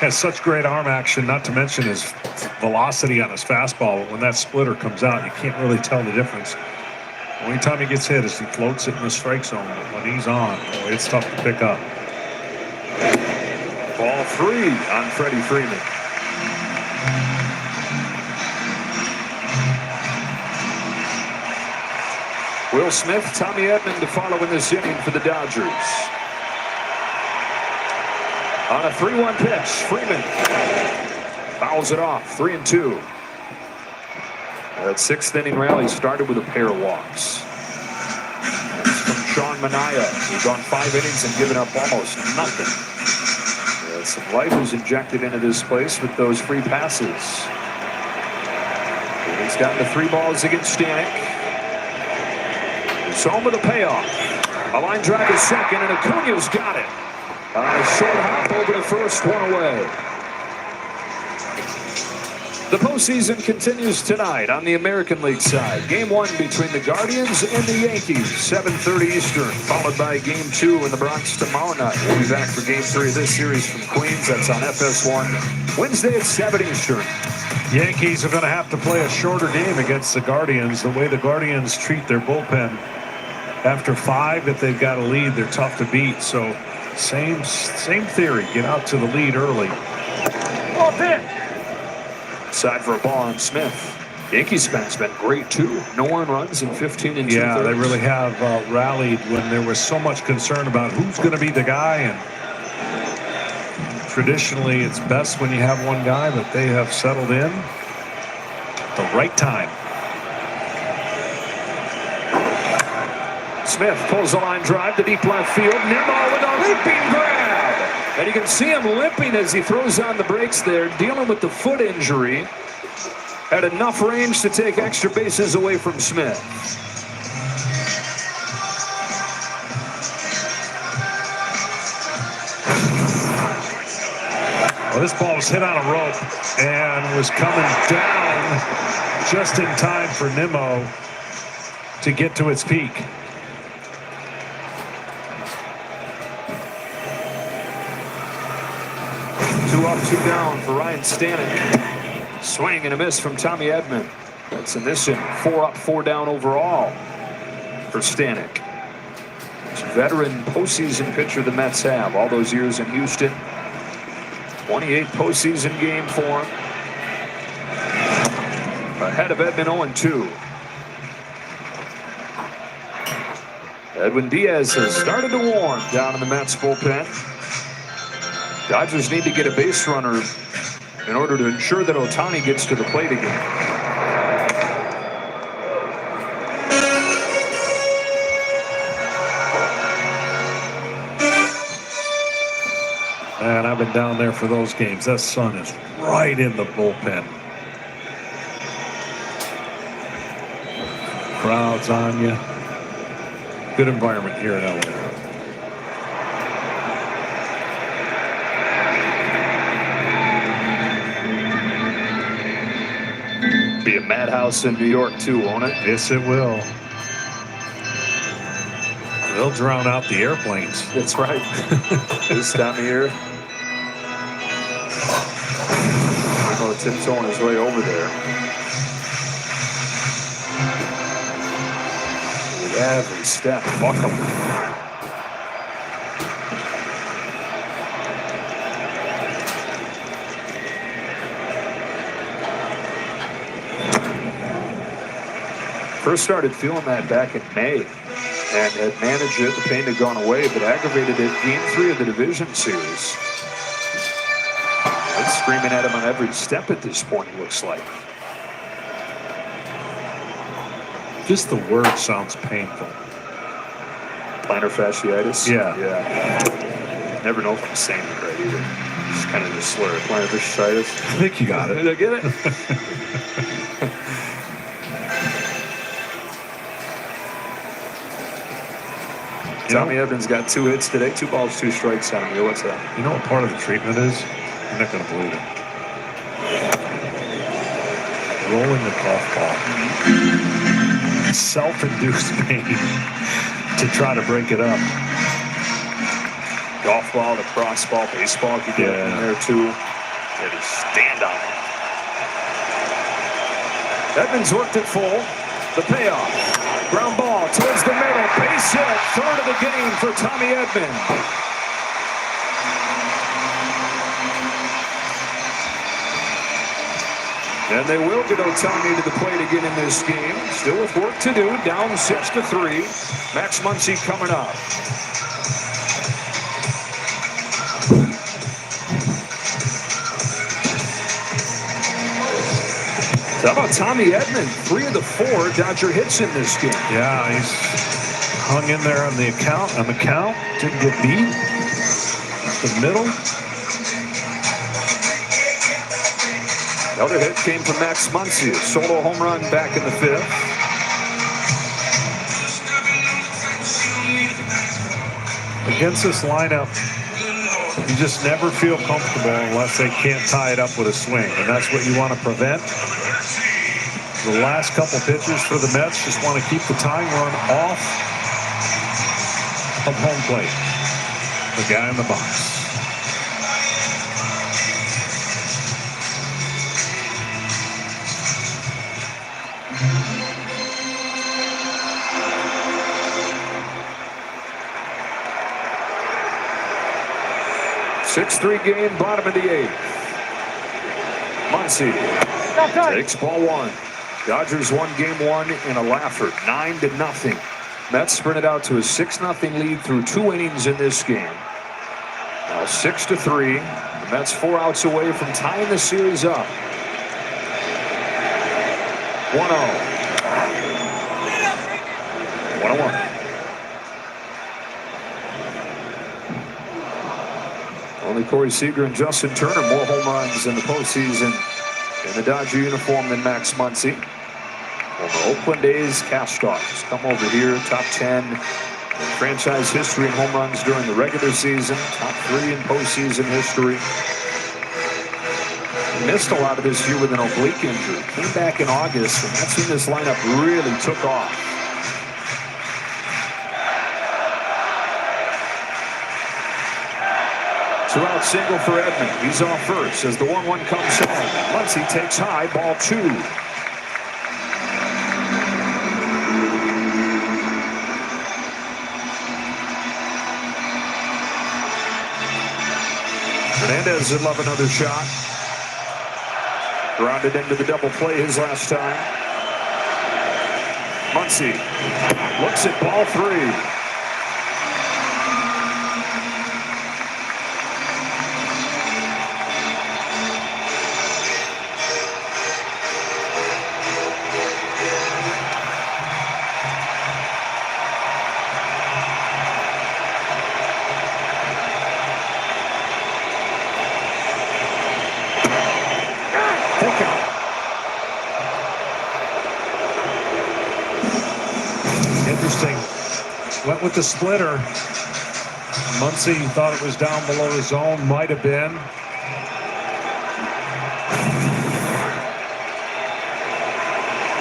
Has such great arm action, not to mention his velocity on his fastball. But when that splitter comes out, you can't really tell the difference. The only time he gets hit is he floats it in the strike zone. But when he's on, boy, it's tough to pick up. Ball 3 on Freddie Freeman. Will Smith, Tommy Edman to follow in this inning for the Dodgers. On a 3-1 pitch, Freeman fouls it off, 3-2. That 6th inning rally started with a pair of walks. That's from Sean Manaea, who's gone 5 innings and given up almost nothing. Some life was injected into this place with those free passes. He's gotten to 3 balls against Stanek. It's home with a payoff. A line drive to second, and Acuna's got it. A short hop over to first, 1 away. The postseason continues tonight on the American League side. Game 1 between the Guardians and the Yankees, 7:30 Eastern, followed by Game 2 in the Bronx tomorrow night. We'll be back for Game 3 of this series from Queens. That's on FS1 Wednesday at 7 Eastern. Yankees are going to have to play a shorter game against the Guardians. The way the Guardians treat their bullpen, after 5, if they've got a lead, they're tough to beat. So same theory. Get out to the lead early. Side for a ball on Smith. Yankees fans been great too. No earned runs in 15 and 2/3. Yeah, they really have rallied when there was so much concern about who's going to be the guy. And traditionally, it's best when you have one guy, but they have settled in at the right time. Smith pulls a line drive to deep left field. Nimmo with a leaping grab. And you can see him limping as he throws on the brakes there, dealing with the foot injury. Had enough range to take extra bases away from Smith. Well, this ball was hit on a rope and was coming down just in time for Nimmo to get to its peak. Two up, 2 down for Ryan Stanek. Swing and a miss from Tommy Edman. That's in this inning. 4 up, 4 down overall for Stanek. It's a veteran postseason pitcher the Mets have. All those years in Houston. 28 postseason game for him. Ahead of Edman 0-2. Edwin Diaz has started to warm down in the Mets bullpen. Dodgers need to get a base runner in order to ensure that Ohtani gets to the plate again. Man, I've been down there for those games. That sun is right in the bullpen. Crowds on you. Good environment here in LA. Be a madhouse in New York too, won't it? Yes, it will. They'll drown out the airplanes. That's right. This time of year. Nimmo tiptoeing his way over there. With every step, buckle. First started feeling that back in May. and had managed it. The pain had gone away, but aggravated it game 3 of the division series. It's screaming at him on every step at this point, it looks like. Just the word sounds painful. Plantar fasciitis? Yeah. Yeah. Never know if I'm saying it right either. Just kind of just slur. Plantar fasciitis. I think you got it. Did I get it? Tommy Evans got 2 hits today, 2 balls, 2 strikes on him. What's that? You know what part of the treatment is? You're not going to believe it. Rolling the golf ball. Self-induced pain to try to break it up. Golf ball, lacrosse ball, baseball, you get it in there too. They just stand on it. Edmonds worked it full. The payoff. Ground ball towards the middle. Base hit. 3rd of the game for Tommy Edmonds. And they will get Ohtani to the plate again in this game. Still with work to do. Down 6-3. Max Muncy coming up. How about Tommy Edman? 3 of the 4 Dodger hits in this game. Yeah, he's hung in there on the count. Didn't get beat. The middle. The other hit came from Max Muncy. A solo home run back in the 5th. Against this lineup, you just never feel comfortable unless they can't tie it up with a swing. And that's what you want to prevent. The last couple pitches for the Mets just want to keep the tying run off of home plate. The guy in the box. Six-3 game, bottom of the 8th. Muncy takes ball 1. Dodgers won game 1 in a laugher, 9-0. Mets sprinted out to a 6-0 lead through 2 innings in this game. Now 6-3. The Mets 4 outs away from tying the series up. 1-0. 1-1. Only Corey Seager and Justin Turner more home runs in the postseason in the Dodger uniform than Max Muncy. Former Oakland A's cast off. Just come over here, top 10 in franchise history in home runs during the regular season, top 3 in postseason history. Missed a lot of this year with an oblique injury. Came back in August, and that's when this lineup really took off. Two-out single for Edman. He's off first as the 1-1 comes home. Muncy takes high, ball 2. Hernandez would love another shot. Grounded into the double play his last time. Muncy looks at ball 3. Interesting. Went with the splitter. Muncy thought it was down below the zone. Might have been.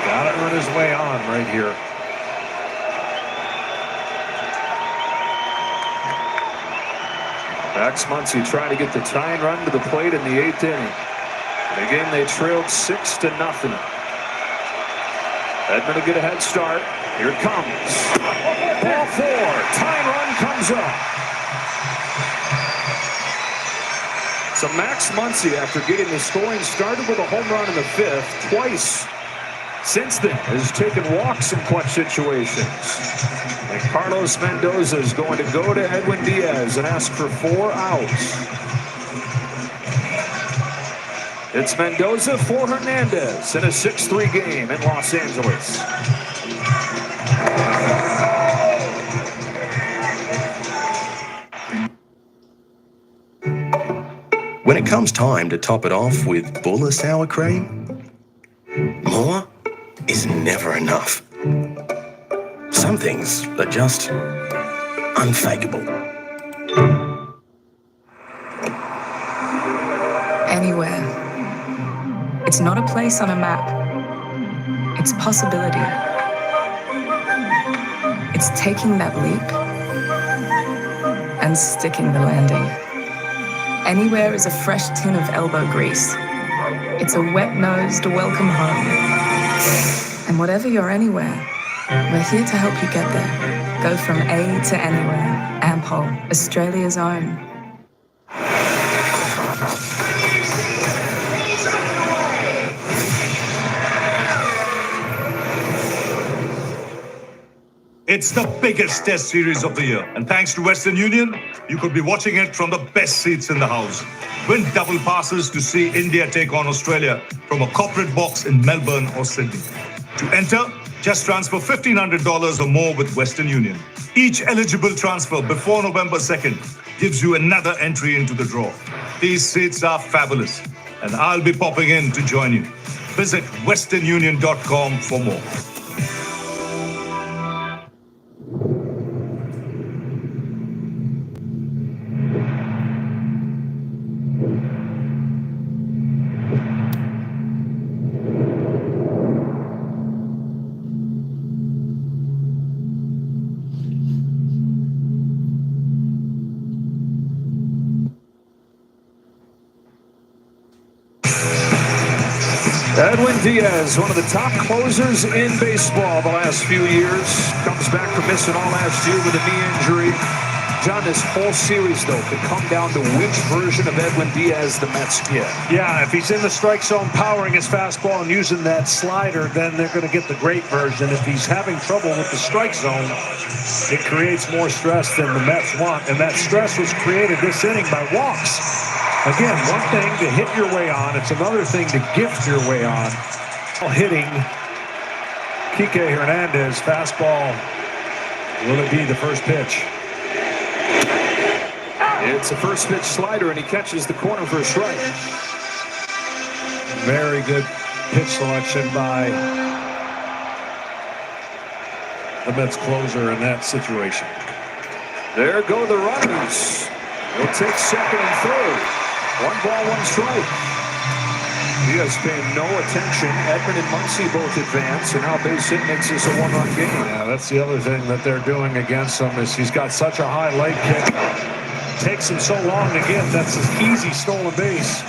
Got to earn his way on right here. Max Muncy trying to get the tying run to the plate in the 8th inning. In a game they trailed 6-0. Edman to get a head start. Here it comes. Ball 4. Tying run comes up. So Max Muncy, after getting the scoring started with a home run in the 5th, twice since then has taken walks in clutch situations. And Carlos Mendoza is going to go to Edwin Diaz and ask for 4 outs. It's Mendoza for Hernandez in a 6-3 game in Los Angeles. When it comes time to top it off with Buller sour cream, more is never enough. Some things are just unfakeable. Anywhere. It's not a place on a map. It's possibility. It's taking that leap and sticking the landing. Anywhere is a fresh tin of elbow grease. It's a wet-nosed welcome home. And whatever your anywhere, we're here to help you get there. Go from A to anywhere. Ampol, Australia's own. It's the biggest test series of the year, and thanks to Western Union, you could be watching it from the best seats in the house. Win double passes to see India take on Australia from a corporate box in Melbourne or Sydney. To enter, just transfer $1,500 or more with Western Union. Each eligible transfer before November 2nd gives you another entry into the draw. These seats are fabulous, and I'll be popping in to join you. Visit westernunion.com for more. Edwin Diaz, one of the top closers in baseball the last few years, comes back from missing all last year with a knee injury. John, this whole series, though, could come down to which version of Edwin Diaz the Mets get. Yeah, if he's in the strike zone powering his fastball and using that slider, then they're going to get the great version. If he's having trouble with the strike zone, it creates more stress than the Mets want, and that stress was created this inning by walks. Again, one thing to hit your way on, it's another thing to gift your way on. Hitting Kike Hernandez, fastball. Will it be the first pitch? It's a first pitch slider, and he catches the corner for a strike. Very good pitch selection by the Mets closer in that situation. There go the runners. He'll take second and third. 1 ball, 1 strike. Diaz paying no attention. Edman and Muncy both advance, and now base hit makes this a 1-run game. Yeah, that's the other thing that they're doing against him is he's got such a high leg kick. Takes him so long to get. That's his easy stolen base.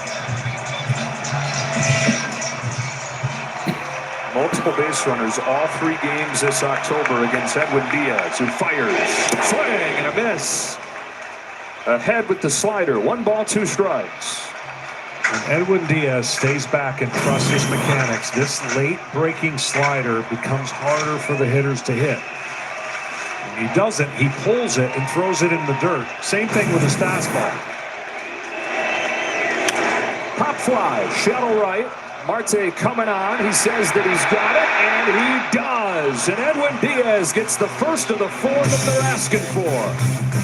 Multiple base runners all 3 games this October against Edwin Diaz, who fires. Swing and a miss. Ahead with the slider. 1 ball, 2 strikes. When Edwin Diaz stays back and trusts his mechanics, this late breaking slider becomes harder for the hitters to hit. When he doesn't, he pulls it and throws it in the dirt. Same thing with his fastball. Pop fly, shallow right. Marte coming on. He says that he's got it, and he does. And Edwin Diaz gets the first of the 4 that they're asking for.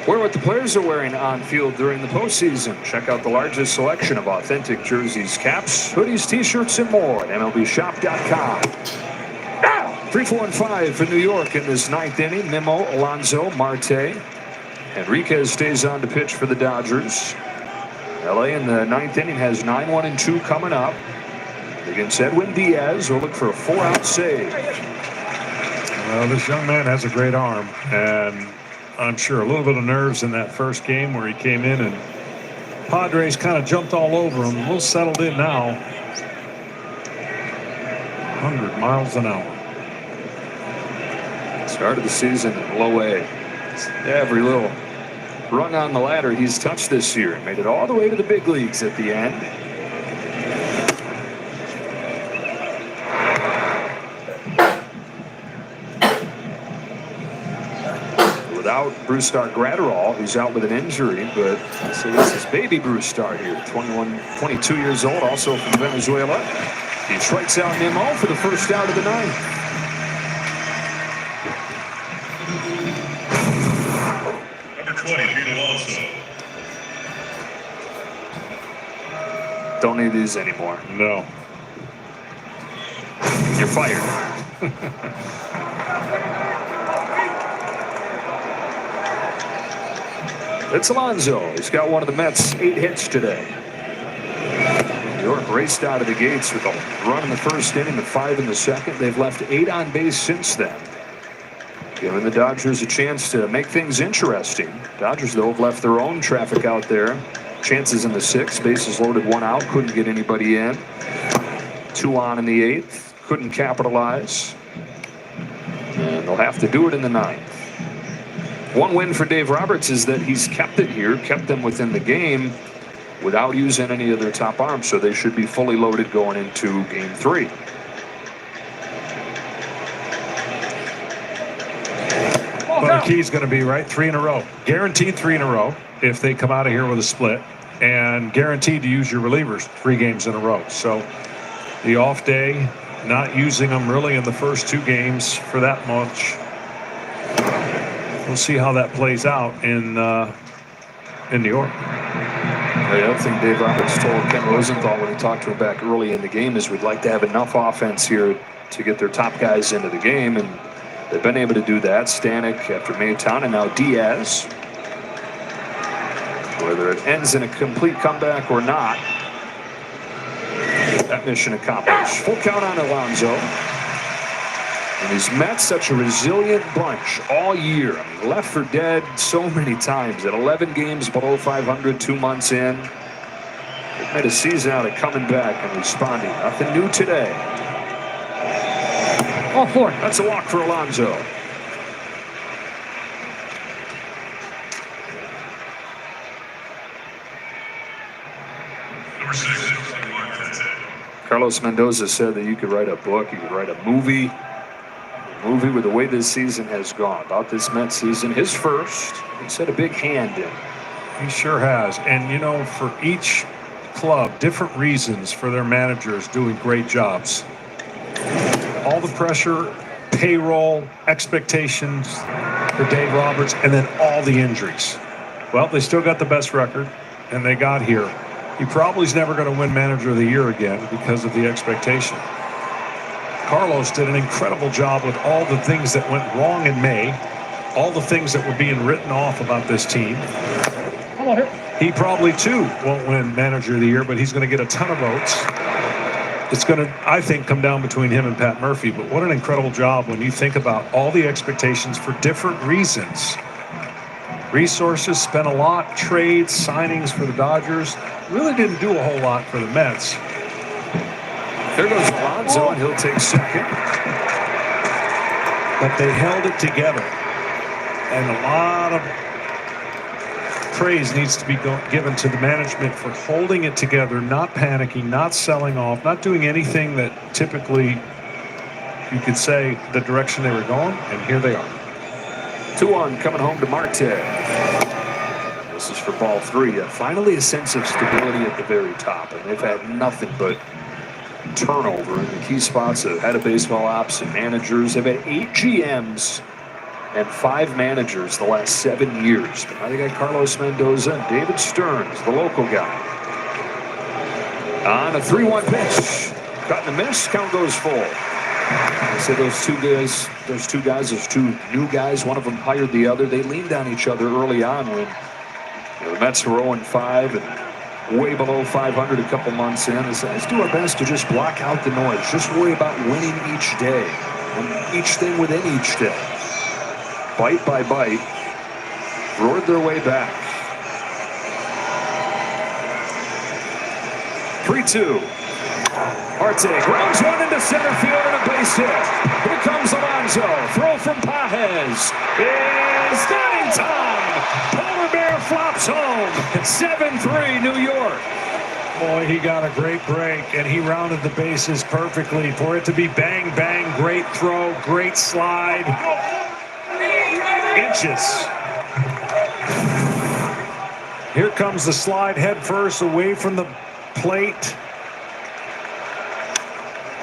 Wear what the players are wearing on field during the postseason. Check out the largest selection of authentic jerseys, caps, hoodies, t-shirts, and more at MLBshop.com. 3, 4, and 5 for New York in this ninth inning. Nimmo, Alonso, Marte. Enriquez stays on to pitch for the Dodgers. LA in the ninth inning has 9, 1, and 2 coming up. Against Edwin Diaz, will look for a 4-out save. Well, this young man has a great arm, and I'm sure a little bit of nerves in that first game where he came in and Padres kind of jumped all over him. A little settled in now. 100 miles an hour. Start of the season at low A. Every little rung on the ladder he's touched this year. Made it all the way to the big leagues at the end. Without Brusdar Graterol, who's out with an injury, but so this is baby Brusdar here, 22 years old, also from Venezuela. He strikes out Nimmo for the first out of the ninth. Number 20, Pete Alonso. Don't need these anymore. No. You're fired. It's Alonso. He's got one of the Mets' 8 hits today. New York raced out of the gates with a run in the first inning, the 5 in the second. They've left 8 on base since then, giving the Dodgers a chance to make things interesting. Dodgers, though, have left their own traffic out there. Chances in the 6th, bases loaded, 1 out, couldn't get anybody in. 2 on in the 8th, couldn't capitalize. And they'll have to do it in the 9th. One win for Dave Roberts is that he's kept it here, kept them within the game without using any of their top arms, so they should be fully loaded going into Game 3. Well, the key's going to be, right, 3 in a row. Guaranteed 3 in a row if they come out of here with a split, and guaranteed to use your relievers 3 games in a row. So the off day, not using them really in the first 2 games for that much. We'll see how that plays out in New York. The other thing Dave Roberts told Ken Rosenthal when he talked to him back early in the game is we'd like to have enough offense here to get their top guys into the game, and they've been able to do that. Stanek after Maytown, and now Diaz. Whether it ends in a complete comeback or not, that mission accomplished. Full count on Alonso. And these Mets, such a resilient bunch all year. I mean, left for dead so many times. At 11 games below 500, 2 months in. They've made a season out of coming back and responding. Nothing new today. All 4. That's a walk for Alonso. Number 6, Carlos Mendoza said that you could write a book, you could write a movie with the way this season has gone. About this Mets season, his first, he's had a big hand in. He sure has. And, you know, for each club, different reasons for their managers doing great jobs. All the pressure, payroll, expectations for Dave Roberts, and then all the injuries. Well, they still got the best record, and they got here. He probably is never going to win Manager of the Year again because of the expectation. Carlos did an incredible job with all the things that went wrong in May, all the things that were being written off about this team. He probably, too, won't win Manager of the Year, but he's going to get a ton of votes. It's going to, I think, come down between him and Pat Murphy, but what an incredible job when you think about all the expectations for different reasons. Resources, spent a lot, trades, signings for the Dodgers. Really didn't do a whole lot for the Mets. There goes Alonso, and he'll take second. But they held it together. And a lot of praise needs to be given to the management for holding it together, not panicking, not selling off, not doing anything that typically you could say the direction they were going, and here they are. 2-1 coming home to Marte. This is for ball 3. Finally a sense of stability at the very top, and they've had nothing but turnover in the key spots of head of baseball ops and managers. They've had 8 GMs and 5 managers the last 7 years. But now they got Carlos Mendoza and David Stearns, the local guy. On a 3-1 pitch. Cut and a miss. Count goes full. I say those two guys, those two new guys, one of them hired the other. They leaned on each other early on when the Mets were 0-5 and way below 500 a couple months in. Let's do our best to just block out the noise. Just worry about winning each day and each thing within each day. Bite by bite, roared their way back. 3-2. Marte grounds one into center field and a base hit. Here comes Alonso. Throw from Pages is not in time. Polar Bear flops home. 7-3 New York. Boy, he got a great break, and he rounded the bases perfectly. For it to be bang, bang, great throw, great slide. Inches. Here comes the slide head first away from the plate.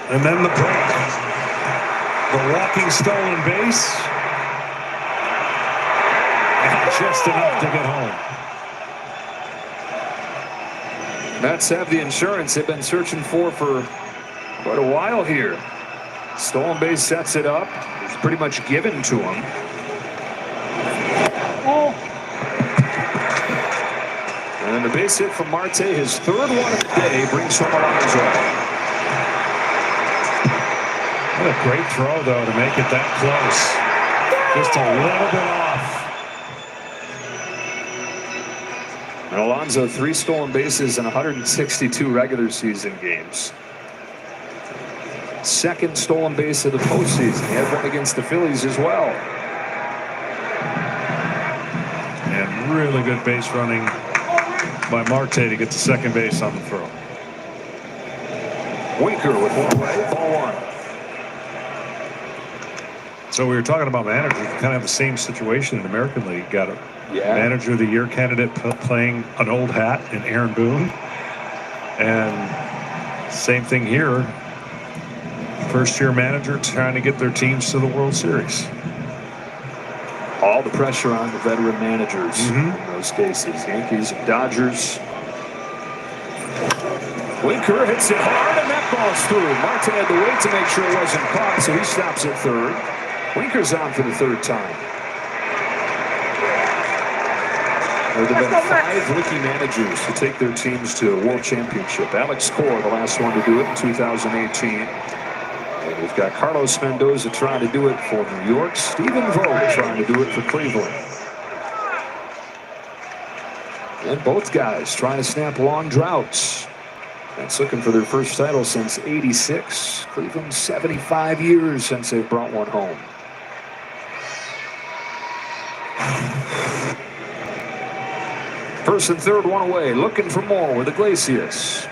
And then the break. The walking stolen base. And just enough to get home. Mets have the insurance they've been searching for quite a while here. Stolen base sets it up. It's pretty much given to him. And the base hit from Marte, his 3rd one of the day, brings home Alonso. What a great throw, though, to make it that close. Just a little bit off. And Alonso, 3 stolen bases in 162 regular season games. 2nd stolen base of the postseason. He had one against the Phillies as well. And really good base running by Marte to get to second base on the throw. Winker with one away, ball 1. So we were talking about managers. We kind of have the same situation in the American League. Got a manager of the year candidate playing an old hat in Aaron Boone. And same thing here. First-year manager trying to get their teams to the World Series. All the pressure on the veteran managers in those cases. Yankees and Dodgers. Winker hits it hard, and that ball's through. Marte had to wait to make sure it wasn't caught, so he stops at 3rd. Winker's on for the 3rd time. There have been 5 rookie managers to take their teams to a World Championship. Alex Cora, the last one to do it in 2018. And we've got Carlos Mendoza trying to do it for New York. Stephen Vogt trying to do it for Cleveland. And both guys trying to snap long droughts. That's looking for their first title since '86. Cleveland, 75 years since they've brought one home. First and 3rd, one away. Looking for more with Iglesias.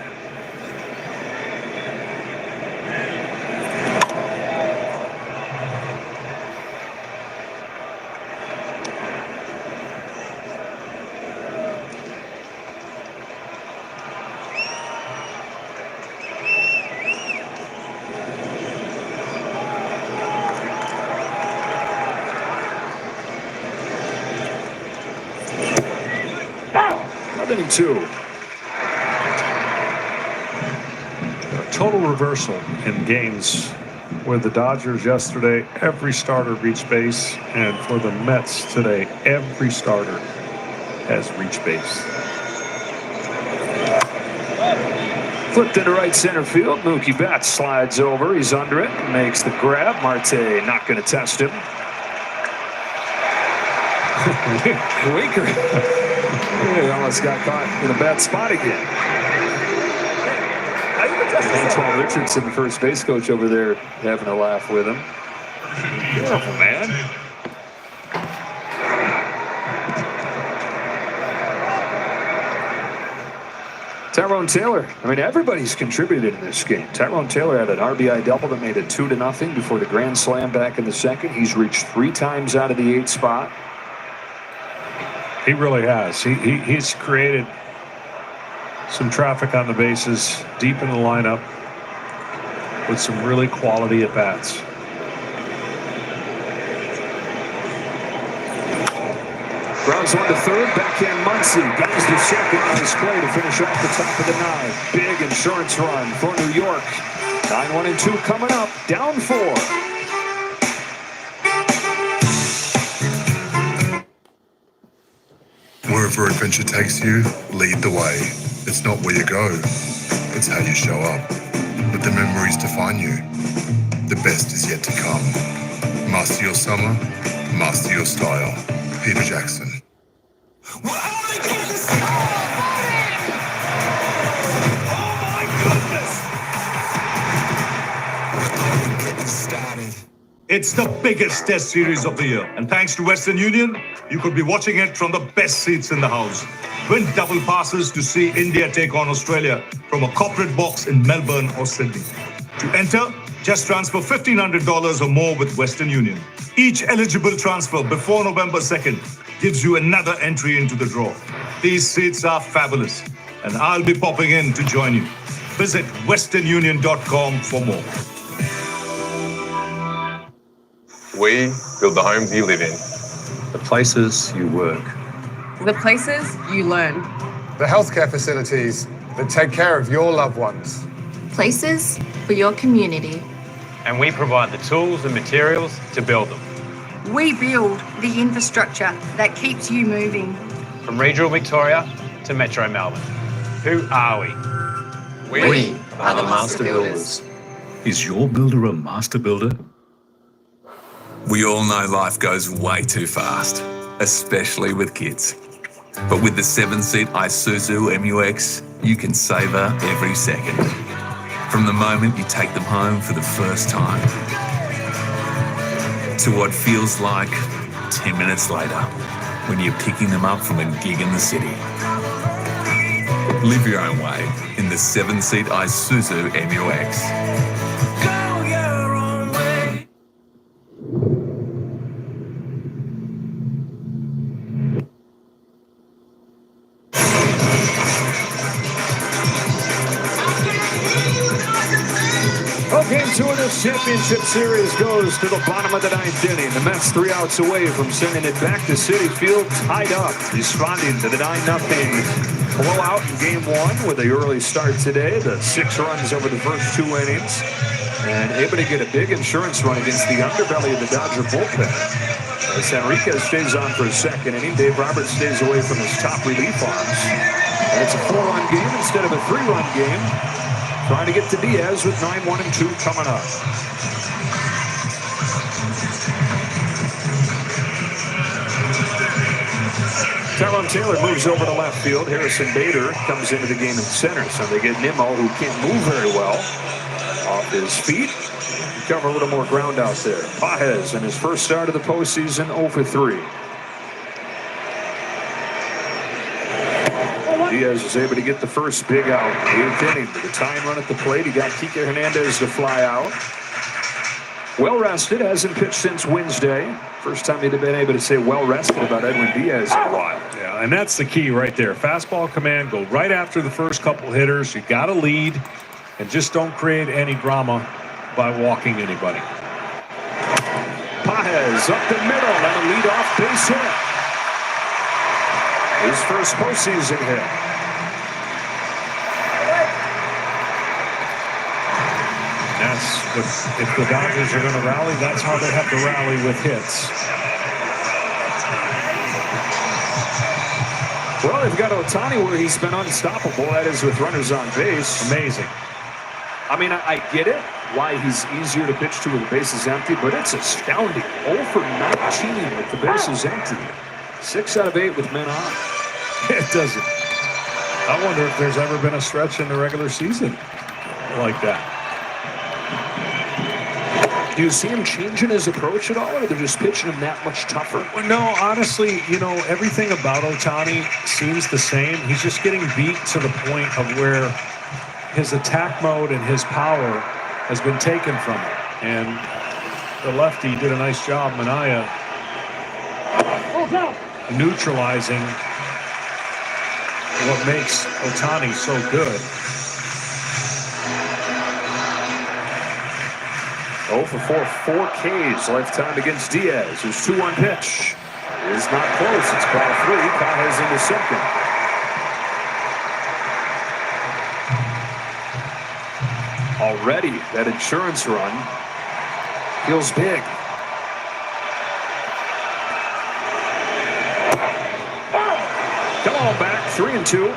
Inning 2. A total reversal in games where the Dodgers yesterday, every starter reached base, and for the Mets today, every starter has reached base. Flipped into right center field. Mookie Betts slides over. He's under it. Makes the grab. Marte not going to test him. Winker. He almost got caught in a bad spot again. Antoine Richardson, the first base coach over there, having a laugh with him. Careful, man. Tyrone Taylor. I mean, everybody's contributed in this game. Tyrone Taylor had an RBI double that made it 2-0 before the grand slam back in the 2nd. He's reached 3 times out of the 8th spot. He really has. He's created some traffic on the bases, deep in the lineup, with some really quality at-bats. Grounds one to third, backhand Muncy. Guns to second. Nice play to finish off the top of the 9. Big insurance run for New York. 9-1 and 2 coming up. Down 4. Wherever adventure takes you, lead the way. It's not where you go, it's how you show up. Let the memories define you. The best is yet to come. Master your summer, master your style. Peter Jackson. It's the biggest test series of the year, and thanks to Western Union, you could be watching it from the best seats in the house. Win double passes to see India take on Australia from a corporate box in Melbourne or Sydney. To enter, just transfer $1,500 or more with Western Union. Each eligible transfer before November 2nd gives you another entry into the draw. These seats are fabulous, and I'll be popping in to join you. Visit westernunion.com for more. We build the homes you live in. The places you work. The places you learn. The healthcare facilities that take care of your loved ones. Places for your community. And we provide the tools and materials to build them. We build the infrastructure that keeps you moving. From regional Victoria to Metro Melbourne. Who are we? We are the master builders. Is your builder a master builder? We all know life goes way too fast, especially with kids. But with the 7-seat Isuzu MUX, you can savor every second. From the moment you take them home for the first time, to what feels like 10 minutes later, when you're picking them up from a gig in the city. Live your own way in the 7-seat Isuzu MUX. Game 2 of this championship series goes to the bottom of the 9th inning. The Mets 3 outs away from sending it back to Citi Field tied up, responding to the 9-0 blowout in Game 1 with the early start today. The 6 runs over the first 2 innings, and able to get a big insurance run against the underbelly of the Dodger bullpen. As Enriquez stays on for a 2nd inning, Dave Roberts stays away from his top relief arms. And it's a 4-run game instead of a 3-run game. Trying to get to Diaz with 9-1 and 2 coming up. Tyrone Taylor moves over to left field. Harrison Bader comes into the game in center. So they get Nimmo, who can't move very well, off his feet. Cover a little more ground out there. Pajes in his first start of the postseason, 0 for 3. Diaz is able to get the first big out in the 8th inning. With a tying run at the plate, he got Kike Hernandez to fly out. Well rested, hasn't pitched since Wednesday. First time he'd have been able to say well rested about Edwin Diaz in a while. Yeah, and that's the key right there. Fastball command, go right after the first couple hitters. You got to lead, and just don't create any drama by walking anybody. Pajes up the middle and a leadoff base hit. His first postseason hit. If the Dodgers are going to rally, that's how they have to rally with hits. Well, they've got Ohtani where he's been unstoppable. That is with runners on base. Amazing. I mean, I get it, why he's easier to pitch to with the bases empty, but it's astounding. 0 for 19 with the bases empty. 6 out of 8 with men on. It doesn't. I wonder if there's ever been a stretch in the regular season like that. Do you see him changing his approach at all, or they're just pitching him that much tougher? Well, no, honestly, everything about Ohtani seems the same. He's just getting beat to the point of where his attack mode and his power has been taken from him. And the lefty did a nice job, Minaya, neutralizing what makes Ohtani so good. 0 for 4, 4 Ks lifetime against Diaz. His 2-1 pitch. is not close. It's ball 3. Pages into second. Already, that insurance run feels big. Come on back, 3-2.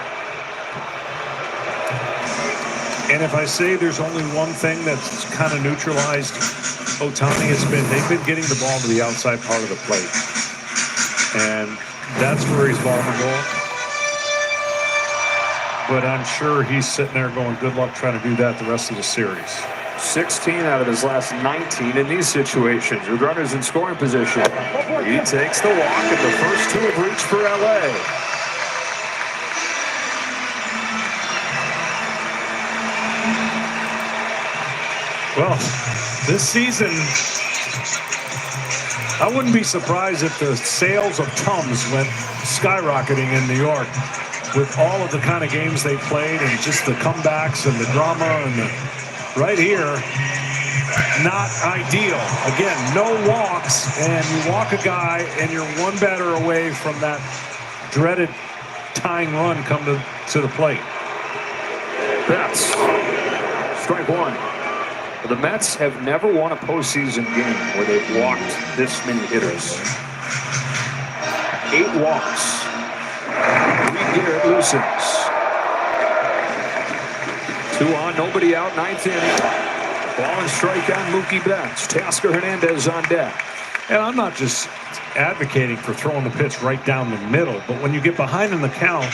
And if I say there's only one thing that's kind of neutralized Ohtani, they've been getting the ball to the outside part of the plate. And that's where he's vulnerable. But I'm sure he's sitting there going, good luck trying to do that the rest of the series. 16 out of his last 19 in these situations with runners in scoring position. He takes the walk, and the first 2 have reached for LA. Well, this season, I wouldn't be surprised if the sales of Tums went skyrocketing in New York with all of the kind of games they played and just the comebacks and the drama and right here, not ideal. Again, no walks, and you walk a guy and you're one batter away from that dreaded tying run come to the plate. That's strike 1. The Mets have never won a postseason game where they've walked this many hitters. 8 walks. Garrett loosens. 2 on, nobody out, 9th inning. Ball and strike on Mookie Betts. Teoscar Hernandez on deck. And I'm not just advocating for throwing the pitch right down the middle, but when you get behind in the count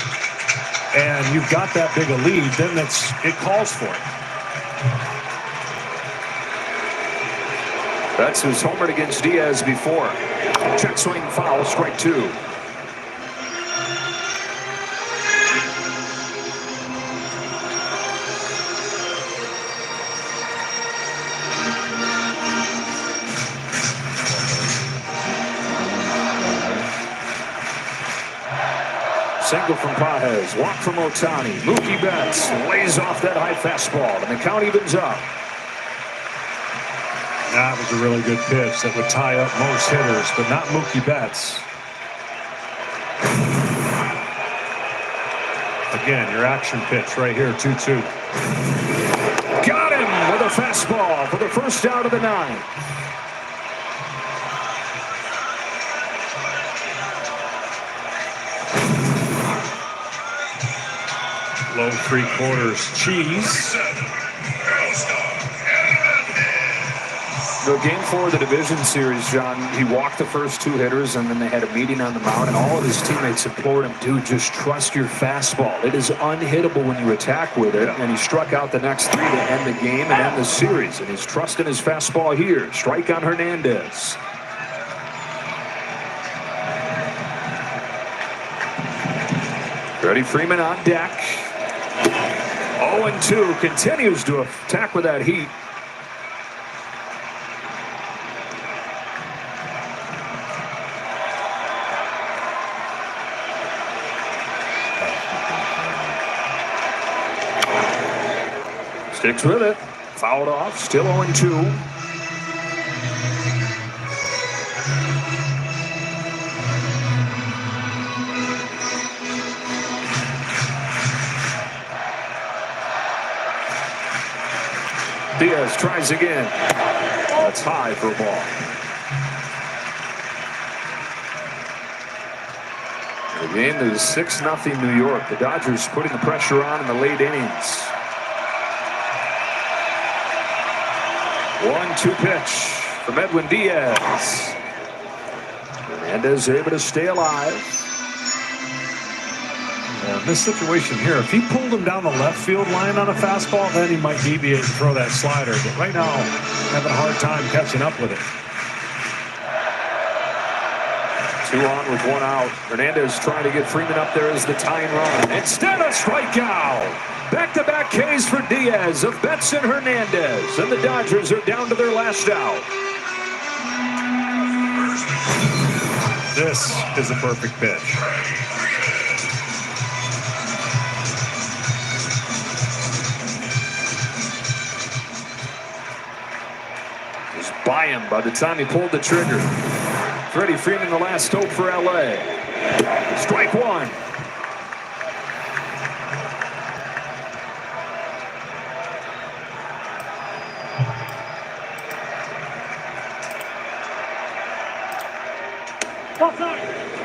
and you've got that big a lead, then it calls for it. Betts was homered against Diaz before. Check swing foul, strike 2. Single from Pages, walk from Ohtani. Mookie Betts lays off that high fastball, and the count evens up. That was a really good pitch that would tie up most hitters, but not Mookie Betts. Again, your action pitch right here, 2-2. Got him with a fastball for the first out of the 9th. Low 3/4 cheese. The game 4 of the division series, John, he walked the first 2 hitters, and then they had a meeting on the mound, and all of his teammates implored him, dude, just trust your fastball. It is unhittable when you attack with it, and he struck out the next 3 to end the game and end the series, and he's trusting his fastball here. Strike on Hernandez. Freddie Freeman on deck. 0-2, continues to attack with that heat. Sticks with it. Fouled off. Still 0-2. Diaz tries again. That's high for a ball. The game is 6-0 New York. The Dodgers putting the pressure on in the late innings. 1-2 pitch from Edwin Diaz. Hernandez able to stay alive. In this situation here, if he pulled him down the left field line on a fastball, then he might deviate and throw that slider. But right now, having a hard time catching up with it. 2 on with 1 out. Hernandez trying to get Freeman up there as the tying run. Instead, a strikeout. Back-to-back Ks for Diaz of Betts and Hernandez. And the Dodgers are down to their last out. This is a perfect pitch. By him by the time he pulled the trigger. Freddie Freeman, the last hope for LA. Strike one.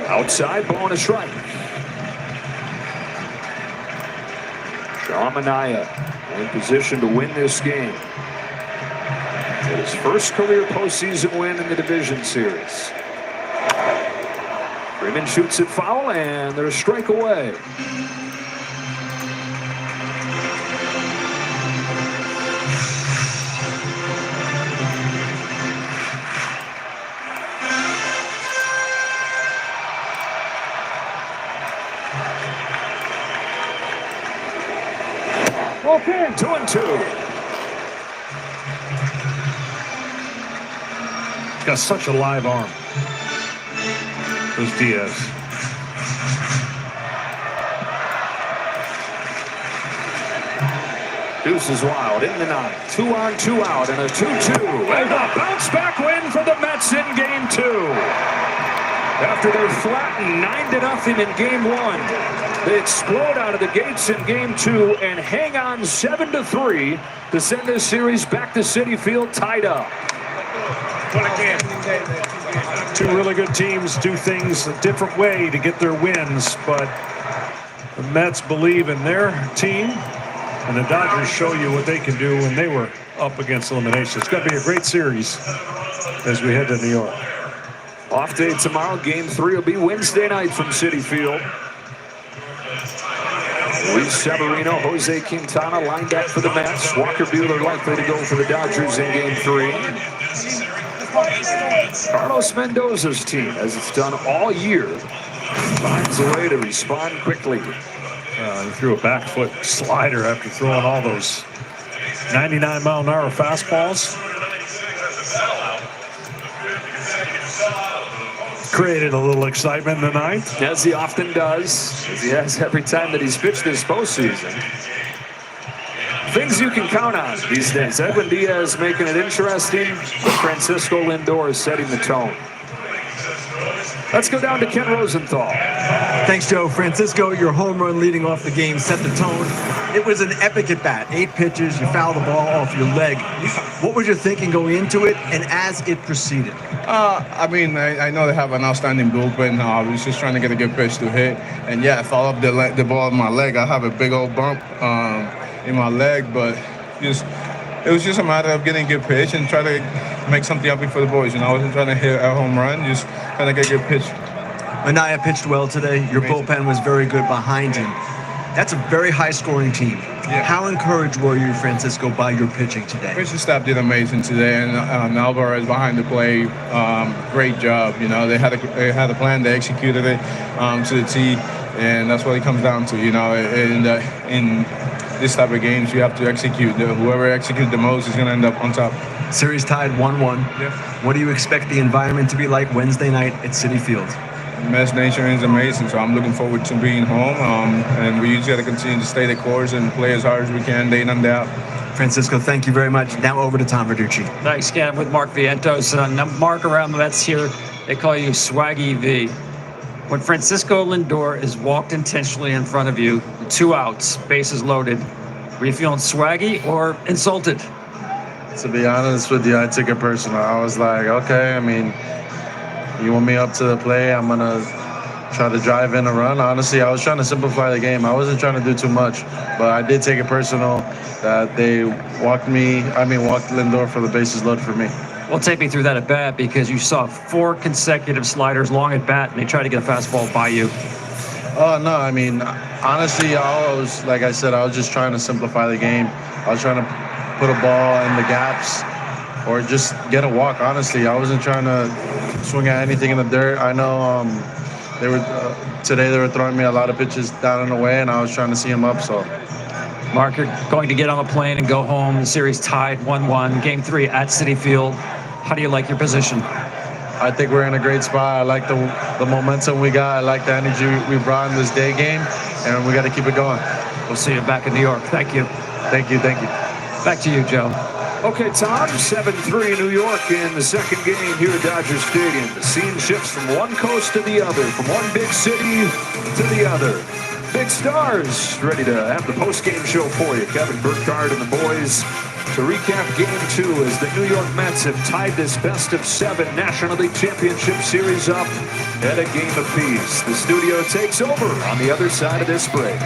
Outside, ball and a strike. Xiaomi Mi in position to win this game. His first career postseason win in the division series. Freeman shoots it foul, and there's a strike away. Okay, 2-2. Got such a live arm. There's Diaz. Deuce is wild in the ninth. 2 on, 2 out, and a 2-2. And a bounce back win for the Mets in game 2. After they flattened 9-0 in game 1, they explode out of the gates in game 2 and hang on 7-3 to send this series back to Citi Field tied up. Two really good teams do things a different way to get their wins, but the Mets believe in their team, and the Dodgers show you what they can do when they were up against elimination. It's going to be a great series as we head to New York. Off day tomorrow. Game 3 will be Wednesday night from Citi Field. Luis Severino, Jose Quintana lined up for the Mets. Walker Buehler likely to go for the Dodgers in game 3. Carlos Mendoza's team, as it's done all year, finds a way to respond quickly. He threw a back foot slider after throwing all those 99-mile-an-hour fastballs. Created a little excitement in the ninth. As he often does, as he has every time that he's pitched this postseason. Things you can count on these days. Edwin Diaz making it interesting, but Francisco Lindor is setting the tone. Let's go down to Ken Rosenthal. Thanks, Joe. Francisco, your home run leading off the game set the tone. It was an epic at bat. 8 pitches, you fouled the ball off your leg. What was your thinking going into it and as it proceeded? I mean, I know they have an outstanding bullpen. I was just trying to get a good pitch to hit. And yeah, I fouled up the ball in my leg. I have a big old bump in my leg, but it was just a matter of getting a good pitch and try to make something happen for the boys. I wasn't trying to hit a home run, just trying to get a good pitch. Anaya pitched well today. Your bullpen was very good behind him. That's a very high-scoring team. Yeah. How encouraged were you, Francisco, by your pitching today? Pitching staff did amazing today, and Alvarez behind the plate, great job. They had a plan, they executed it to the T, and that's what it comes down to. In this type of games, you have to execute. Whoever executes the most is going to end up on top. Series tied 1-1. Yeah. What do you expect the environment to be like Wednesday night at Citi Field? Mets Nation is amazing, so I'm looking forward to being home. And we just got to continue to stay the course and play as hard as we can, day in and day out. Francisco, thank you very much. Now over to Tom Verducci. Thanks, Ken. With Mark Vientos. Mark, around the Mets here, they call you Swaggy V. When Francisco Lindor is walked intentionally in front of you, 2 outs, bases loaded, were you feeling swaggy or insulted? To be honest with you, I took it personal. I was like, okay, I mean, you want me up to the plate, I'm going to try to drive in a run. Honestly, I was trying to simplify the game. I wasn't trying to do too much, but I did take it personal that they walked Lindor for the bases loaded for me. Well, take me through that at bat, because you saw 4 consecutive sliders long at bat, and they tried to get a fastball by you. Oh, no, I mean, honestly, I was just trying to simplify the game. I was trying to put a ball in the gaps or just get a walk, honestly. I wasn't trying to swing at anything in the dirt. I know today they were throwing me a lot of pitches down and away, and I was trying to see them up, so. Mark, you're going to get on a plane and go home. The series tied 1-1, Game 3 at Citi Field. How do you like your position? I think we're in a great spot. I like the momentum we got. I like the energy we brought in this day game, and we got to keep it going. We'll see you back in New York. Thank you. Thank you. Back to you, Joe. Okay, Tom, 7-3 New York in the second game here at Dodger Stadium. The scene shifts from one coast to the other, from one big city to the other. Big stars ready to have the post-game show for you. Kevin Burkhardt and the boys to recap Game 2 as the New York Mets have tied this best-of-7 National League Championship Series up at a game apiece. The studio takes over on the other side of this break.